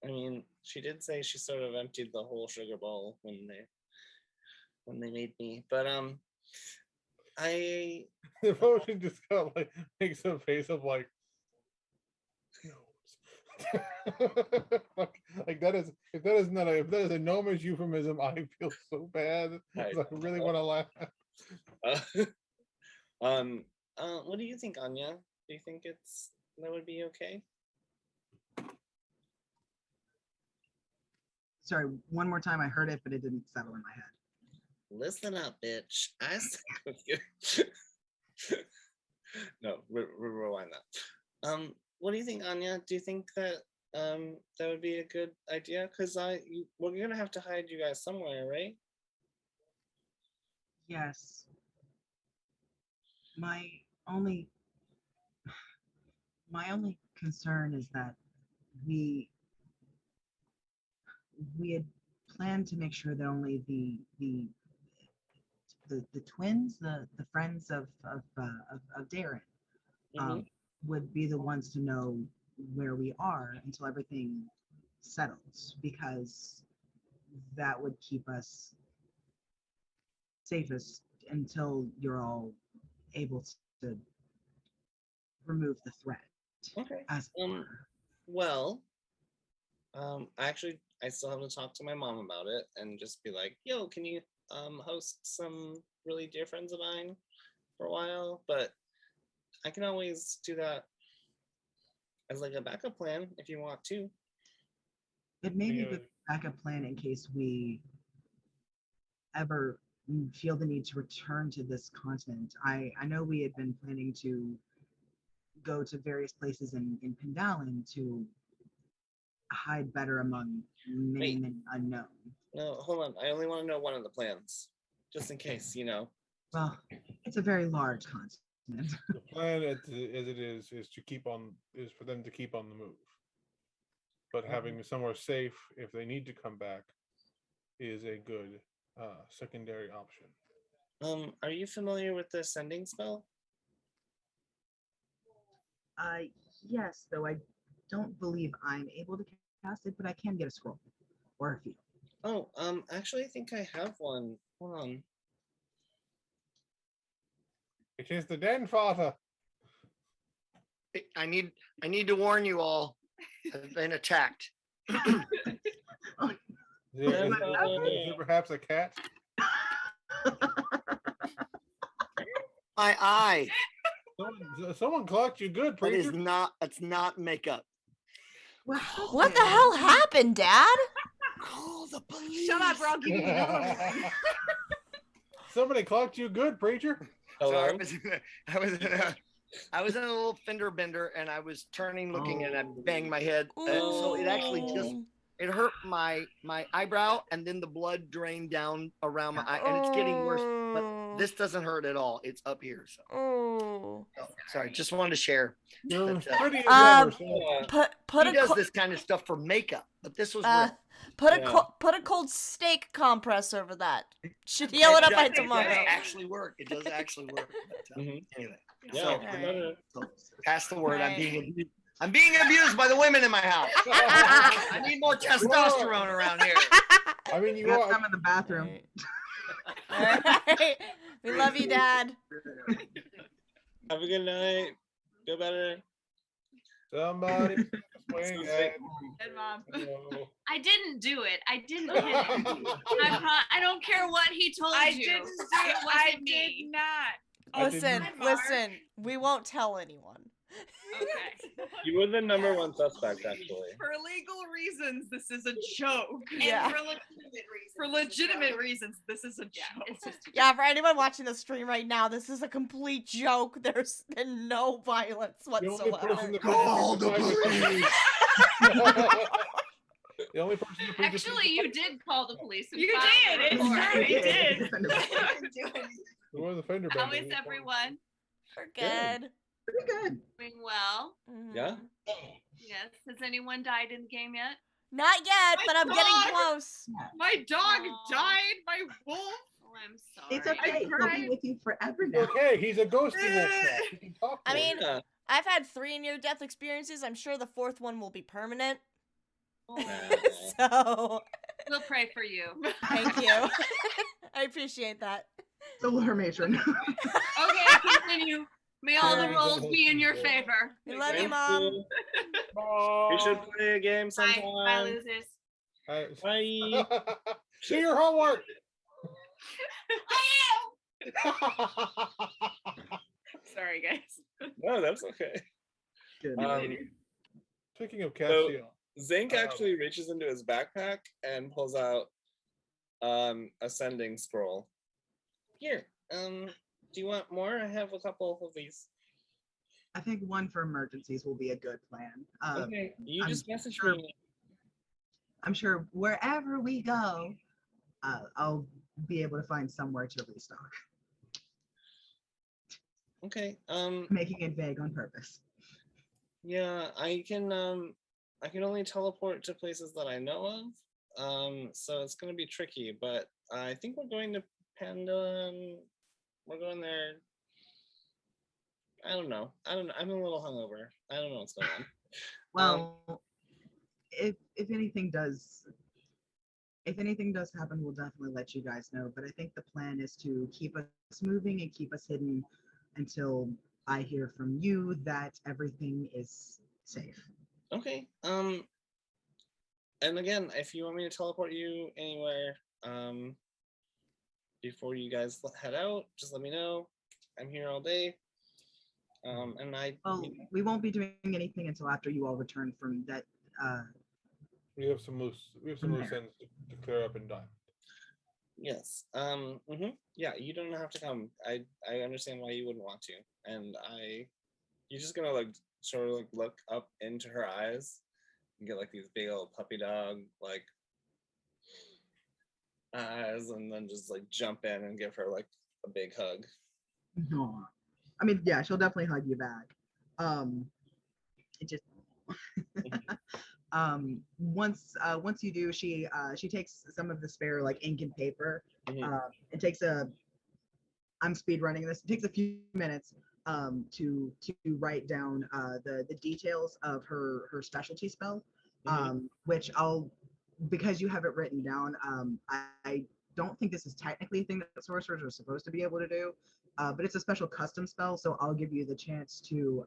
I mean, she did say she sort of emptied the whole sugar bowl when they made me. But I The potion just got like makes a face of like no. like that is if that is a gnomish euphemism, I feel so bad. I really want to laugh. What do you think, Anya? Do you think that would be okay? Sorry, one more time. I heard it, but it didn't settle in my head. Listen up, bitch. I said with you. No, rewind that. What do you think, Anya? Do you think that that would be a good idea? Because we're gonna have to hide you guys somewhere, right? Yes. My only concern is that we had planned to make sure that only the twins, the friends of Darren, would be the ones to know where we are until everything settles, because that would keep us safest until you're all able to remove the threat. Okay. As well, I still have to talk to my mom about it and just be like, yo, can you host some really dear friends of mine for a while? But I can always do that as like a backup plan if you want to. It may be a good backup plan in case we ever feel the need to return to this continent. I know we had been planning to go to various places in Pendalin to hide better among many unknown. No, hold on. I only want to know one of the plans, just in case, Well, it's a very large continent. The plan, as it is for them to keep on the move. But having somewhere safe, if they need to come back, is a good secondary option. Are you familiar with the sending spell? Yes, though I don't believe I'm able to cast it, but I can get a scroll or a few. Oh, actually, I think I have one. Hold on. It is the den father. I need to warn you all. I've been attacked. Is it perhaps a cat? My eye. Someone clocked you good, preacher. That's not makeup. What the hell happened, Dad? Call the police. Shut up, or I'll give you the Somebody clocked you good, preacher. So I was in a little fender bender, and I was turning, looking, and I banged my head. So it actually it hurt my eyebrow, and then the blood drained down around my eye, and it's getting worse. But this doesn't hurt at all. It's up here. So sorry, just wanted to share. But, he does this kind of stuff for makeup, but this was real. Put a cold steak compress over that. Should heal it up by tomorrow. It does actually work. But, anyway, Yeah. so pass the word. Right. I'm being I'm being abused by the women in my house. I need more testosterone around here. I mean, You you have are. some in the bathroom. All right. We love you, Dad. Have a good night. Feel better. Somebody swing at Good mom. me. I didn't do it. I didn't hit him. I don't care what he told I you. didn't do It it. wasn't I me. did not. I didn't Listen, either. listen. We won't tell anyone. Okay. You were the number one suspect, actually. For legal reasons, this is a joke. Yeah. And For legitimate reasons, this is a joke. it's just a Yeah, for anyone watching the stream right now, this is a complete joke. There's been no violence The only person whatsoever. that Call the police. The only person that police Actually, you did call the police. and You filed did. a report. It did. Who was the fender How bender? is everyone? We're good. Pretty good. Doing well. Mhm. Yeah? Yes. Has anyone died in the game yet? Not yet, but I'm getting God. close. My dog Aw. died. My wolf. Oh, I'm sorry. It's okay. He'll cried. be with you forever He's now. okay, he's a ghosty wolf now. He can talk to I him. mean, Yeah. I've had 3 near-death experiences. I'm sure the 4th one will be permanent. Oh, So, we'll pray for you. thank you. I appreciate that. The lore matron. Okay, continue. May all the Yeah. rolls be in your favor. We love you, Thank Mom. you. Oh. We should play a game Bye. Bye, sometime. losers. Bye. Do your homework. Sorry, guys. No, that's okay. Good. Speaking of Cassio, Zink actually reaches into his backpack and pulls out a sending scroll. Here, do you want more? I have a couple of these. I think one for emergencies will be a good plan. Okay, you I'm just message sure- me. I'm sure wherever we go, I'll be able to find somewhere to restock. Okay. Making it vague on purpose. Yeah, I can only teleport to places that I know of. So it's gonna be tricky, but I think we're going to Panda. We're going there. I don't know. I'm a little hungover. I don't know what's going on. Well, if anything does happen, we'll definitely let you guys know. But I think the plan is to keep us moving and keep us hidden until I hear from you that everything is safe. Okay. And again, if you want me to teleport you anywhere, before you guys head out, just let me know. I'm here all day. And Well, we won't be doing anything until after you all return from that. we have some loose ends to clear up and done. yes. Yeah, you don't have to come. I understand why you wouldn't want to. And you're just gonna like sort of like look up into her eyes and get like these big old puppy dog like eyes, and then just like jump in and give her like a big hug. Aw. I mean, yeah, she'll definitely hug you back. It just once you do, she takes some of the spare like ink and paper. Mhm. It takes I'm speed running this. It takes a few minutes to write down the details of her specialty spell, which because you have it written down. I don't think this is technically a thing that sorcerers are supposed to be able to do, but it's a special custom spell, so I'll give you the chance to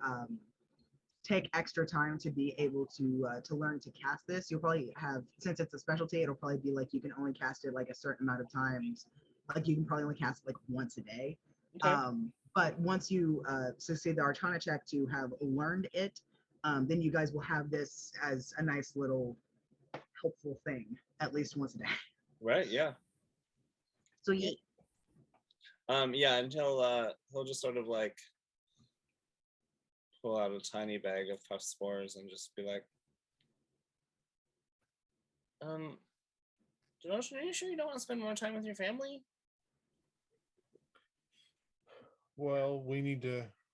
take extra time to be able to learn to cast this. You'll probably have, since it's a specialty, it'll probably be like you can only cast it like a certain amount of times. Like you can probably only cast it like once a day. Okay. But once you succeed the Arcana check to have learned it, then you guys will have this as a nice little helpful thing at least once a day. Right, yeah. So yeah. Yeah, until he'll just sort of like pull out a tiny bag of puff spores and just be like, Devotion, are you sure you don't want to spend more time with your family? Well, we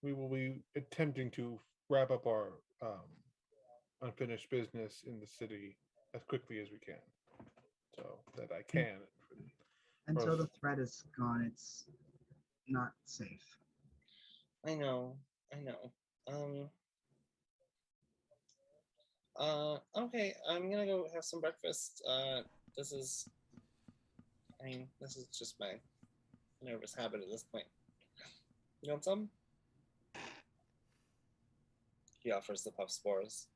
will be attempting to wrap up our unfinished business in the city as quickly as we can. So that I can. Until the threat is gone, it's not safe. I know. Okay, I'm gonna go have some breakfast. This is just my nervous habit at this point. You want some? He offers the puff spores.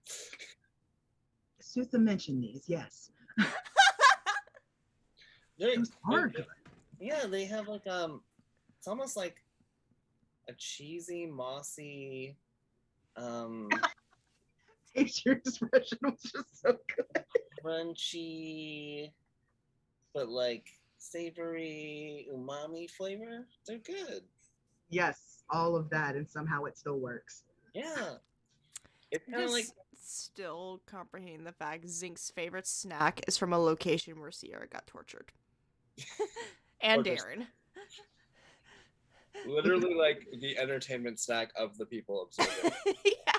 Sutha mentioned these, yes. Those are good. Yeah, they have like it's almost like a cheesy, mossy Your expression was just so good. crunchy, but like savory umami flavor. They're good. Yes, all of that, and somehow it still works. Yeah. It's kind of like still comprehend the fact Zink's favorite snack is from a location where Sierra got tortured. And Darren. Literally like the entertainment snack of the people observing. Yeah.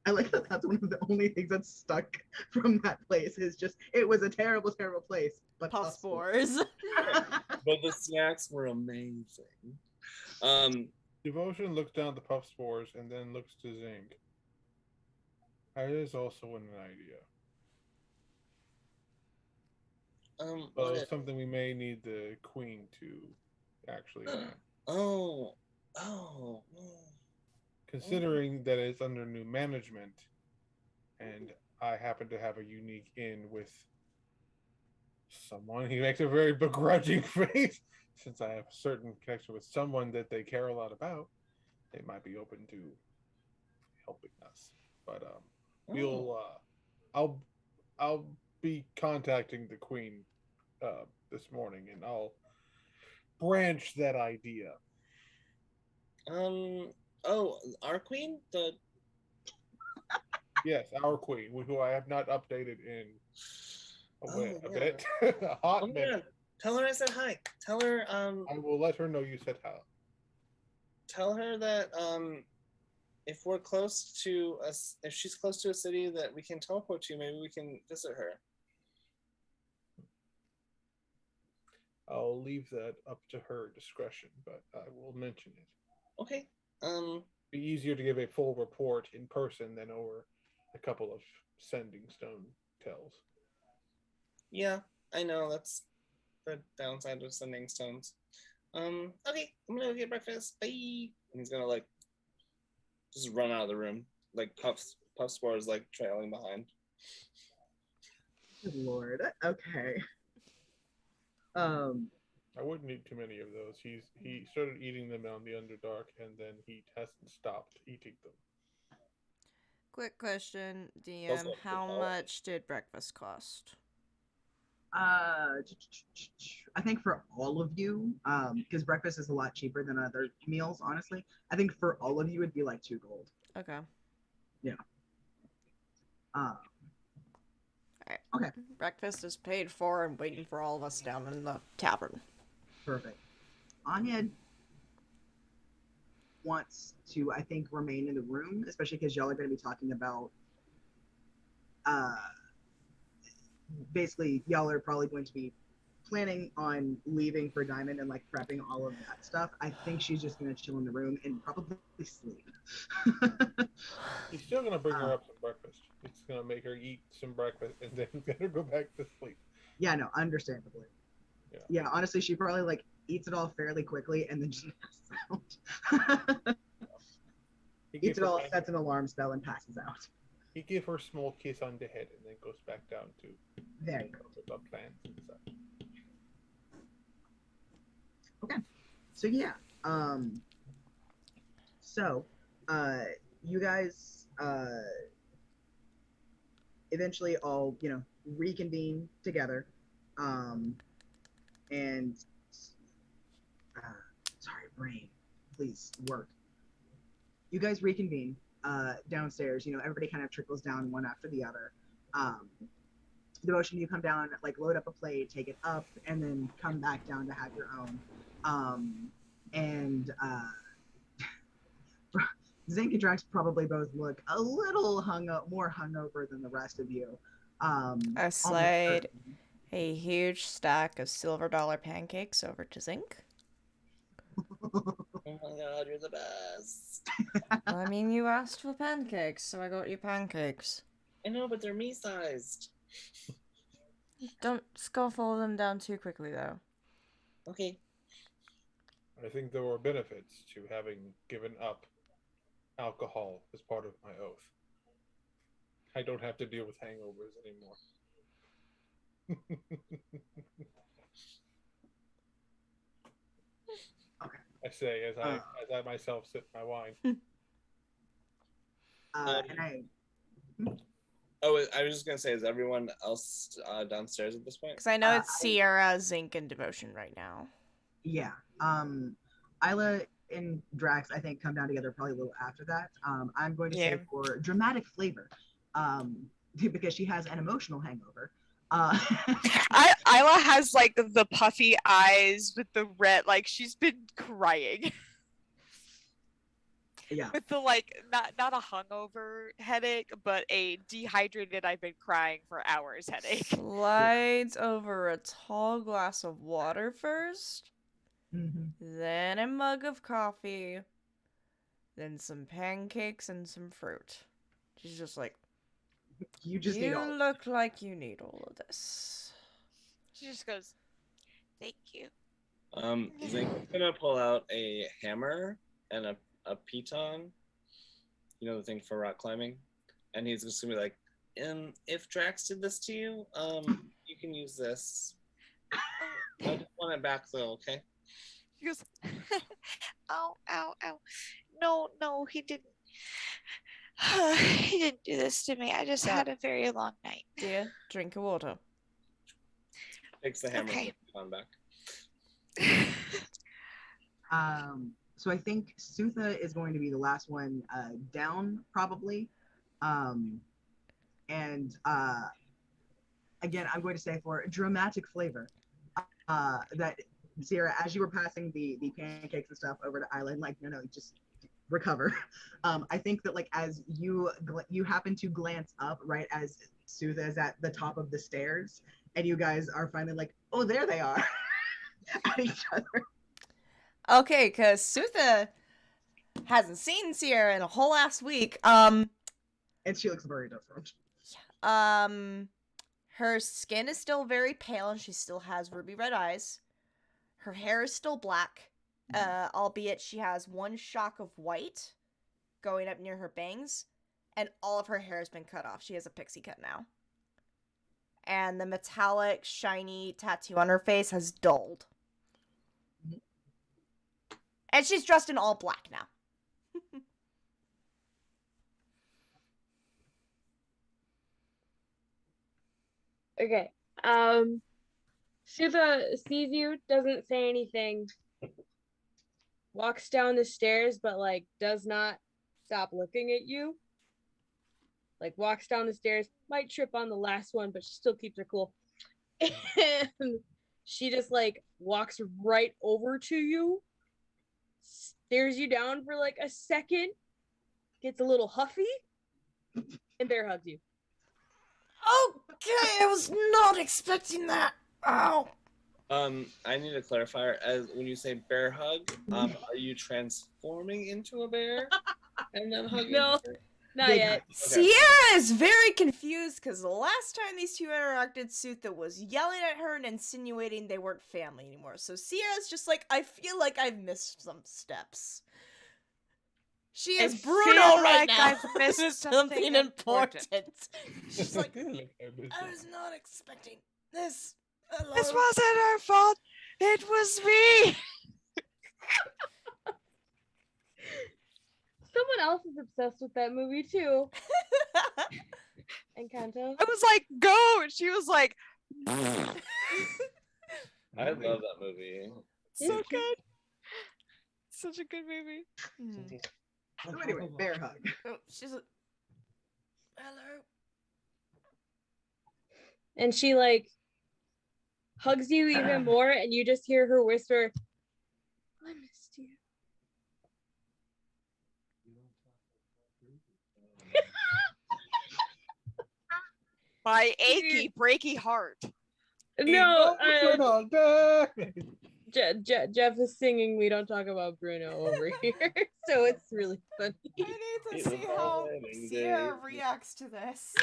I like that that's one of the only things that's stuck from that place is just it was a terrible, terrible place. But puff spores. But the snacks were amazing. Devotion looks down at the puff spores and then looks to Zink. That is also an idea. Well, it's something we may need the queen to actually. Considering that it's under new management, and I happen to have a unique in with someone, he makes a very begrudging face. Since I have a certain connection with someone that they care a lot about, they might be open to helping us. But I'll be contacting the queen this morning, and I'll branch that idea. Our queen? Yes, our queen, who I have not updated in a bit. A hot minute. Tell her I said hi. Tell her I will let her know you said hi. Tell her that if we're close to if she's close to a city that we can teleport to, maybe we can visit her. I'll leave that up to her discretion, but I will mention it. Okay. Be easier to give a full report in person than over a couple of sending stone tells. Yeah, I know that's the downside of sending stones. Okay, I'm gonna go get breakfast. Bye. And he's gonna like just run out of the room, like puff spores like trailing behind. Good Lord. Okay. I wouldn't eat too many of those. He started eating them on the Underdark, and then he hasn't stopped eating them. Quick question, DM. How much did breakfast cost? I think for all of you, because breakfast is a lot cheaper than other meals, honestly. I think for all of you, it'd be like 2 gold. Okay. Yeah. All right. Okay. Breakfast is paid for and waiting for all of us down in the tavern. Perfect. Anya wants to, I think, remain in the room, especially because y'all are going to be talking about basically y'all are probably going to be planning on leaving for Diamond and like prepping all of that stuff. I think she's just going to chill in the room and probably sleep. He's still going to bring her up some breakfast. He's going to make her eat some breakfast and then let her go back to sleep. Yeah, no, understandably. Yeah, honestly, she probably like eats it all fairly quickly and then just passes out. Eats it all, sets an alarm spell, and passes out. He gave her a small kiss on the head and then goes back down to there you go. Up plans and stuff. Okay, so yeah, you guys eventually all reconvene together, and sorry, brain, please work. You guys reconvene downstairs. Everybody kind of trickles down one after the other. Devotion, you come down, like load up a plate, take it up, and then come back down to have your own. Zink and Drax probably both look a little more hungover than the rest of you. I slide a huge stack of silver dollar pancakes over to Zink. Oh my god. you're the best. I mean, you asked for pancakes, so I got you pancakes. I know, but they're me-sized. Don't scuffle them down too quickly, though. Okay. I think there were benefits to having given up alcohol as part of my oath. I don't have to deal with hangovers anymore. Okay. I say as I myself sip my wine. And I. Oh, I was just gonna say, is everyone else downstairs at this point? Because I know it's Sierra, Zinc, and Devotion right now. Yeah. Isla and Drax, I think, come down together probably a little after that. I'm going to say for dramatic flavor, because she has an emotional hangover. Isla has like the puffy eyes with the red, like she's been crying. Yeah. With the not a hungover headache, but a dehydrated, I've been crying for hours headache. Slides over a tall glass of water first, then a mug of coffee, then some pancakes and some fruit. She's just like, you just need all. look like you need all of this. She just goes, thank you. Zink's gonna pull out a hammer and a piton, you know, the thing for rock climbing, and he's just gonna be like, if Drax did this to you, you can use this. I just want it back though, okay? He goes, ow, ow, ow. No, he didn't. He didn't do this to me. I just had a very long night. Dear, drink of water. Takes the hammer and the piton back. So I think Sutha is going to be the last one down, probably. And again, I'm going to say for dramatic flavor, that Sierra, as you were passing the pancakes and stuff over to Island, like, no, just recover. I think that like as you happen to glance up right as Sutha is at the top of the stairs, and you guys are finally like, oh, there they are, at each other. Okay, because Sutha hasn't seen Sierra in a whole ass week. And she looks very different. Her skin is still very pale, and she still has ruby red eyes. Her hair is still black, albeit she has one shock of white going up near her bangs, and all of her hair has been cut off. She has a pixie cut now. And the metallic, shiny tattoo on her face has dulled. And she's dressed in all black now. Okay. Sutha sees you, doesn't say anything, walks down the stairs, but like does not stop looking at you. Like walks down the stairs, might trip on the last one, but she still keeps her cool. And she just like walks right over to you, stares you down for like a second, gets a little huffy, and bear hugs you. Okay, I was not expecting that. Ow. I need a clarifier. As when you say bear hug, are you transforming into a bear and then hugging? No, not yet. Okay. Sierra is very confused because the last time these two interacted, Sutha was yelling at her and insinuating they weren't family anymore. So Sierra's just like, I feel like I've missed some steps. She is brutal right now. I've missed something important. She's like, I was not expecting this. Hello. This wasn't her fault. It was me. Someone else is obsessed with that movie too. Encanto. I was like, go. And she was like, I love that movie. So good. Such a good movie. So anyway, bear hug. Oh, she's a... Hello. And she like hugs you even more, and you just hear her whisper, I missed you. My achy, breaky heart. No, Jeff is singing "We Don't Talk About Bruno" over here, so it's really funny. I need to see how Sierra reacts to this.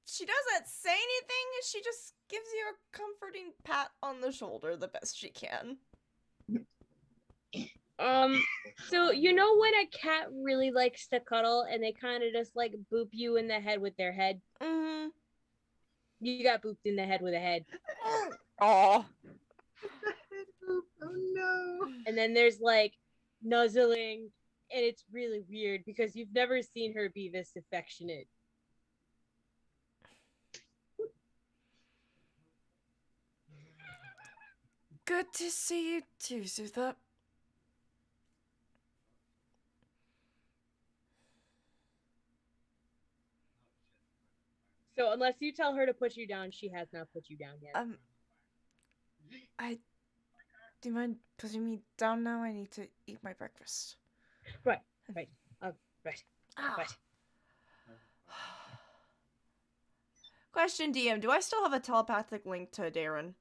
She doesn't say anything, she just gives you a comforting pat on the shoulder the best she can. So you know when a cat really likes to cuddle and they kind of just like boop you in the head with their head? Mm-hmm. You got booped in the head with a head. Oh. Oh no. And then there's like nuzzling, and it's really weird because you've never seen her be this affectionate. Good to see you too, Sutha. So unless you tell her to put you down, she has not put you down yet. Do you mind putting me down now? I need to eat my breakfast. Right. Question, DM, do I still have a telepathic link to Darren?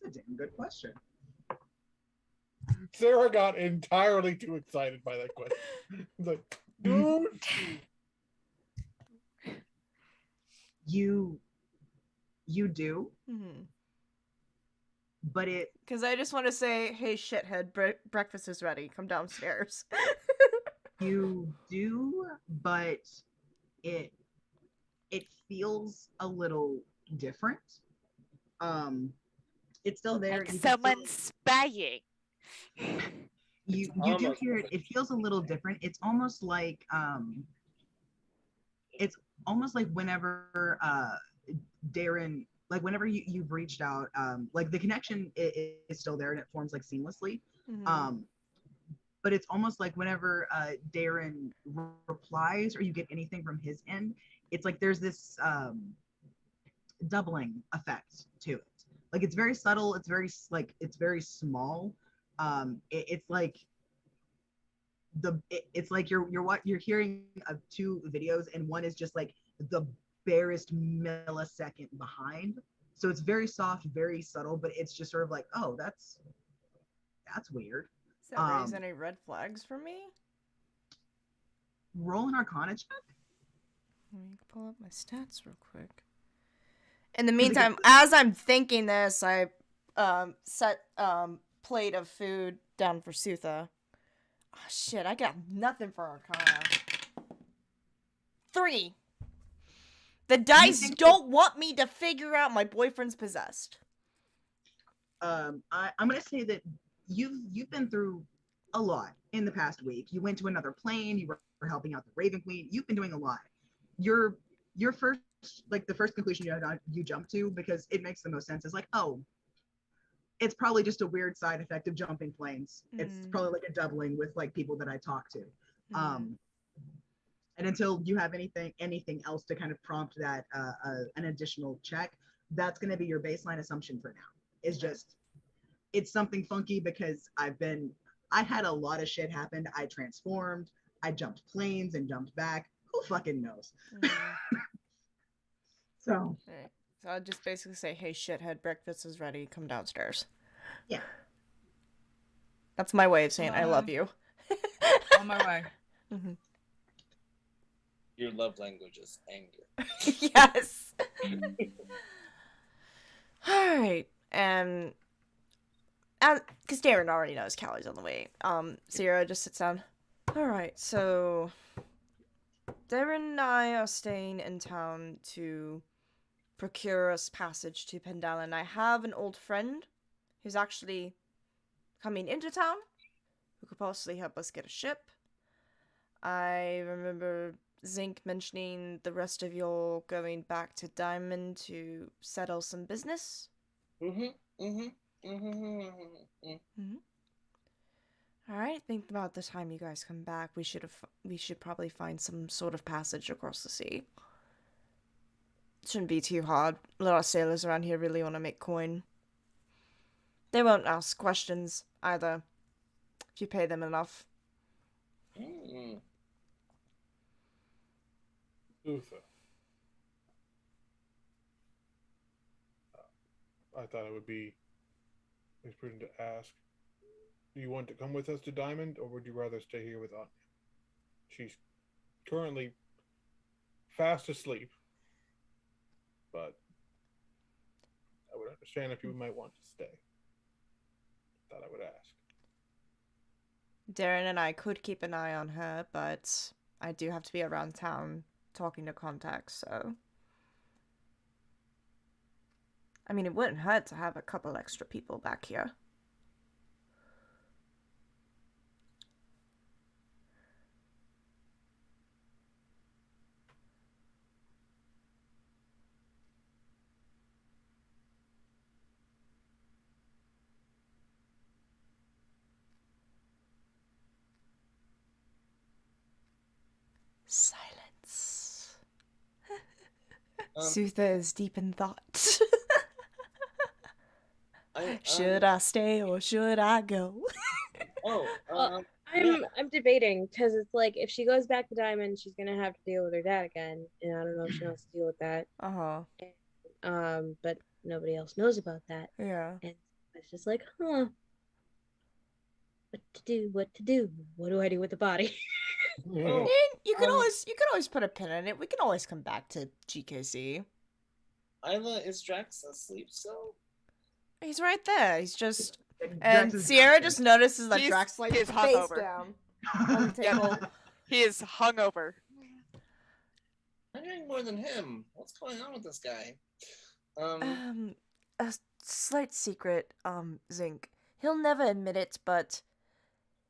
That's a damn good question. Sarah got entirely too excited by that question. It's like, dude. You do, but it. Because I just want to say, hey, shithead, breakfast is ready. Come downstairs. You do, but it feels a little different. It's still there. Like someone's spying. You do hear it. It feels a little different. It's almost like whenever Darren, like whenever you've reached out, like the connection is still there and it forms like seamlessly. But it's almost like whenever Darren replies or you get anything from his end, it's like there's this doubling effect to it. Like it's very subtle. It's very small. It's like it's like you're hearing of two videos and one is just like the barest millisecond behind. So it's very soft, very subtle, but it's just sort of like, oh, that's weird. Does that raise any red flags for me? Roll an Arcana check. Let me pull up my stats real quick. In the meantime, as I'm thinking this, I set plate of food down for Sutha. Oh shit, I got nothing for Arcana. 3. The dice don't want me to figure out my boyfriend's possessed. I'm gonna say that you've been through a lot in the past week. You went to another plane. You were helping out the Raven Queen. You've been doing a lot. Your first, like the first conclusion you jump to, because it makes the most sense, is like, oh, it's probably just a weird side effect of jumping planes. It's probably like a doubling with like people that I talk to. And until you have anything else to kind of prompt that an additional check, that's going to be your baseline assumption for now. Is just, it's something funky because I had a lot of shit happen. I transformed, I jumped planes and jumped back. Who fucking knows? So. Right. So I'll just basically say, hey, shithead, breakfast is ready. Come downstairs. Yeah. That's my way of saying I love you. On my way. Your love language is anger. Yes. All right. And because Darren already knows Callie's on the way, Sierra just sits down. All right, so Darren and I are staying in town to procure us passage to Pendalin. I have an old friend who's actually coming into town who could possibly help us get a ship. I remember Zinc mentioning the rest of y'all going back to Diamond to settle some business. Alright, think about the time you guys come back. We should probably find some sort of passage across the sea. Shouldn't be too hard. A lot of sailors around here really want to make coin. They won't ask questions either, if you pay them enough. Luther. I thought it would be prudent to ask. Do you want to come with us to Diamond, or would you rather stay here with Anya? She's currently fast asleep, but I would understand if you might want to stay. Thought I would ask. Darren and I could keep an eye on her, but I do have to be around town talking to contacts, so... I mean, it wouldn't hurt to have a couple extra people back here. Silence. Sutha is deep in thought. Should I stay or should I go? I'm debating because it's like if she goes back to Diamond, she's gonna have to deal with her dad again, and I don't know if she wants to deal with that. But nobody else knows about that. Yeah. And it's just like, what to do? What do I do with the body? You can always put a pin in it. We can always come back to GKC. Isla, is Drax asleep still? He's right there. He's just... And Sierra just notices that Drax like he's face hungover. down on the table. He is hungover. I'm doing more than him. What's going on with this guy? A slight secret, Zinc. He'll never admit it, but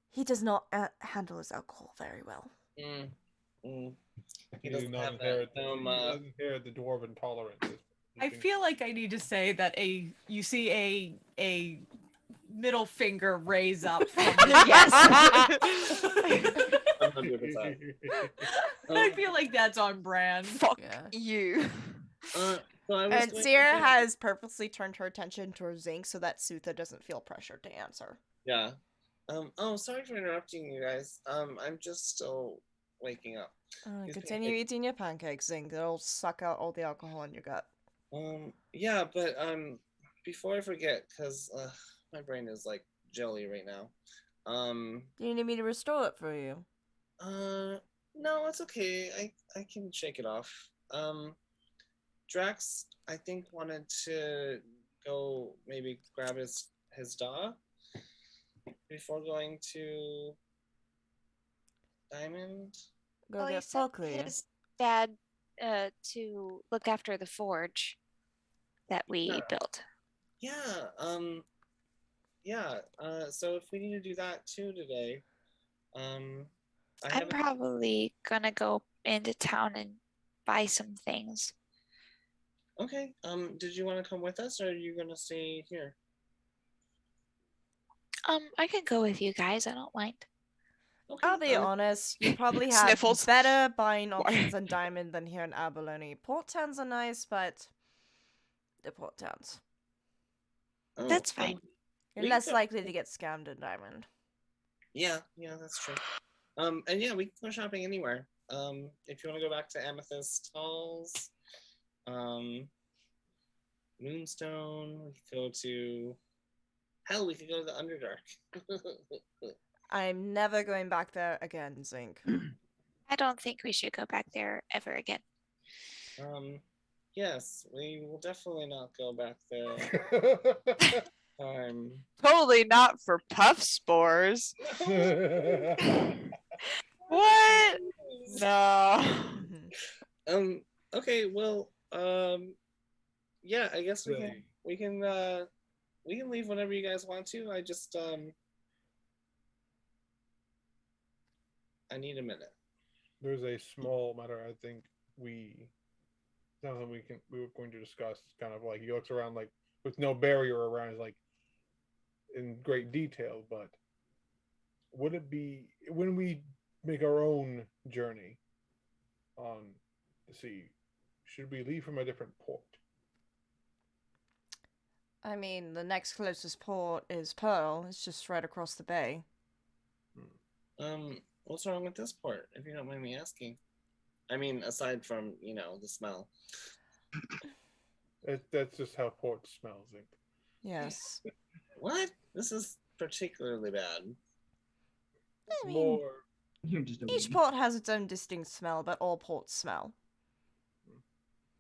he does not handle his alcohol very well. He doesn't have inherit the dwarven tolerance. I feel like I need to say that you see a middle finger raise up from Yes. 100%. I feel like that's on brand. Fuck you. And Sierra has purposely turned her attention towards Zinc so that Sutha doesn't feel pressured to answer. Yeah. Sorry for interrupting you guys. I'm just still waking up. Continue eating your pancakes, Zinc. It'll suck out all the alcohol in your gut. Yeah, but before I forget, because my brain is like jelly right now. Do you need me to restore it for you? No, it's okay. I can shake it off. Drax, I think, wanted to go maybe grab his dog before going to Diamond. Go he get sent Folkley. his dad to look after the forge that we built. Yeah. So if we need to do that too today, I'm probably gonna go into town and buy some things. Okay. Did you want to come with us, or are you gonna stay here? I can go with you guys. I don't mind. Okay, I'll be honest, you probably have Sniffles. better buying options in Diamond than here in Abalone. Port towns are nice, but they're port towns. That's fine. You're less likely to get scammed in Diamond. Yeah, that's true. And yeah, we can go shopping anywhere. If you want to go back to Amethyst Halls, Moonstone, we could go to... Hell, we could go to the Underdark. I'm never going back there again, Zinc. I don't think we should go back there ever again. Yes, we will definitely not go back there. Totally not for puff spores. What? No. Okay, well, yeah, I guess we can leave whenever you guys want to. I just I need a minute. There's a small matter I think we were going to discuss. Kind of like he looks around like with no barrier around, is like in great detail, but would it be when we make our own journey on the sea, should we leave from a different port? I mean, the next closest port is Pearl. It's just right across the bay. What's wrong with this port, if you don't mind me asking? I mean, aside from, the smell. That's just how port smells. It. Yes. What? This is particularly bad. I mean, More. You're just a each weenie. port has its own distinct smell, but all ports smell.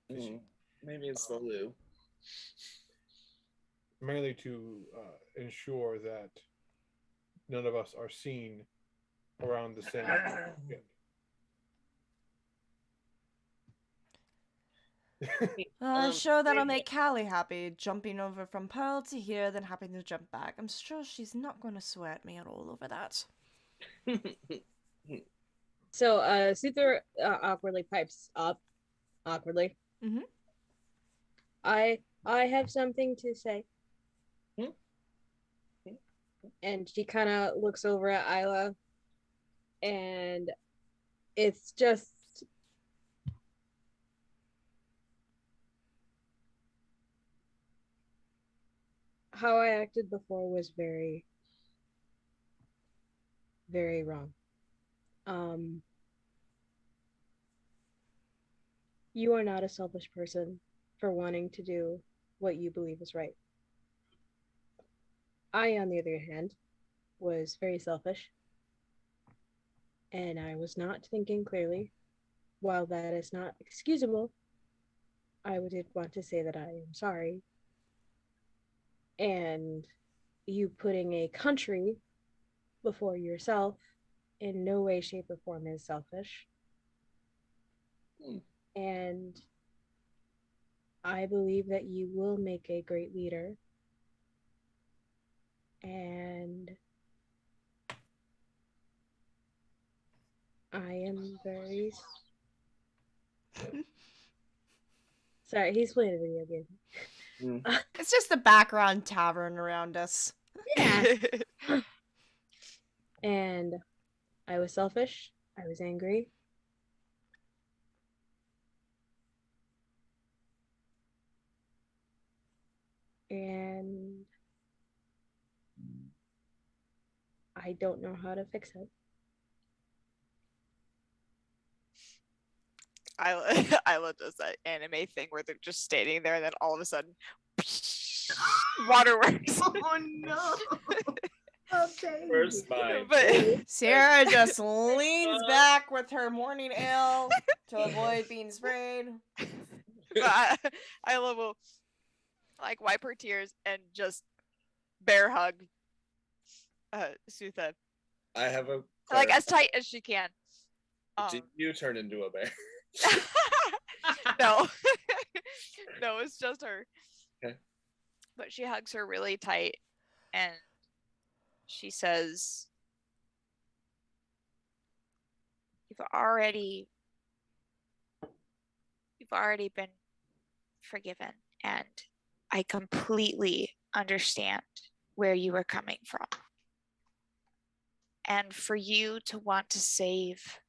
Maybe it's the loo. Mainly to ensure that none of us are seen around the same ship. I'm sure that'll make Callie happy, jumping over from Pearl to here, then having to jump back. I'm sure she's not going to swear at me at all over that. So, Suther awkwardly pipes up. Awkwardly. Mm-hmm. I have something to say. And she kind of looks over at Isla, and it's just how I acted before was very, very wrong. You are not a selfish person for wanting to do what you believe is right. I, on the other hand, was very selfish, and I was not thinking clearly. While that is not excusable, I did want to say that I am sorry. And you putting a country before yourself in no way, shape, or form is selfish. And I believe that you will make a great leader. And I am very sorry, he's playing a video game. It's just the background tavern around us. Yeah. And I was selfish. I was angry. And I don't know how to fix it. Isla does that anime thing where they're just standing there and then all of a sudden waterworks. Oh no. Okay. First bite. But Sarah just leans back with her morning ale to avoid being sprayed. but Isla will like wipe her tears and just bear hug Sutha. I have a Like as tight as she can. Did you turn into a bear? No. No, it's just her. Okay. But she hugs her really tight and she says, You've already been forgiven, and I completely understand where you were coming from. And for you to want to save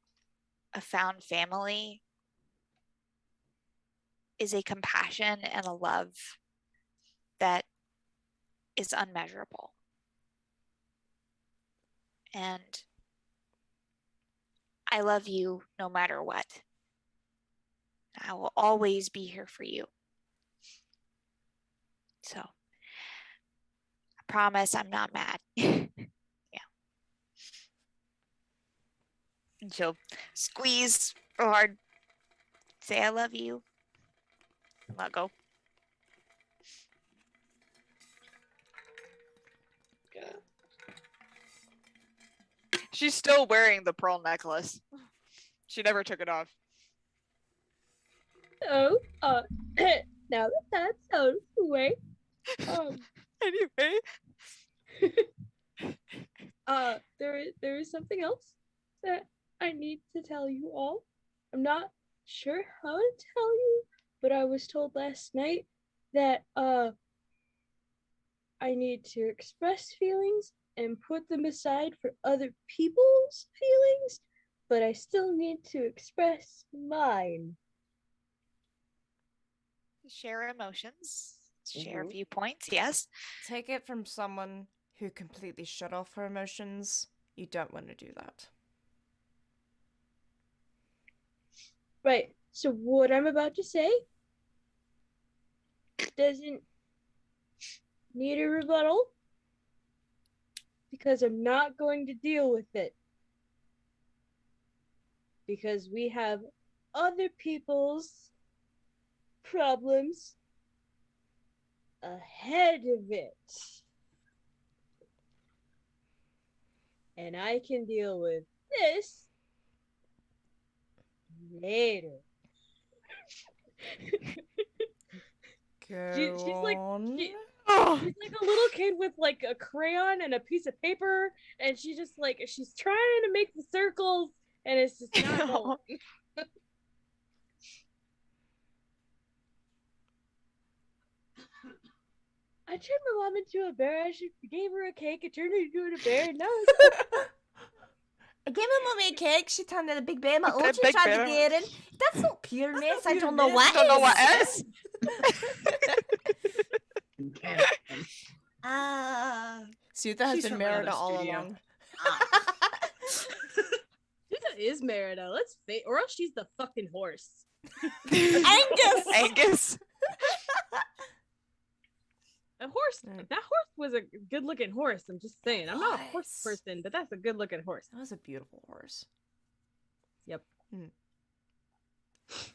a found family is a compassion and a love that is unmeasurable. And I love you no matter what. I will always be here for you. So, I promise I'm not mad. Yeah. And she'll squeeze real hard, say I love you, and let go. Yeah. She's still wearing the pearl necklace. She never took it off. So, now that that's out of the way, Anyway, there is something else that I need to tell you all. I'm not sure how to tell you, but I was told last night that I need to express feelings and put them aside for other people's feelings, but I still need to express mine. share emotions, share viewpoints, yes. Take it from someone who completely shut off her emotions. You don't want to do that. Right. So what I'm about to say doesn't need a rebuttal because I'm not going to deal with it. Because we have other people's problems ahead of it. And I can deal with this later. She's like she's like a little kid with like a crayon and a piece of paper, and she's trying to make the circles, and it's just not going. I turned my mom into a bear. I gave her a cake. I turned her into a bear. No, I gave my mommy a cake. She turned into a big bear. My auntie tried to get in. That's not pureness. I don't know what is. Sutha has been Merida all along. Sutha is Merida. Let's face, or else she's the fucking horse. Angus. That horse was a good-looking horse. I'm just saying. I'm not a horse person, but that's a good-looking horse. That was a beautiful horse. Yep.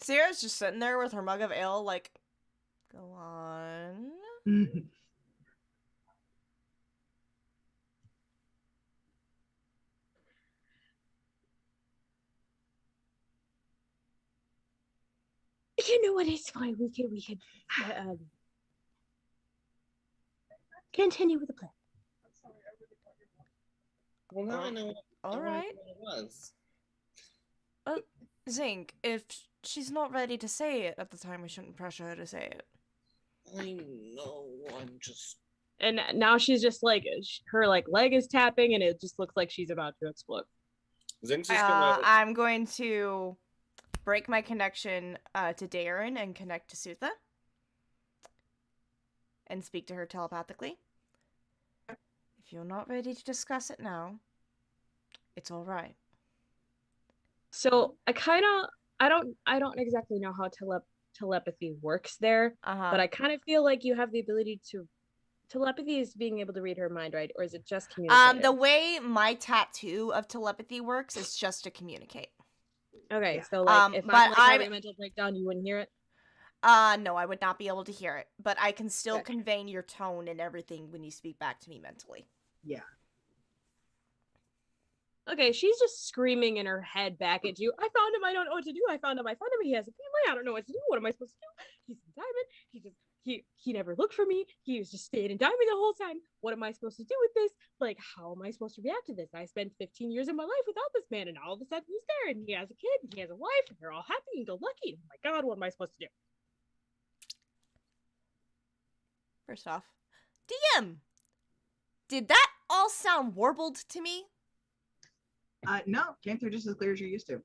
Sarah's just sitting there with her mug of ale, like, go on. You know what? It's fine. We can continue with the plan. Well, now I know all right. what it was. Zink, if she's not ready to say it at the time, we shouldn't pressure her to say it. I know, I'm just... And now she's just like, her like leg is tapping, and it just looks like she's about to explode. Zink's just gonna... I'm going to break my connection to Darren and connect to Sutha. And speak to her telepathically. If you're not ready to discuss it now, it's all right. So I don't exactly know how telepathy works there, but I kind of feel like you have the ability to. Telepathy is being able to read her mind, right? Or is it just communicating? The way my tattoo of telepathy works is just to communicate. Okay, so like if I have a mental breakdown, you wouldn't hear it? No, I would not be able to hear it, but I can still convey your tone and everything when you speak back to me mentally. Yeah. Okay, she's just screaming in her head back at you. I found him. I don't know what to do. I found him. He has a family. I don't know what to do. What am I supposed to do? He's in Diamond. He never looked for me. He was just staying in Diamond the whole time. What am I supposed to do with this? Like, how am I supposed to react to this? I spent 15 years of my life without this man, and all of a sudden he's there, and he has a kid, and he has a wife, and they're all happy and go lucky. Oh my God, what am I supposed to do? First off, DM, did that all sound warbled to me? No, came through just as clear as you're used to.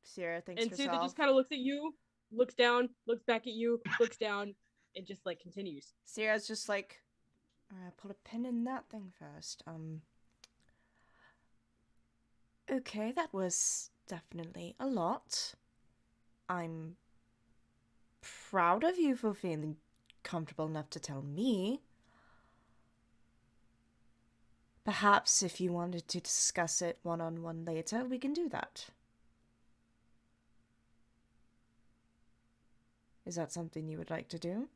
Sarah thinks and herself. Sutha just kind of looks at you, looks down, looks back at you, looks down, and just like continues. Sarah's just like, put a pin in that thing first. Okay, that was definitely a lot. I'm proud of you for feeling comfortable enough to tell me. Perhaps if you wanted to discuss it one-on-one later, we can do that. Is that something you would like to do?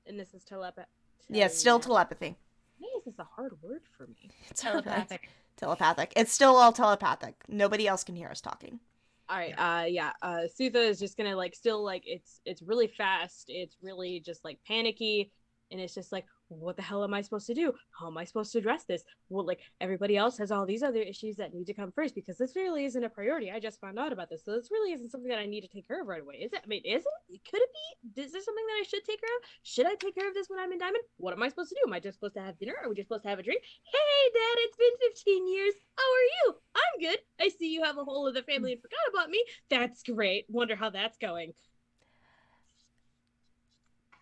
And this is telepathy. Yeah, it's still telepathy. Why is this a hard word for me? Telepathic. Telepathic. It's still all telepathic. Nobody else can hear us talking. All right. Sutha is just gonna like still like it's really fast. It's really just like panicky, and it's just like, what the hell am I supposed to do? How am I supposed to address this? Well, like everybody else has all these other issues that need to come first because this really isn't a priority. I just found out about this, so this really isn't something that I need to take care of right away. Is it? I mean, is it? Could it be? Is this something that I should take care of? Should I take care of this when I'm in Diamond? What am I supposed to do? Am I just supposed to have dinner? Are we just supposed to have a drink? Hey, Dad, it's been 15 years. How are you? I'm good. I see you have a whole other family and forgot about me. That's great. Wonder how that's going.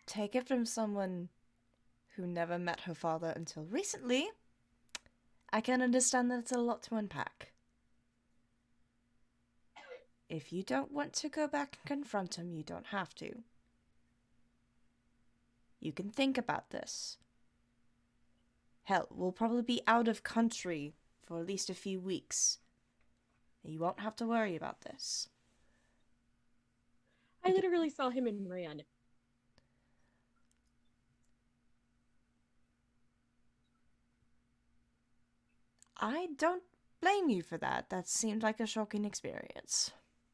Take it from someone who never met her father until recently. I can understand that it's a lot to unpack. If you don't want to go back and confront him, you don't have to. You can think about this. Hell, we'll probably be out of country for at least a few weeks. You won't have to worry about this. I literally saw him and ran. I don't blame you for that. That seemed like a shocking experience.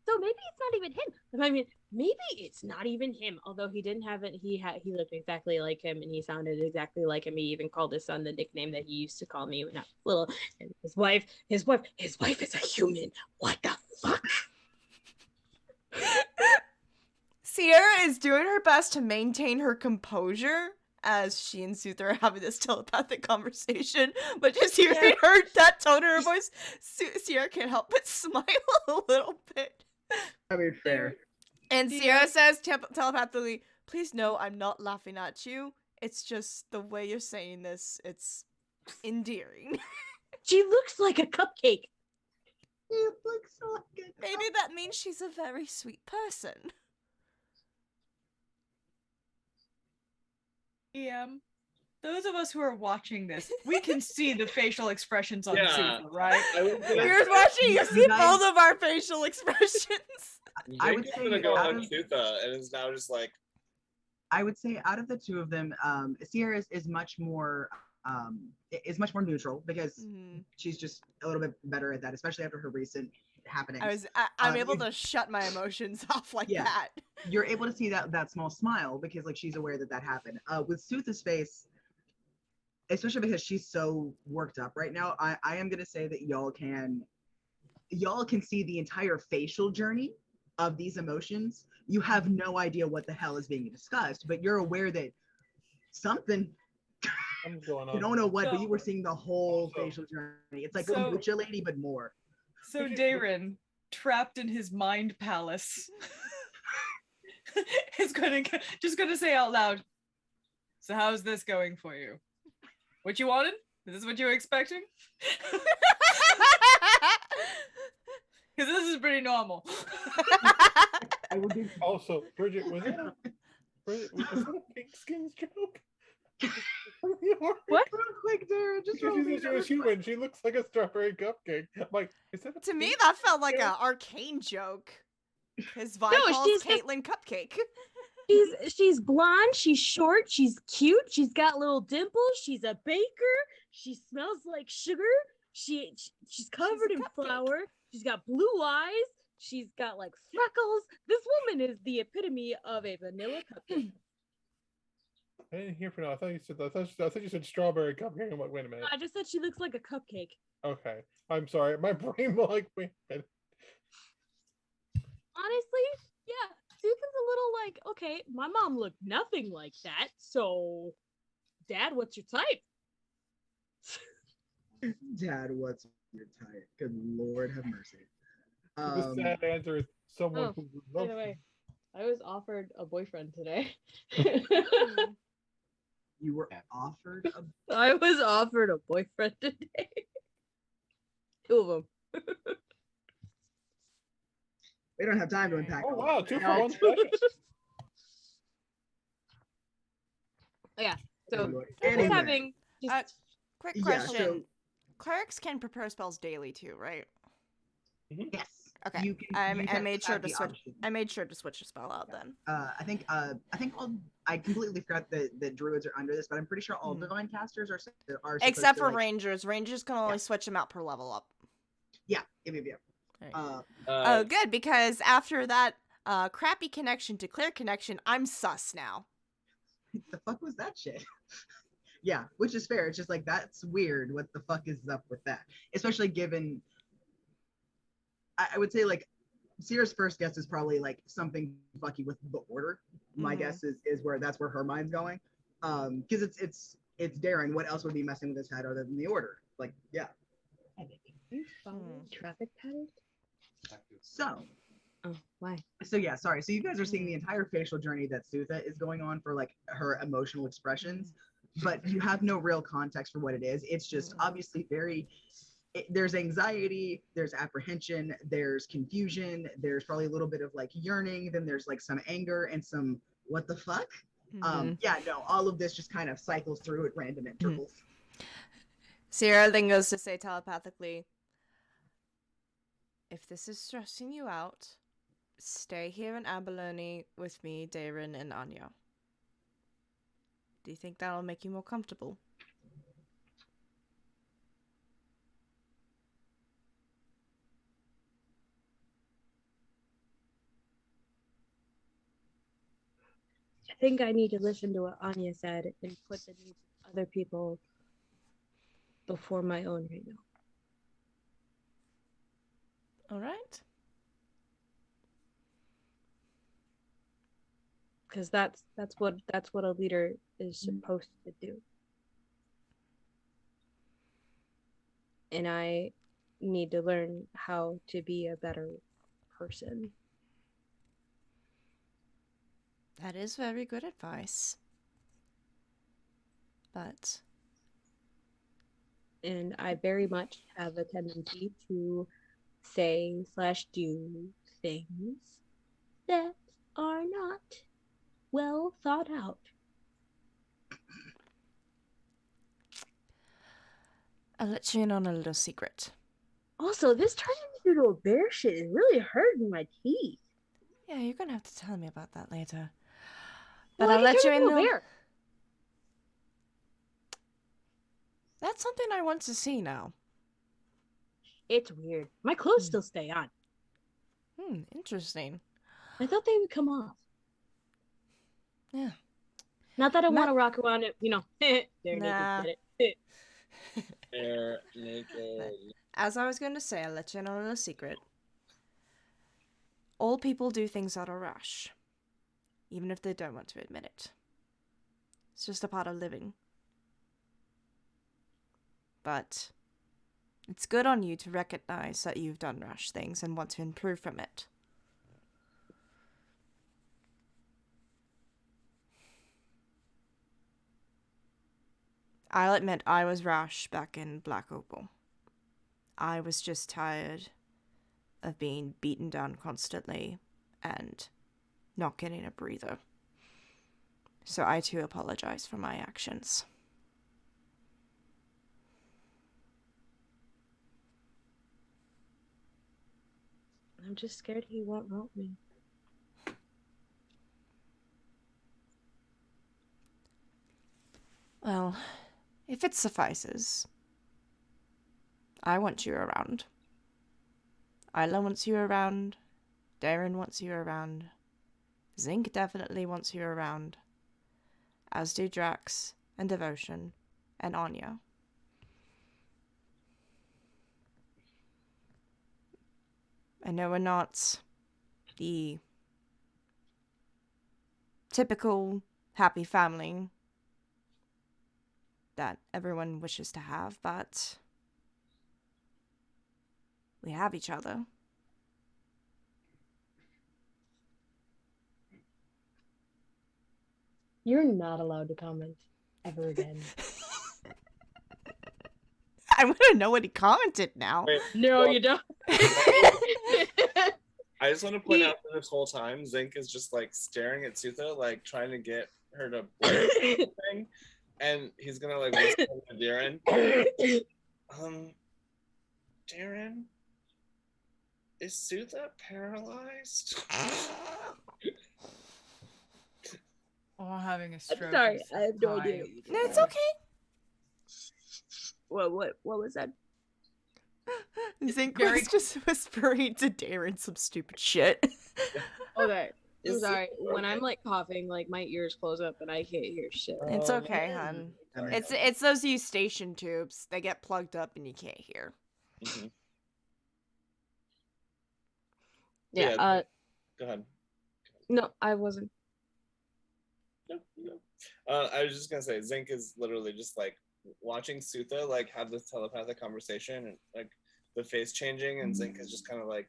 So maybe it's not even him. I mean, maybe it's not even him. Although he didn't have it, he looked exactly like him, and he sounded exactly like him. He even called his son the nickname that he used to call me when I was little. And his wife is a human. What the fuck? Sierra is doing her best to maintain her composure as she and Suther are having this telepathic conversation, but just hearing that tone in her voice, Sierra can't help but smile a little bit. I mean, fair. And Sierra says telepathically, "Please know I'm not laughing at you. It's just the way you're saying this. It's endearing." She looks like a cupcake. It looks like a Maybe that means she's a very sweet person. Those of us who are watching this, we can see the facial expressions on Yeah. Susan, right? You're watching, you see both of our facial expressions. I would say gonna go out on of- Sutha, and is now just like, I would say out of the two of them, Sierra is much more neutral because she's just a little bit better at that, especially after her recent happenings. I'm able to shut my emotions off like that. You're able to see that small smile because like she's aware that happened. With Sutha's face, especially because she's so worked up right now, I am gonna say that y'all can see the entire facial journey of these emotions. You have no idea what the hell is being discussed, but you're aware that something going on. you don't know what, but you were seeing the whole facial journey. It's like kombucha lady, but more. So Darren, trapped in his mind palace, is just gonna say out loud, "So how's this going for you? What you wanted? Is this what you were expecting?" Because this is pretty normal. I will give also, Bridget, was that a pink skins joke? What? Real quick, Darren, just roll me She's a human. She looks like a strawberry cupcake. I'm like, is that To me, that felt like an arcane joke. His vibe calls Caitlin Cupcake. She's blonde, she's short, she's cute, she's got little dimples, she's a baker, she smells like sugar, she's covered in flour, she's got blue eyes, she's got like freckles. This woman is the epitome of a vanilla cupcake. I didn't hear for now. I thought you said strawberry cupcake. I'm like, wait a minute. I just said she looks like a cupcake. Okay, I'm sorry. My brain like, wait a minute. Honestly, yeah, Susan's a little like, okay, my mom looked nothing like that, so Dad, what's your type? Dad, what's your type? Good Lord, have mercy. The sad answer is someone who By loves the way, I was offered a boyfriend today. You were offered a I was offered a boyfriend today. 2 of them. We don't have time to unpack. Oh wow, 2 for 1 special. Yeah. So Anyway. having Quick Yeah, question. so- Clerics can prepare spells daily too, right? Yes. Okay. You can- I you made sure have to the switch. option. I made sure to switch the spell out then. I think I completely forgot that druids are under this, but I'm pretty sure all divine casters are supposed Except to, for like- rangers. Rangers can only switch them out per level up. Yeah. Oh, good, because after that crappy connection to clear connection, I'm sus now. The fuck was that shit? Yeah, which is fair. It's just like, that's weird. What the fuck is up with that? Especially given, I would say like Sierra's first guess is probably like something fucky with the order. My guess is that's where her mind's going. Because it's Darren. What else would be messing with his head other than the order? Like, yeah. Traffic patterns? So. Oh, why? So yeah, sorry. So you guys are seeing the entire facial journey that Sutha is going on for like her emotional expressions. but you have no real context for what it is. It's just obviously there's anxiety, there's apprehension, there's confusion, there's probably a little bit of like yearning, then there's like some anger and some what the fuck. Yeah, no, all of this just kind of cycles through at random intervals. Sierra then goes to say telepathically, if this is stressing you out, stay here in Abalone with me, Darren, and Anya. Do you think that'll make you more comfortable? I think I need to listen to what Anya said and put the needs of other people before my own right now. All right. Because that's what a leader is supposed to do. And I need to learn how to be a better person. That is very good advice. But... And I very much have a tendency to say/do things that are not well thought out. I'll let you in on a little secret. Also, this turning into a bear shit is really hurting my teeth. Yeah, you're gonna have to tell me about that later. But Well, I'll let you in on on... bear. That's something I want to see now. It's weird. My clothes still stay on. Interesting. I thought they would come off. Yeah. Not that I want to rock around it, they're Nah. naked, get it? They're naked. As I was going to say, I'll let you in on a little secret. All people do things out of rush, even if they don't want to admit it. It's just a part of living. But it's good on you to recognize that you've done rash things and want to improve from it. I'll admit I was rash back in Black Opal. I was just tired of being beaten down constantly and not getting a breather. So I too apologize for my actions. I'm just scared he won't help me. Well, if it suffices, I want you around. Isla wants you around. Darren wants you around. Zinc definitely wants you around. As do Drax and Devotion and Anya. I know we're not the typical happy family that everyone wishes to have, but we have each other. You're not allowed to comment ever again. I want to know what he commented now. Wait, No, well, you don't. I just want to point out that this whole time, Zinc is just like staring at Sutha, like trying to get her to blink thing, and he's gonna like whisper to Darren. Darren, is Sutha paralyzed? Oh, having a I'm stroke. sorry, is I have no high. idea. No, it's okay. What was that? Zinc Very- was just whispering to Darren some stupid shit. Okay. I'm Is sorry. it- When okay. I'm like coughing, like my ears close up and I can't hear shit. It's Oh, okay, man. hun. Sorry. It's those eustachian tubes. They get plugged up and you can't hear. Mhm. Yeah. Yeah. Go ahead. No, I wasn't. No. I was just gonna say, Zinc is literally just like watching Sutha like have this telepathic conversation, and like the face changing, and Zinc is just kind of like,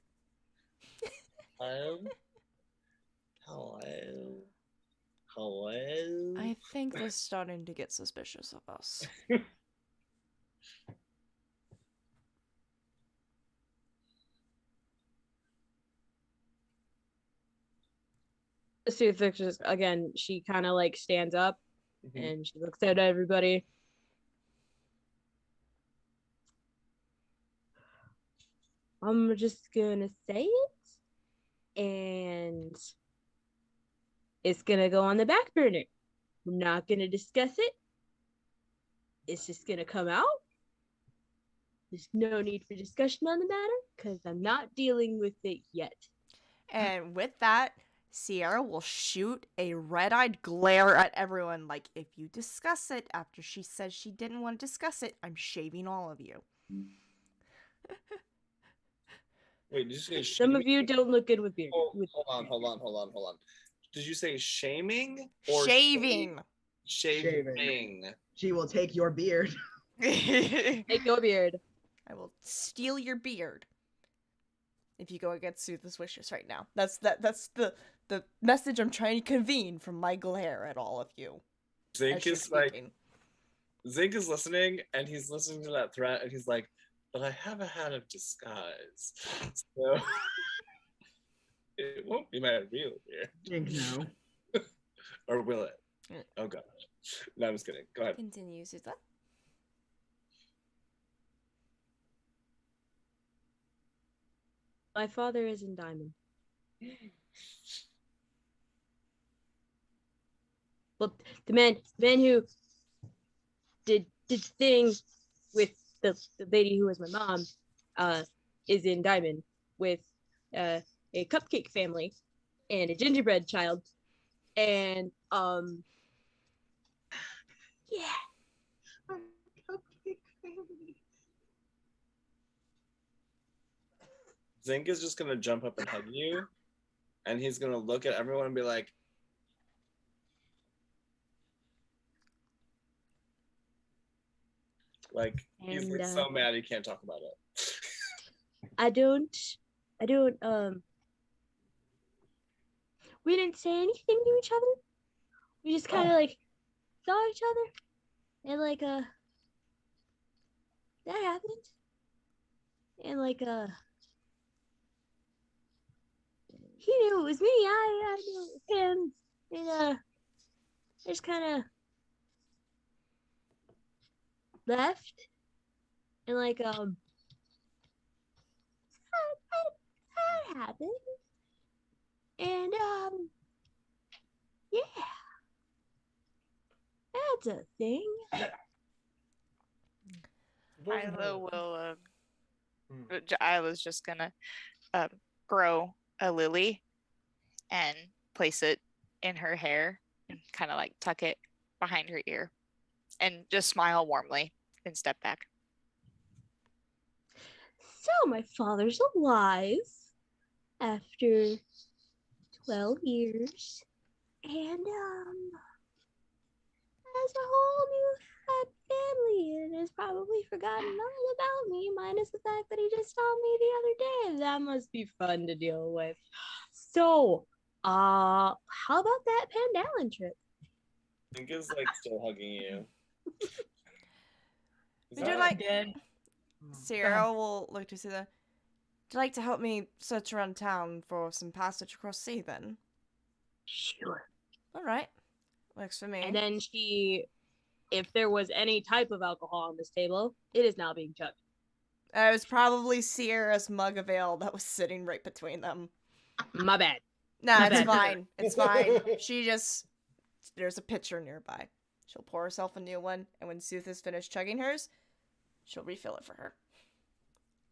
hello. Hello? I think they're starting to get suspicious of us. Soothix just again, she kind of like stands up and she looks at everybody. I'm just gonna say it, and it's gonna go on the back burner. We're not gonna discuss it. It's just gonna come out. There's no need for discussion on the matter because I'm not dealing with it yet. And with that, Sierra will shoot a red-eyed glare at everyone like, if you discuss it after she says she didn't want to discuss it, I'm shaving all of you. Wait, did you say Some of you don't look good with beard. Hold on. Did you say shaming or Shaving? Shaving. She will take your beard. Take your beard. I will steal your beard if you go against Sooth's wishes right now. That's the message I'm trying to convene from my glare at all of you. Zinc is listening, and he's listening to that threat, and he's like, but I have a hat of disguise, so it won't be my real beard. Zinc, no. Or will it? Oh god. No, I'm just kidding. Go ahead. Continue, Sutha. My father is in Diamond. Well, the man who did the thing with the lady who was my mom, is in Diamond with a cupcake family and a gingerbread child, and yeah. Zinc is just gonna jump up and hug you, and he's gonna look at everyone and be like, he's like so mad he can't talk about it. I don't, we didn't say anything to each other. We just kind of like saw each other and like, that happened. And like, he knew it was me. I knew it was him. And, just kind of left. And like, that happened. And, yeah. That's a thing. Isla's just gonna grow a lily and place it in her hair and kind of like tuck it behind her ear and just smile warmly and step back. So my father's alive after 12 years and has a whole new family and has probably forgotten all about me, minus the fact that he just saw me the other day. That must be fun to deal with. So, how about that Pandalin trip? Zinc is like still hugging you. Would you like? Sierra will look to see the. Would you like to help me search around town for some passage across sea then? Sure. All right. Works for me. And then if there was any type of alcohol on this table, it is now being chugged. It was probably Sierra's mug of ale that was sitting right between them. My bad. No, it's fine. It's fine. There's a pitcher nearby. She'll pour herself a new one, and when Sooth is finished chugging hers, she'll refill it for her.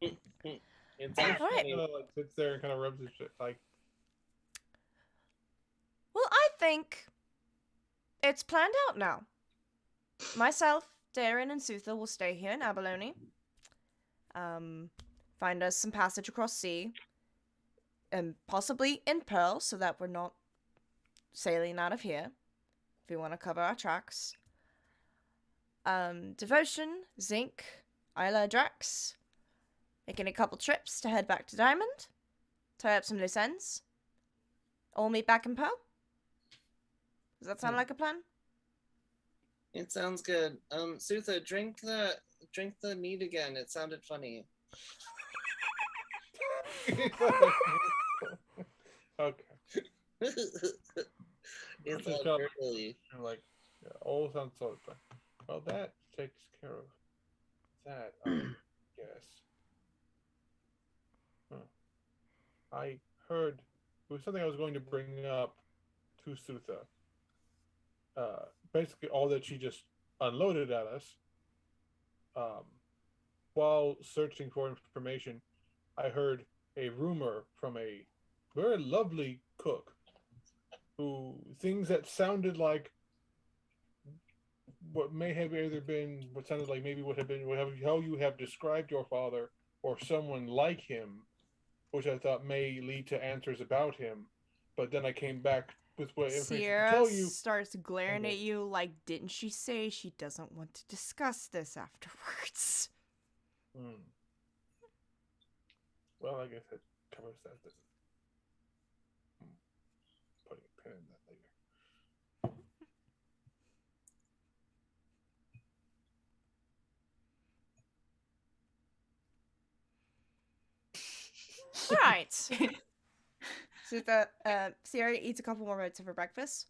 It's all right. Like sits there and kind of rubs his shit like. Well, I think it's planned out now. Myself, Darren, and Sutha will stay here in Abalone. Find us some passage across sea. And possibly in Pearl, so that we're not sailing out of here. If we want to cover our tracks. Devotion, Zinc, Isla, Drax. Making a couple trips to head back to Diamond. Tie up some loose ends. All meet back in Pearl. Does that sound like a plan? It sounds good. Sutha, drink the mead again. It sounded funny. Okay. It's Just all got- girly. I'm like, yeah, all sounds so fun. Well, that takes care of that, yes. Huh. I heard it was something I was going to bring up to Sutha. Basically, all that she just unloaded at us. While searching for information, I heard a rumor from a very lovely cook who things that sounded like what may have either been what sounded like maybe what have been how you have described your father or someone like him, which I thought may lead to answers about him. But then I came back with what information to Sierra tell you. starts glaring Okay. at you like, didn't she say she doesn't want to discuss this afterwards? Well, I guess that covers that. Putting a pin in that later. Right. So Sierra eats a couple more bites of her breakfast.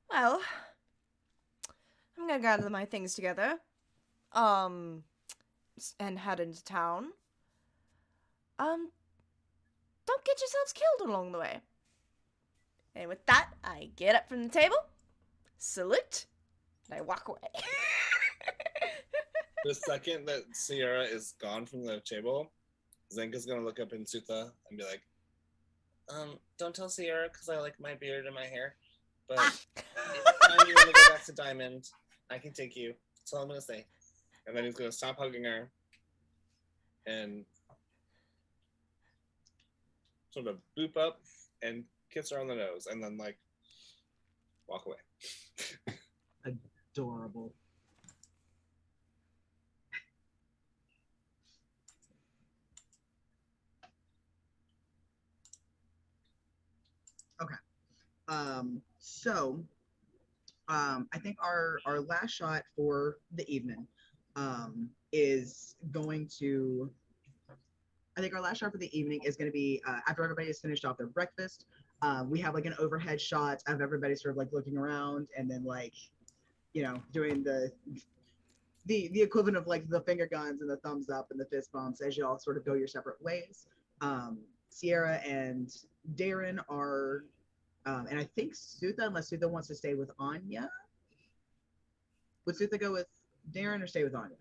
Well, I'm gonna gather my things together. And head into town. Don't get yourselves killed along the way. And with that, I get up from the table, salute, and I walk away. The second that Sierra is gone from the table, Zenka's gonna look up in Sutha and be like, don't tell Sierra because I like my beard and my hair. But anytime you want to go back to Diamond, I can take you. That's all I'm gonna say. And then he's gonna stop hugging her and sort of boop up and kiss her on the nose and then like walk away. Adorable. Okay. I think our last shot for the evening is going to. I think our last shot for the evening is going to be after everybody has finished off their breakfast. We have like an overhead shot of everybody sort of like looking around and then like, doing the equivalent of like the finger guns and the thumbs up and the fist bumps as you all sort of go your separate ways. Sierra and Darren are, and I think Sutha, unless Sutha wants to stay with Anya. Would Sutha go with Darren or stay with Anya?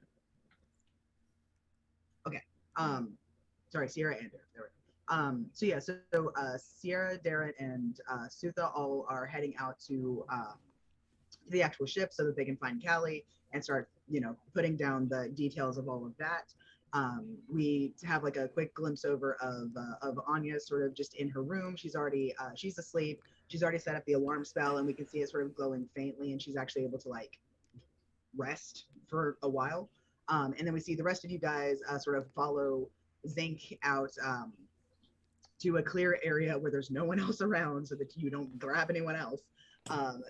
Okay. Sorry, Sierra and Darren. There we go. So Sierra, Darren, and Sutha all are heading out to the actual ship so that they can find Callie and start, putting down the details of all of that. We have like a quick glimpse over of Anya sort of just in her room. She's already she's asleep. She's already set up the alarm spell, and we can see it sort of glowing faintly, and she's actually able to like rest for a while. And then we see the rest of you guys sort of follow Zinc out to a clear area where there's no one else around so that you don't grab anyone else.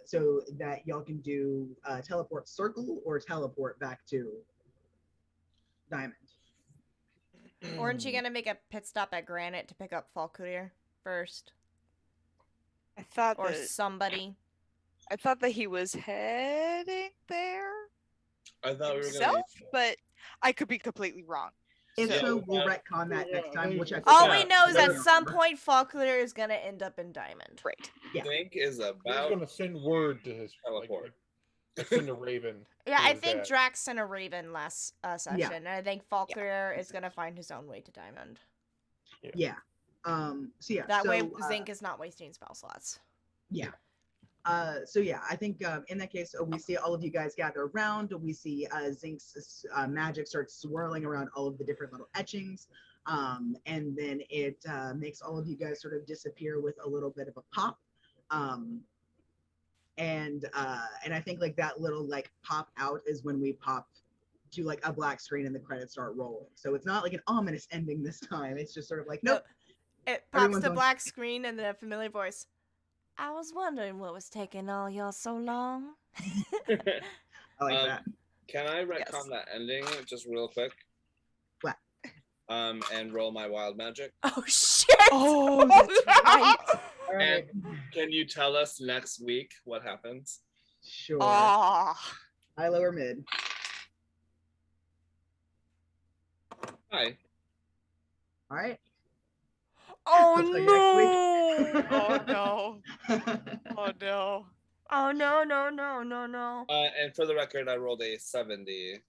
So that y'all can do teleport circle or teleport back to Diamond. Aren't you gonna make a pit stop at Granite to pick up Falkir first? I thought Or that somebody. I thought that he was heading there I thought we were himself, gonna but I could be completely wrong. If So- so, we'll retcon that next time. We'll check. All Yeah. we know is at Yeah. some point Falkir is gonna end up in Diamond. Right. Yeah. Think is He's about gonna send word to his teleport. Like send a raven. Yeah, to I his think dad. Drax sent a Raven last session, and I think Falkir is gonna find his own way to Diamond. Yeah. That way, so, Zinc is not wasting spell slots. Yeah. I think in that case, we see all of you guys gather around. We see Zinc's magic start swirling around all of the different little etchings. And then it makes all of you guys sort of disappear with a little bit of a pop. And I think like that little like pop out is when we pop to like a black screen and the credits start rolling. So it's not like an ominous ending this time. It's just sort of like, nope. It pops Everyone's to on- black screen and then a familiar voice. I was wondering what was taking all y'all so long. I like that. Can I retcon that ending just real quick? What? And roll my wild magic. Oh shit! Oh, that's right. All right. And can you tell us next week what happens? Sure. Oh. High, low, or mid? Hi. All right. Oh I'll tell you next week. no! Oh no. Oh no. Oh no no no no no! And for the record, I rolled a 70,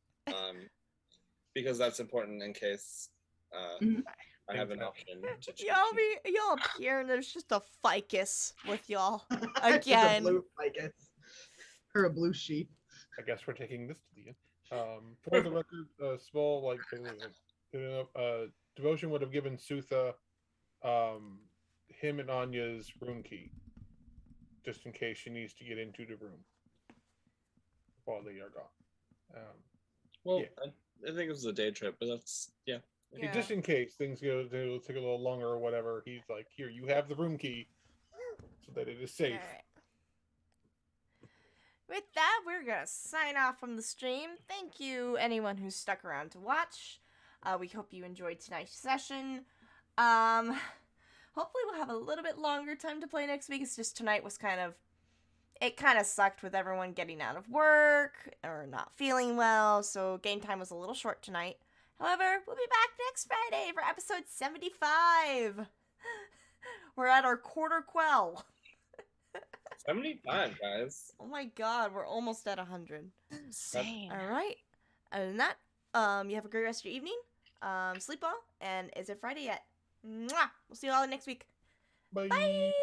because that's important in case I have an option to choose. Y'all appear and there's just a ficus with y'all Just a again. blue ficus. Or a blue sheep. I guess we're taking this to the end. For the record, small like Devotion would have given Sutha him and Anya's room key, just in case she needs to get into the room while they are gone. Well, yeah. I think it was a day trip, but that's yeah. Just in case things take a little longer or whatever, he's like, "Here, you have the room key, so that it is safe." All right. With that, we're gonna sign off from the stream. Thank you, anyone who stuck around to watch. We hope you enjoyed tonight's session. Hopefully we'll have a little bit longer time to play next week. It's just tonight was kind of sucked with everyone getting out of work or not feeling well, so game time was a little short tonight. However, we'll be back next Friday for episode 75. We're at our quarter quell. 75, guys. Oh my god, we're almost at 100. Insane. All right. Other than that, you have a great rest of your evening. Sleep well, and is it Friday yet? Mwah! We'll see you all next week. Bye. Bye.